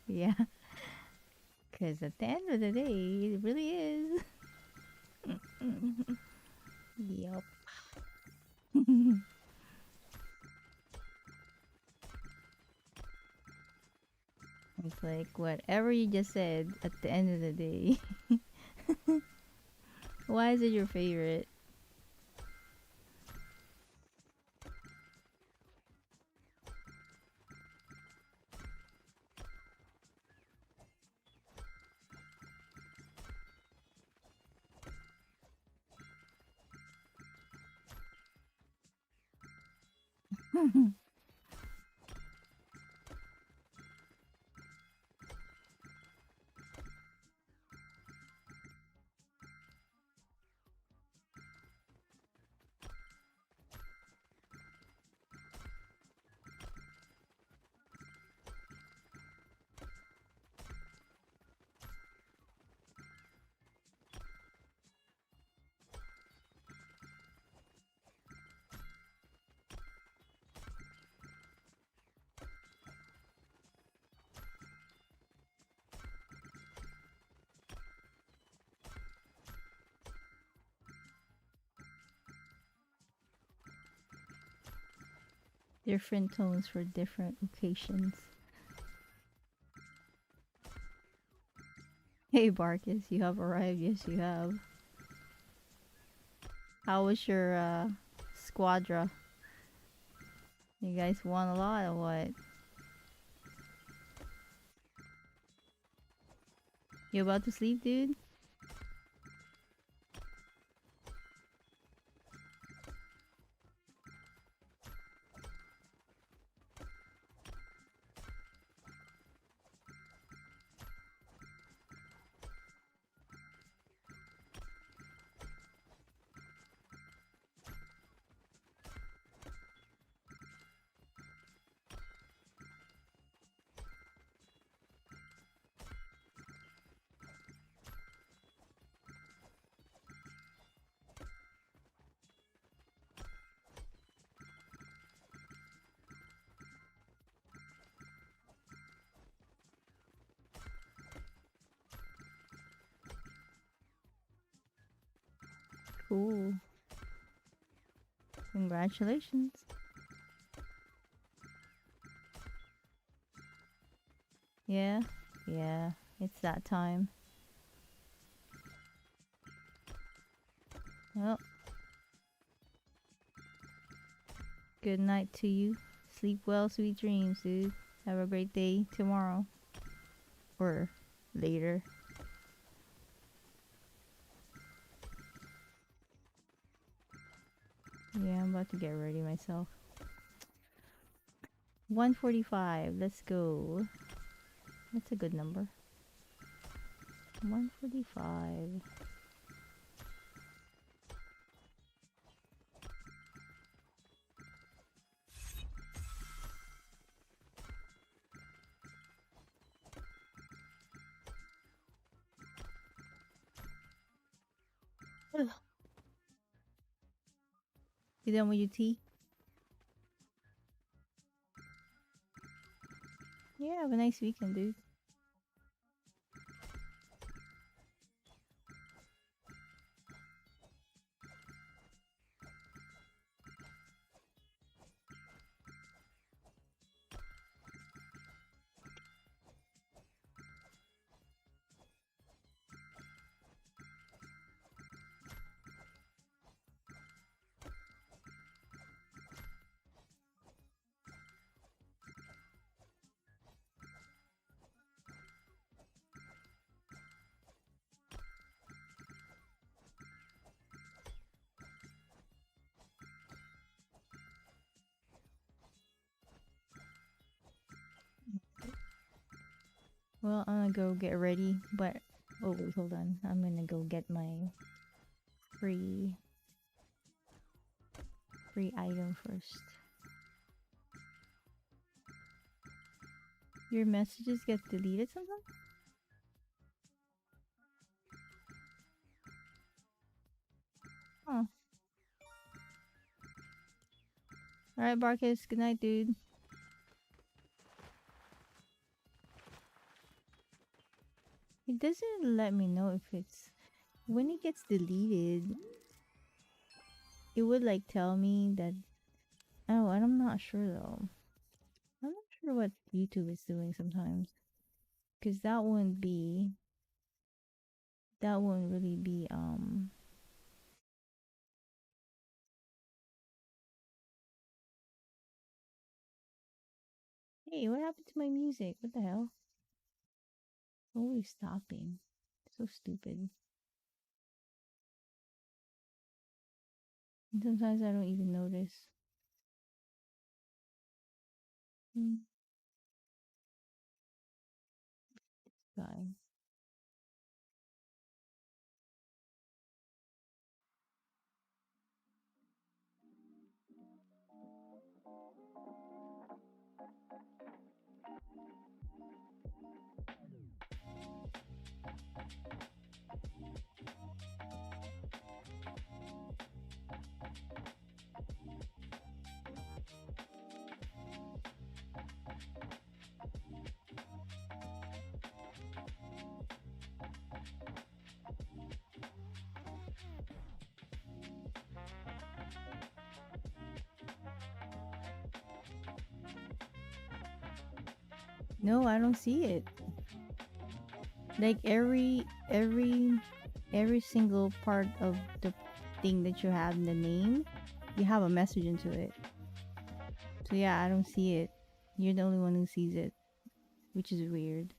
Yeah, because at the end of the day, it really is. Yup. It's like whatever you just said at the end of the day. Why is it your favorite? Different tones for different occasions. Hey Barkus, you have arrived. Yes, you have. How was your squadra? You guys won a lot or what? You about to sleep, dude? Cool. Congratulations. Yeah, yeah, it's that time. Well, good night to you. Sleep well, sweet dreams, dude. Have a great day tomorrow. Or later. Yeah, I'm about to get ready myself. 1:45. Let's go. That's a good number. 1:45. You done with your tea? Yeah, have a nice weekend, dude. Well, I'm gonna go get ready, but oh wait, hold on. I'm gonna go get my free item first. Your messages get deleted sometimes? Huh. Alright, Barkus. Good night, dude. doesn't let me know if it's when it gets deleted. It would like tell me that. Oh, I'm not sure though. I'm not sure what YouTube is doing sometimes, because that wouldn't really be Hey, what happened to my music? What the hell? Always stopping. So stupid. And sometimes I don't even notice. Hmm, guy. No, I don't see it. Like every single part of the thing that you have in the name, you have a message into it. So yeah, I don't see it. You're the only one who sees it, which is weird.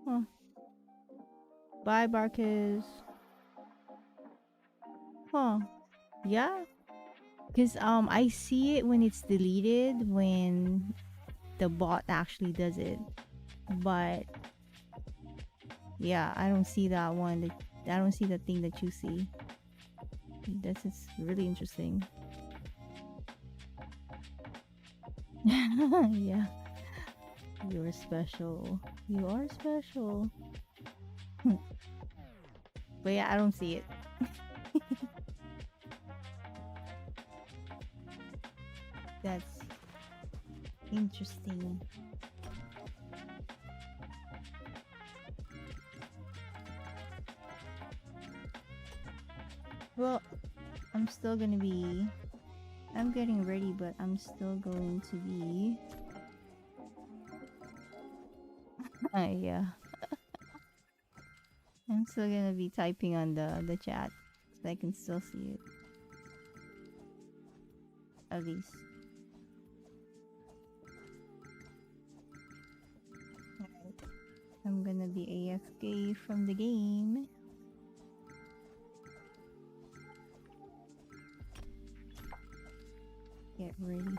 Huh. Bye, Barkis. Huh. Yeah. Cause I see it when it's deleted when the bot actually does it. But yeah, I don't see that one. I don't see the thing that you see. This is really interesting. Yeah. You're special. You are special. But yeah, I don't see it. That's interesting. Well, I'm still gonna be. I'm getting ready, but I'm still going to be. Yeah. I'm still gonna be typing on the chat so I can still see it. At least. Alright. I'm gonna be AFK from the game. Get ready.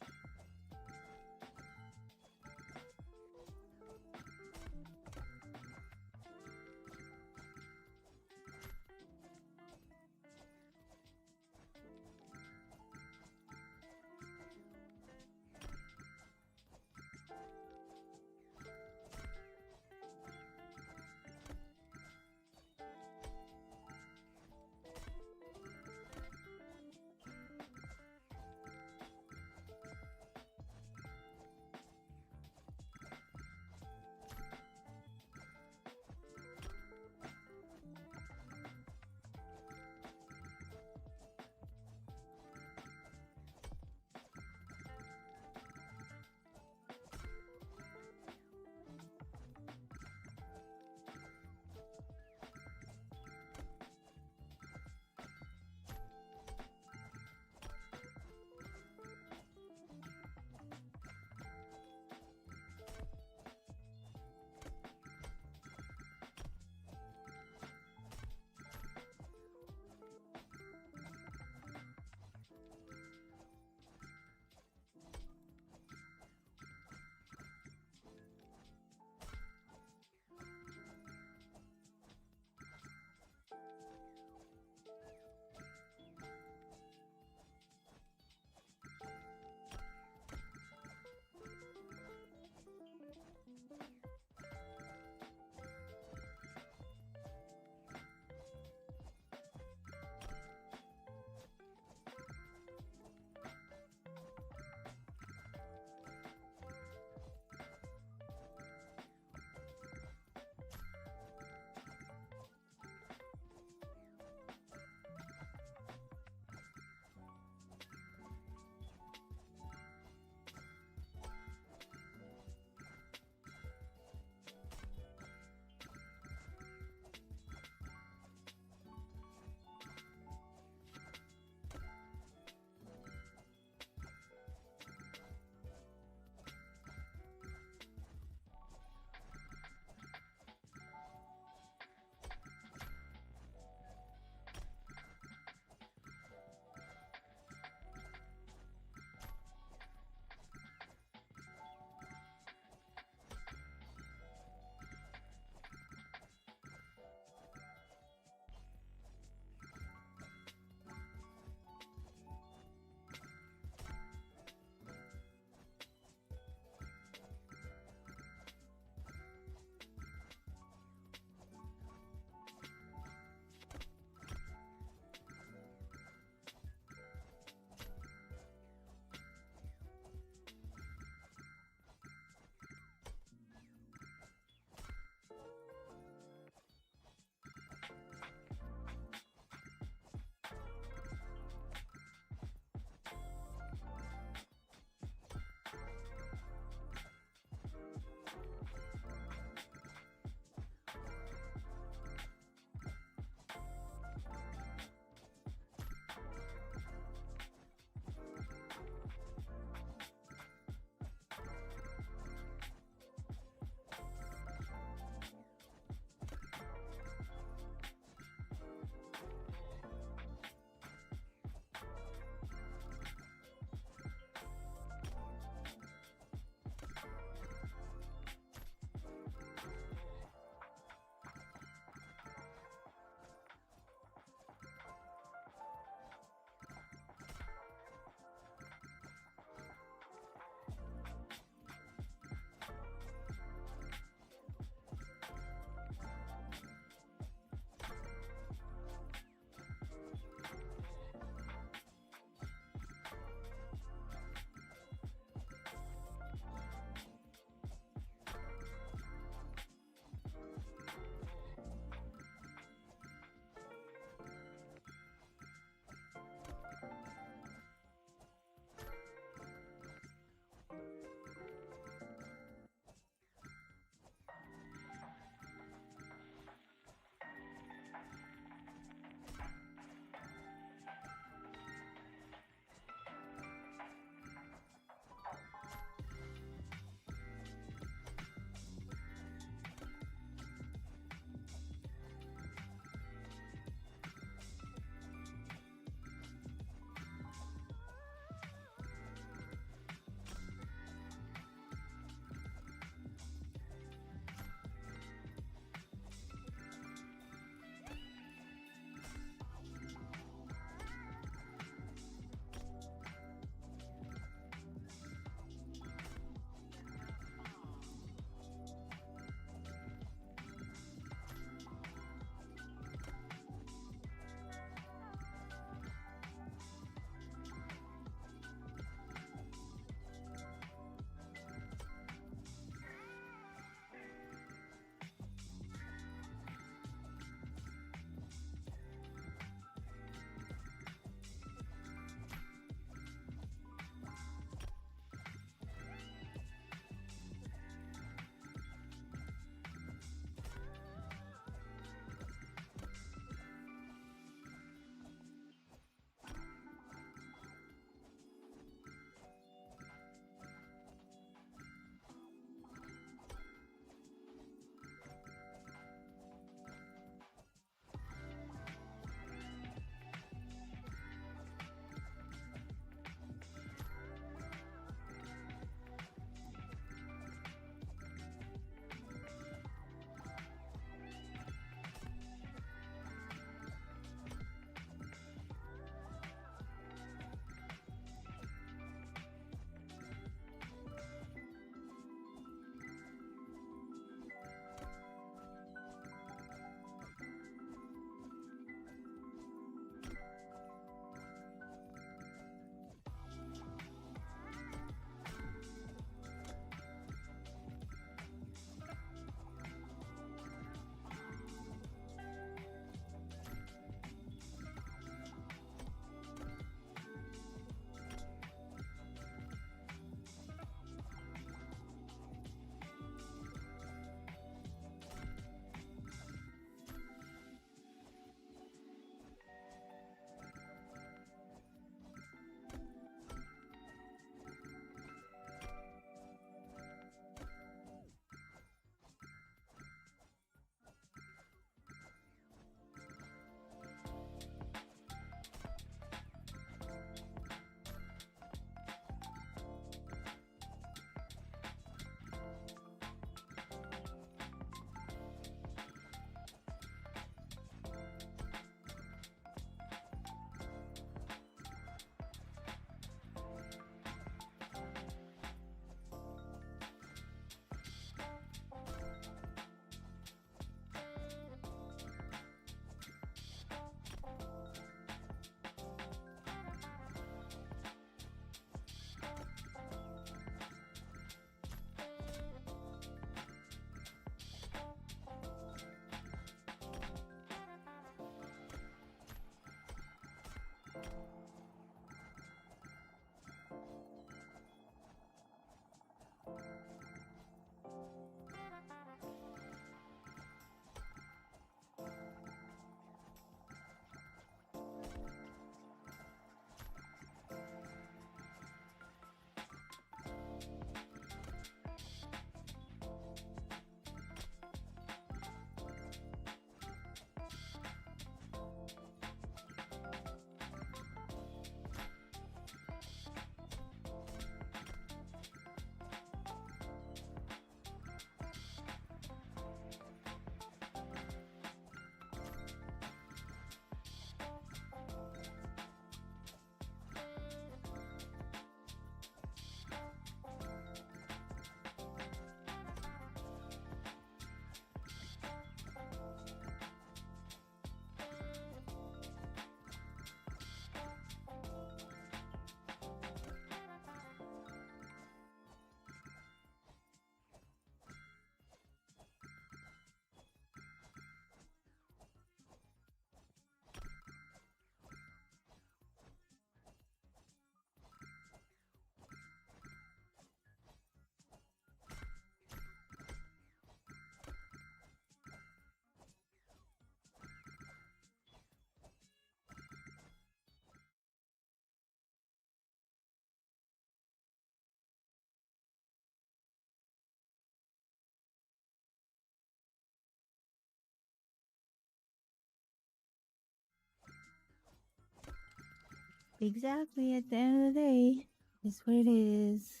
Exactly, at the end of the day, it's what it is.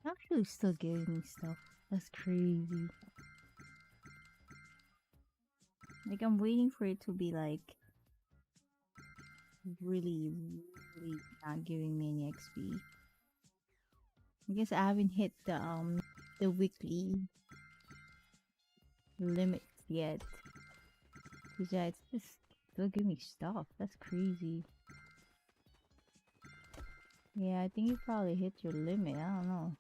Actually, still giving me stuff. That's crazy. Like, I'm waiting for it to be like really, really not giving me any XP. I guess I haven't hit the weekly limits yet. Cause yeah, it's just still giving me stuff. That's crazy. Yeah, I think you probably hit your limit. I don't know.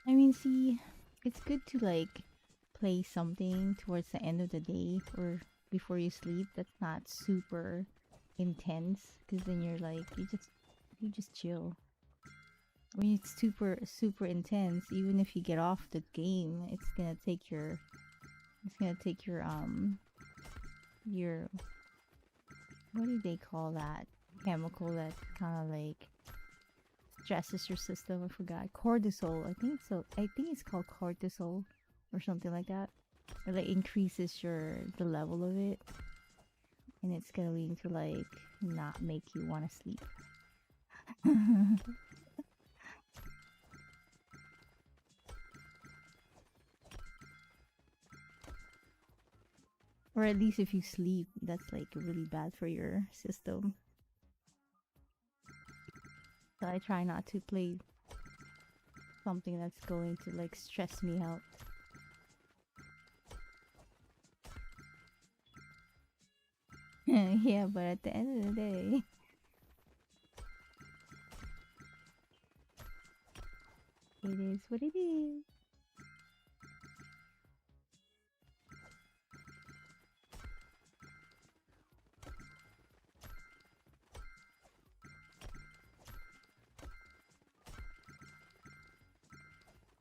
I mean, see, it's good to like play something towards the end of the day or before you sleep that's not super intense, because then you're like you just chill. When it's super intense, even if you get off the game, it's gonna take your what do they call that chemical that kind of like stresses your system. I forgot. Cortisol. I think so. I think it's called cortisol or something like that. Or like increases the level of it, and it's gonna lead to like not make you want to sleep. Or at least if you sleep, that's like really bad for your system. So I try not to play something that's going to like stress me out. Yeah, but at the end of the day, it is what it is.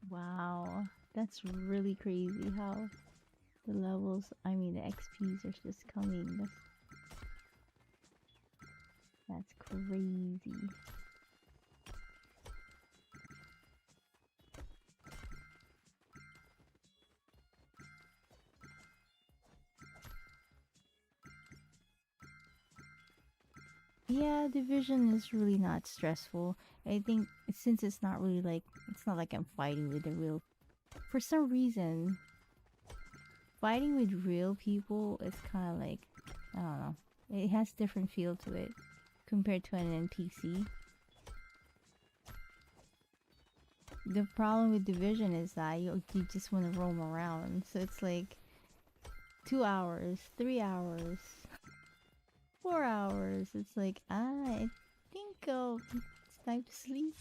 Wow, that's really crazy how the levels, I mean the XPs are just coming. That's crazy. Yeah, division is really not stressful. I think since it's not really like it's not like I'm fighting with the real. For some reason, fighting with real people is kind of like I don't know. It has different feel to it compared to an NPC. The problem with division is that you just want to roam around. So it's like 2 hours, 3 hours, 4 hours. It's like I think it's time to sleep.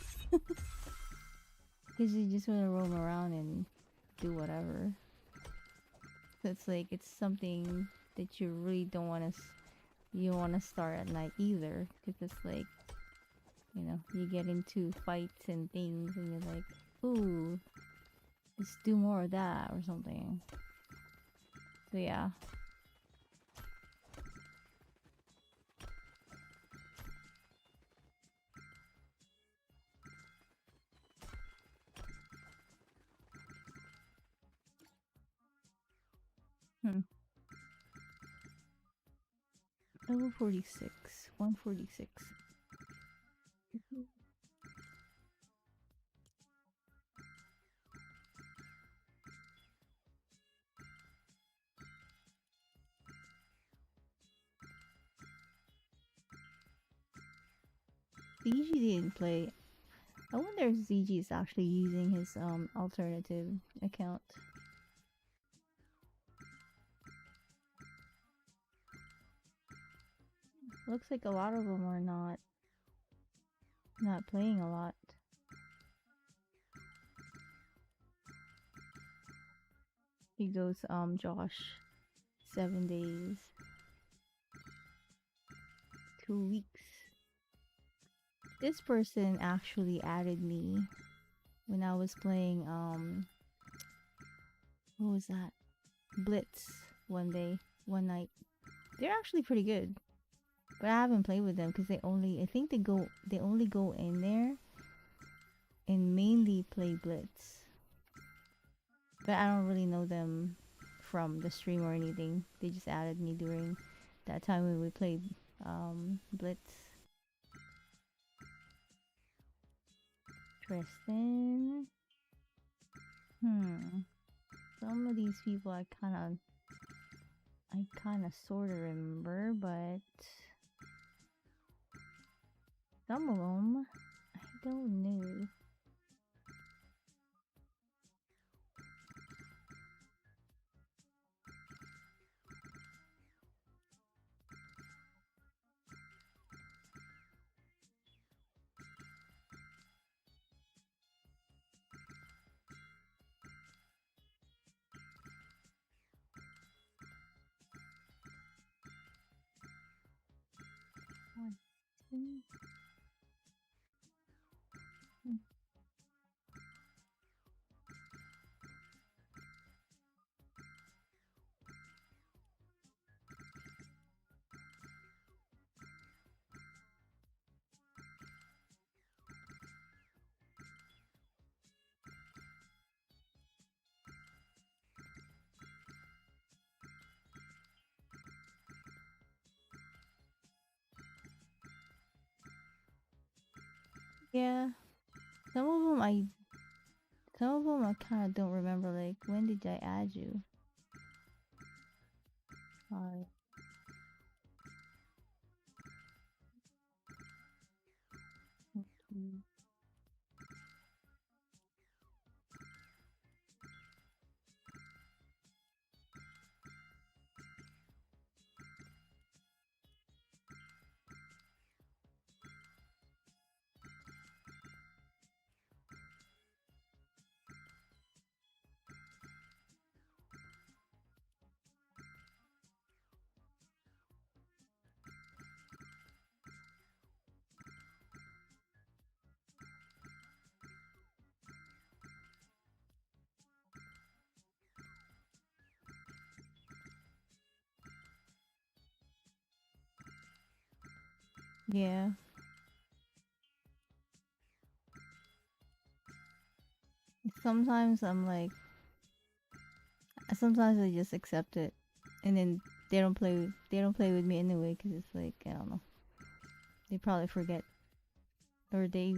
Because you just want to roam around and do whatever. So it's like it's something that you really don't want to. You don't want to start at night either, because it's like you get into fights and things, and you're like, ooh, let's do more of that or something. So yeah. Hmm. Level 46, 146. ZG didn't play. I wonder if ZG is actually using his alternative account. Looks like a lot of them are not playing a lot. He goes, Josh, 7 days, 2 weeks. This person actually added me when I was playing, what was that? Blitz one night. They're actually pretty good, but I haven't played with them because I think they only go in there and mainly play Blitz. But I don't really know them from the stream or anything. They just added me during that time when we played Blitz. Tristan. Some of these people I kinda sorta remember, but some of them I don't know. One, two. Yeah, some of them I kind of don't remember. Like, when did I add you? Hi. Okay. Yeah. Sometimes I'm like, sometimes I just accept it, and then they don't play with me anyway because it's like, I don't know, they probably forget, or they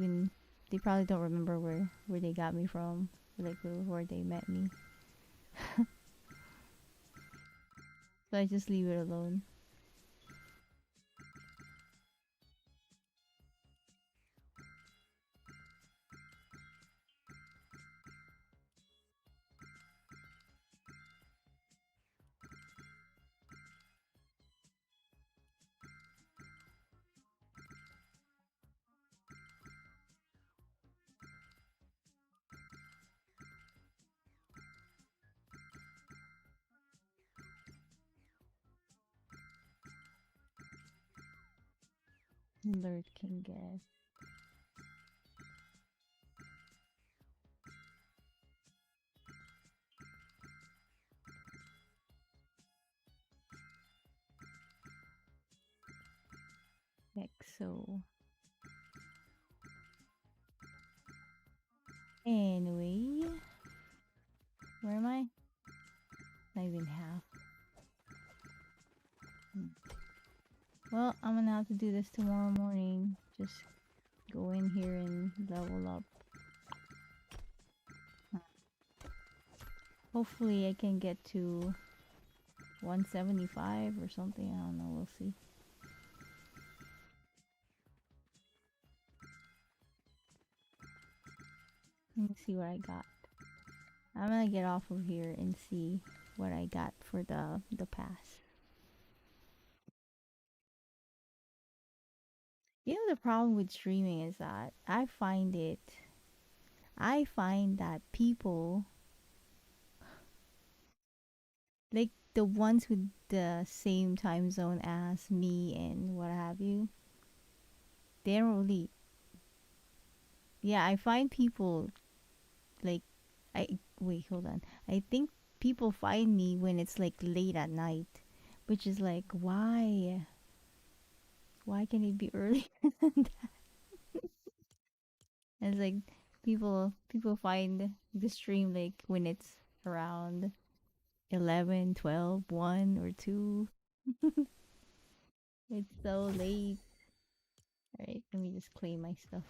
probably don't remember where they got me from, like where they met me. So I just leave it alone. Lurk can guess. So anyway, where am I? Not even half. Well, I'm gonna have to do this tomorrow morning. Just go in here and level up. Hopefully I can get to 175 or something. I don't know. We'll see. Let me see what I got. I'm gonna get off of here and see what I got for the pass. You know, the problem with streaming is that I find that people, like the ones with the same time zone as me and what have you, they don't really, yeah, I find people like, wait, hold on. I think people find me when it's like late at night, which is like, why? Why can it be early? It's like people find the stream like when it's around 11, 12, 1 or 2. It's so late. All right, let me just claim my stuff.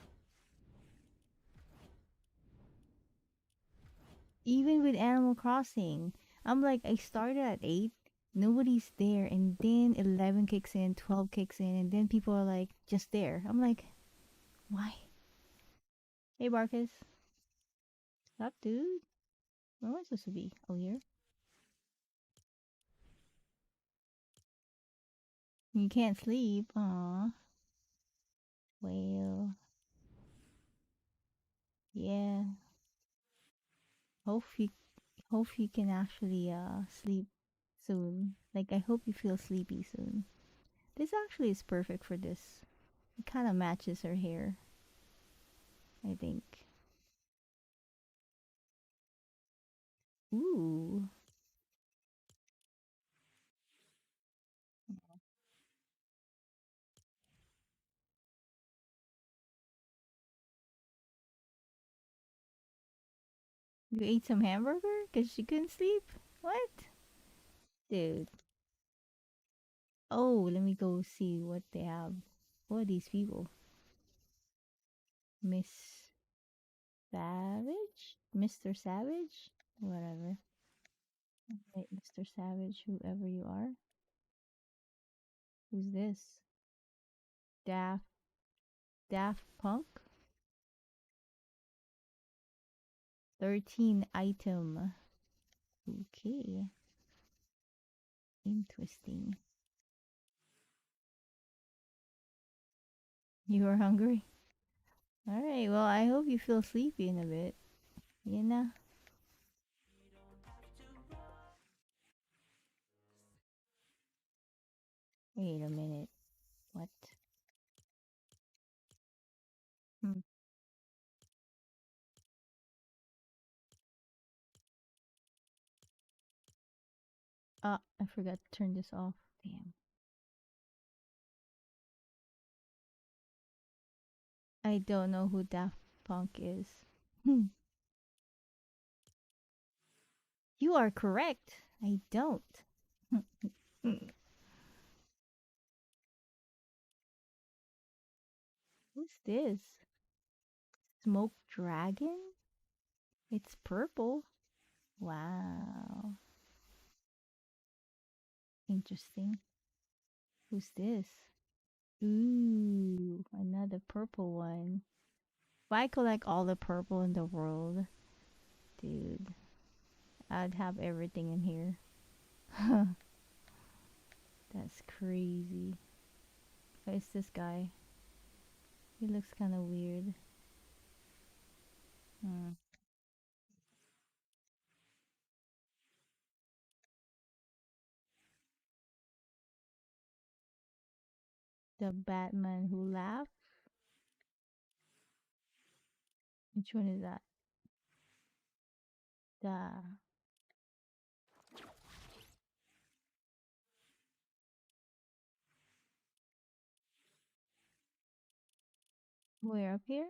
Even with Animal Crossing, I'm like, I started at 8, nobody's there, and then 11 kicks in, 12 kicks in, and then people are like, just there. I'm like, why? Hey, Marcus. Stop, dude. Where am I supposed to be? Oh, here? You can't sleep. Aw. Well, yeah. Hope you, hope you can actually sleep soon. Like, I hope you feel sleepy soon. This actually is perfect for this. It kind of matches her hair, I think. Ooh. You ate some hamburger because you couldn't sleep? What? Dude. Oh, let me go see what they have. What are these people? Miss Savage? Mr. Savage? Whatever. Right, Mr. Savage, whoever you are. Who's this? Daft Daft Punk? 13 item. Okay. Interesting. You are hungry? Alright, well, I hope you feel sleepy in a bit. You know? Wait a minute. What? Hmm. I forgot to turn this off. Damn. I don't know who Daft Punk is. Hmm. You are correct. I don't. Who's this? Smoke Dragon? It's purple. Wow. Interesting. Who's this? Ooh, another purple one. If I collect all the purple in the world, dude, I'd have everything in here. That's crazy. Who's this guy? He looks kind of weird. Hmm. The Batman who laughed? Which one is that? The where up here?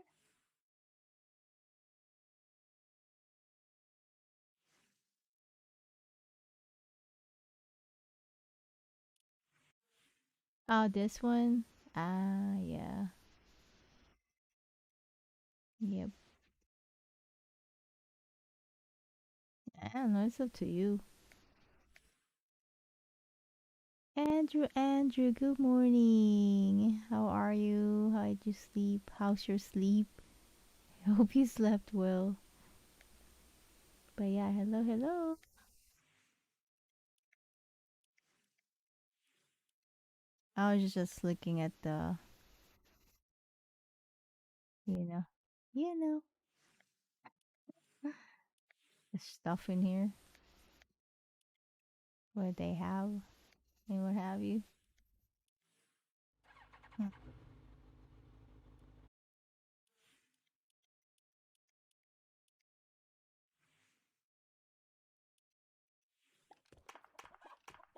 Oh, this one? Ah, yeah. Yep. I don't know, it's up to you. Andrew, good morning. How are you? How did you sleep? How's your sleep? I hope you slept well. But yeah, hello, hello. I was just looking at You know. You know. The stuff in here. What they have. And what have you. Hmm.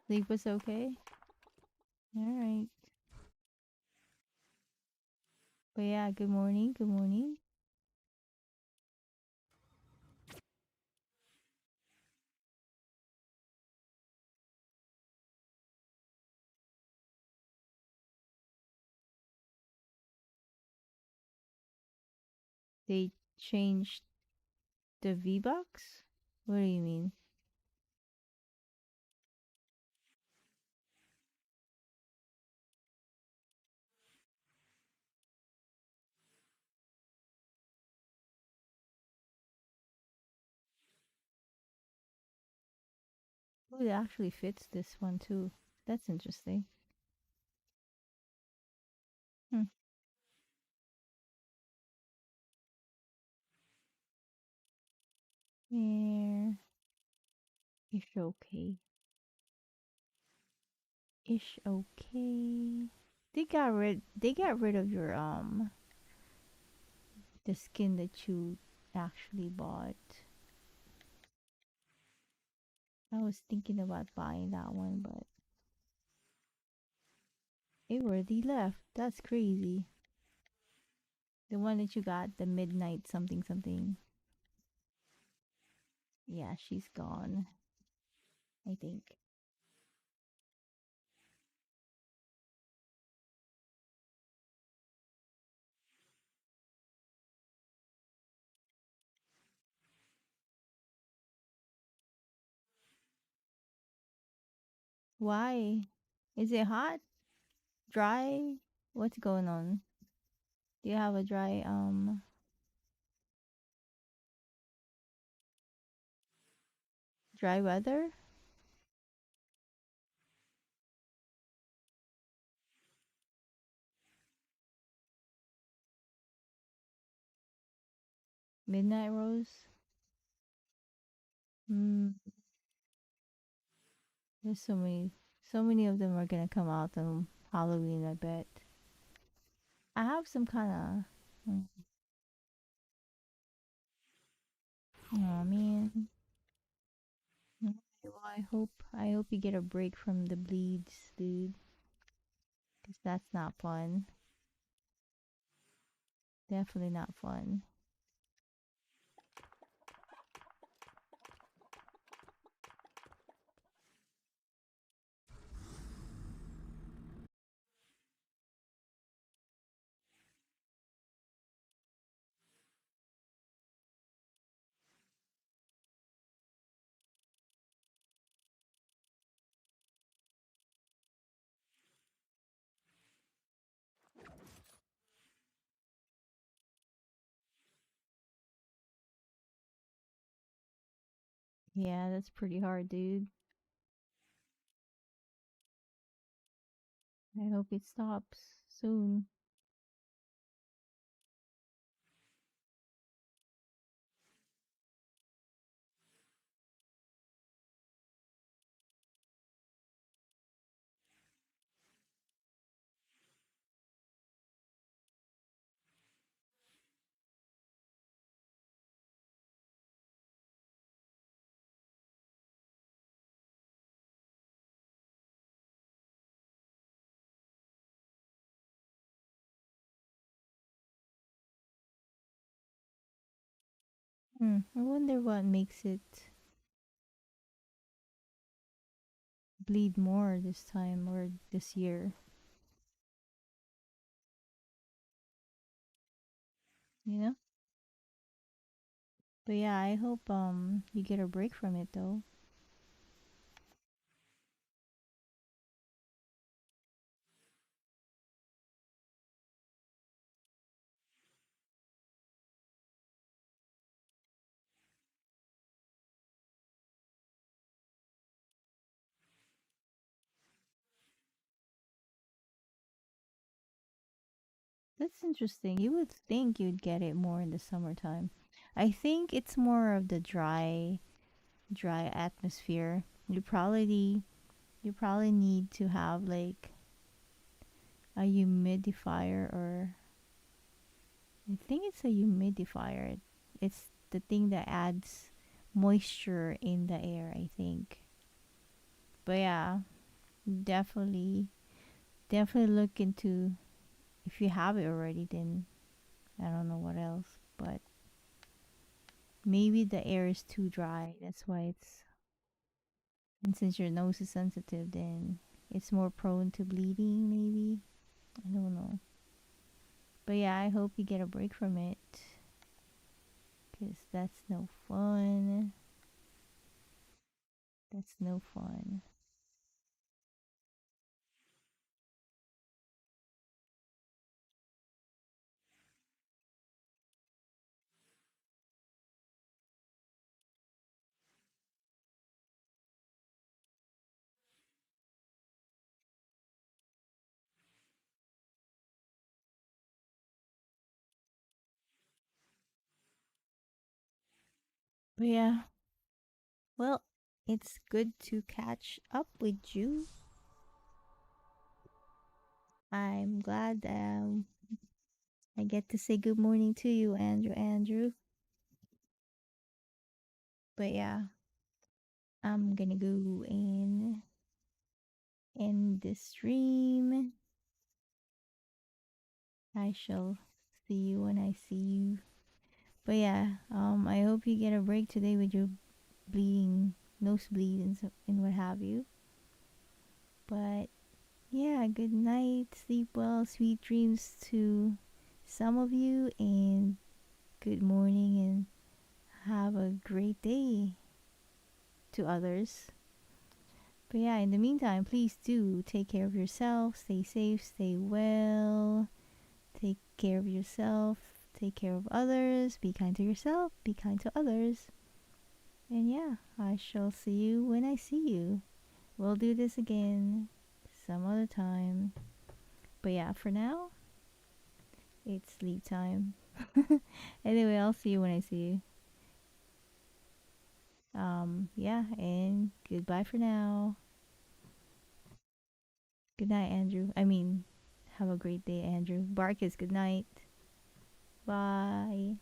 Sleep was okay? Alright. But yeah, good morning. Good morning. They changed the V-Bucks? What do you mean? Oh, it actually fits this one too. That's interesting. Hmm. Yeah. Ish okay. Ish okay. They got rid of your the skin that you actually bought. I was thinking about buying that one, but it already left. That's crazy. The one that you got, the midnight something something. Yeah, she's gone, I think. Why? Is it hot? Dry? What's going on? Do you have a dry weather? Midnight rose? Mm, there's so many of them are gonna come out on Halloween, I bet. I have some kind of. Oh man. Mm, well, I hope you get a break from the bleeds, dude. Cause that's not fun. Definitely not fun. Yeah, that's pretty hard, dude. I hope it stops soon. I wonder what makes it bleed more this time or this year, you know? But yeah, I hope you get a break from it though. That's interesting. You would think you'd get it more in the summertime. I think it's more of the dry atmosphere. You probably need to have like a humidifier, or I think it's a humidifier. It's the thing that adds moisture in the air, I think. But yeah, definitely definitely look into, if you have it already, then I don't know what else, but maybe the air is too dry. That's why it's, and since your nose is sensitive, then it's more prone to bleeding, maybe. I don't know. But yeah, I hope you get a break from it, because that's no fun. That's no fun. But yeah, well, it's good to catch up with you. I'm glad I get to say good morning to you, Andrew. But yeah, I'm gonna go and end this stream. I shall see you when I see you. But yeah, I hope you get a break today with your bleeding, nosebleed, and what have you. But yeah, good night, sleep well, sweet dreams to some of you, and good morning, and have a great day to others. But yeah, in the meantime, please do take care of yourself, stay safe, stay well, take care of yourself, take care of others, be kind to yourself, be kind to others. And yeah, I shall see you when I see you. We'll do this again some other time. But yeah, for now, it's sleep time. Anyway, I'll see you when I see you. Yeah, and goodbye for now. Good night, Andrew. I mean, have a great day, Andrew. Barkis, good night. Bye.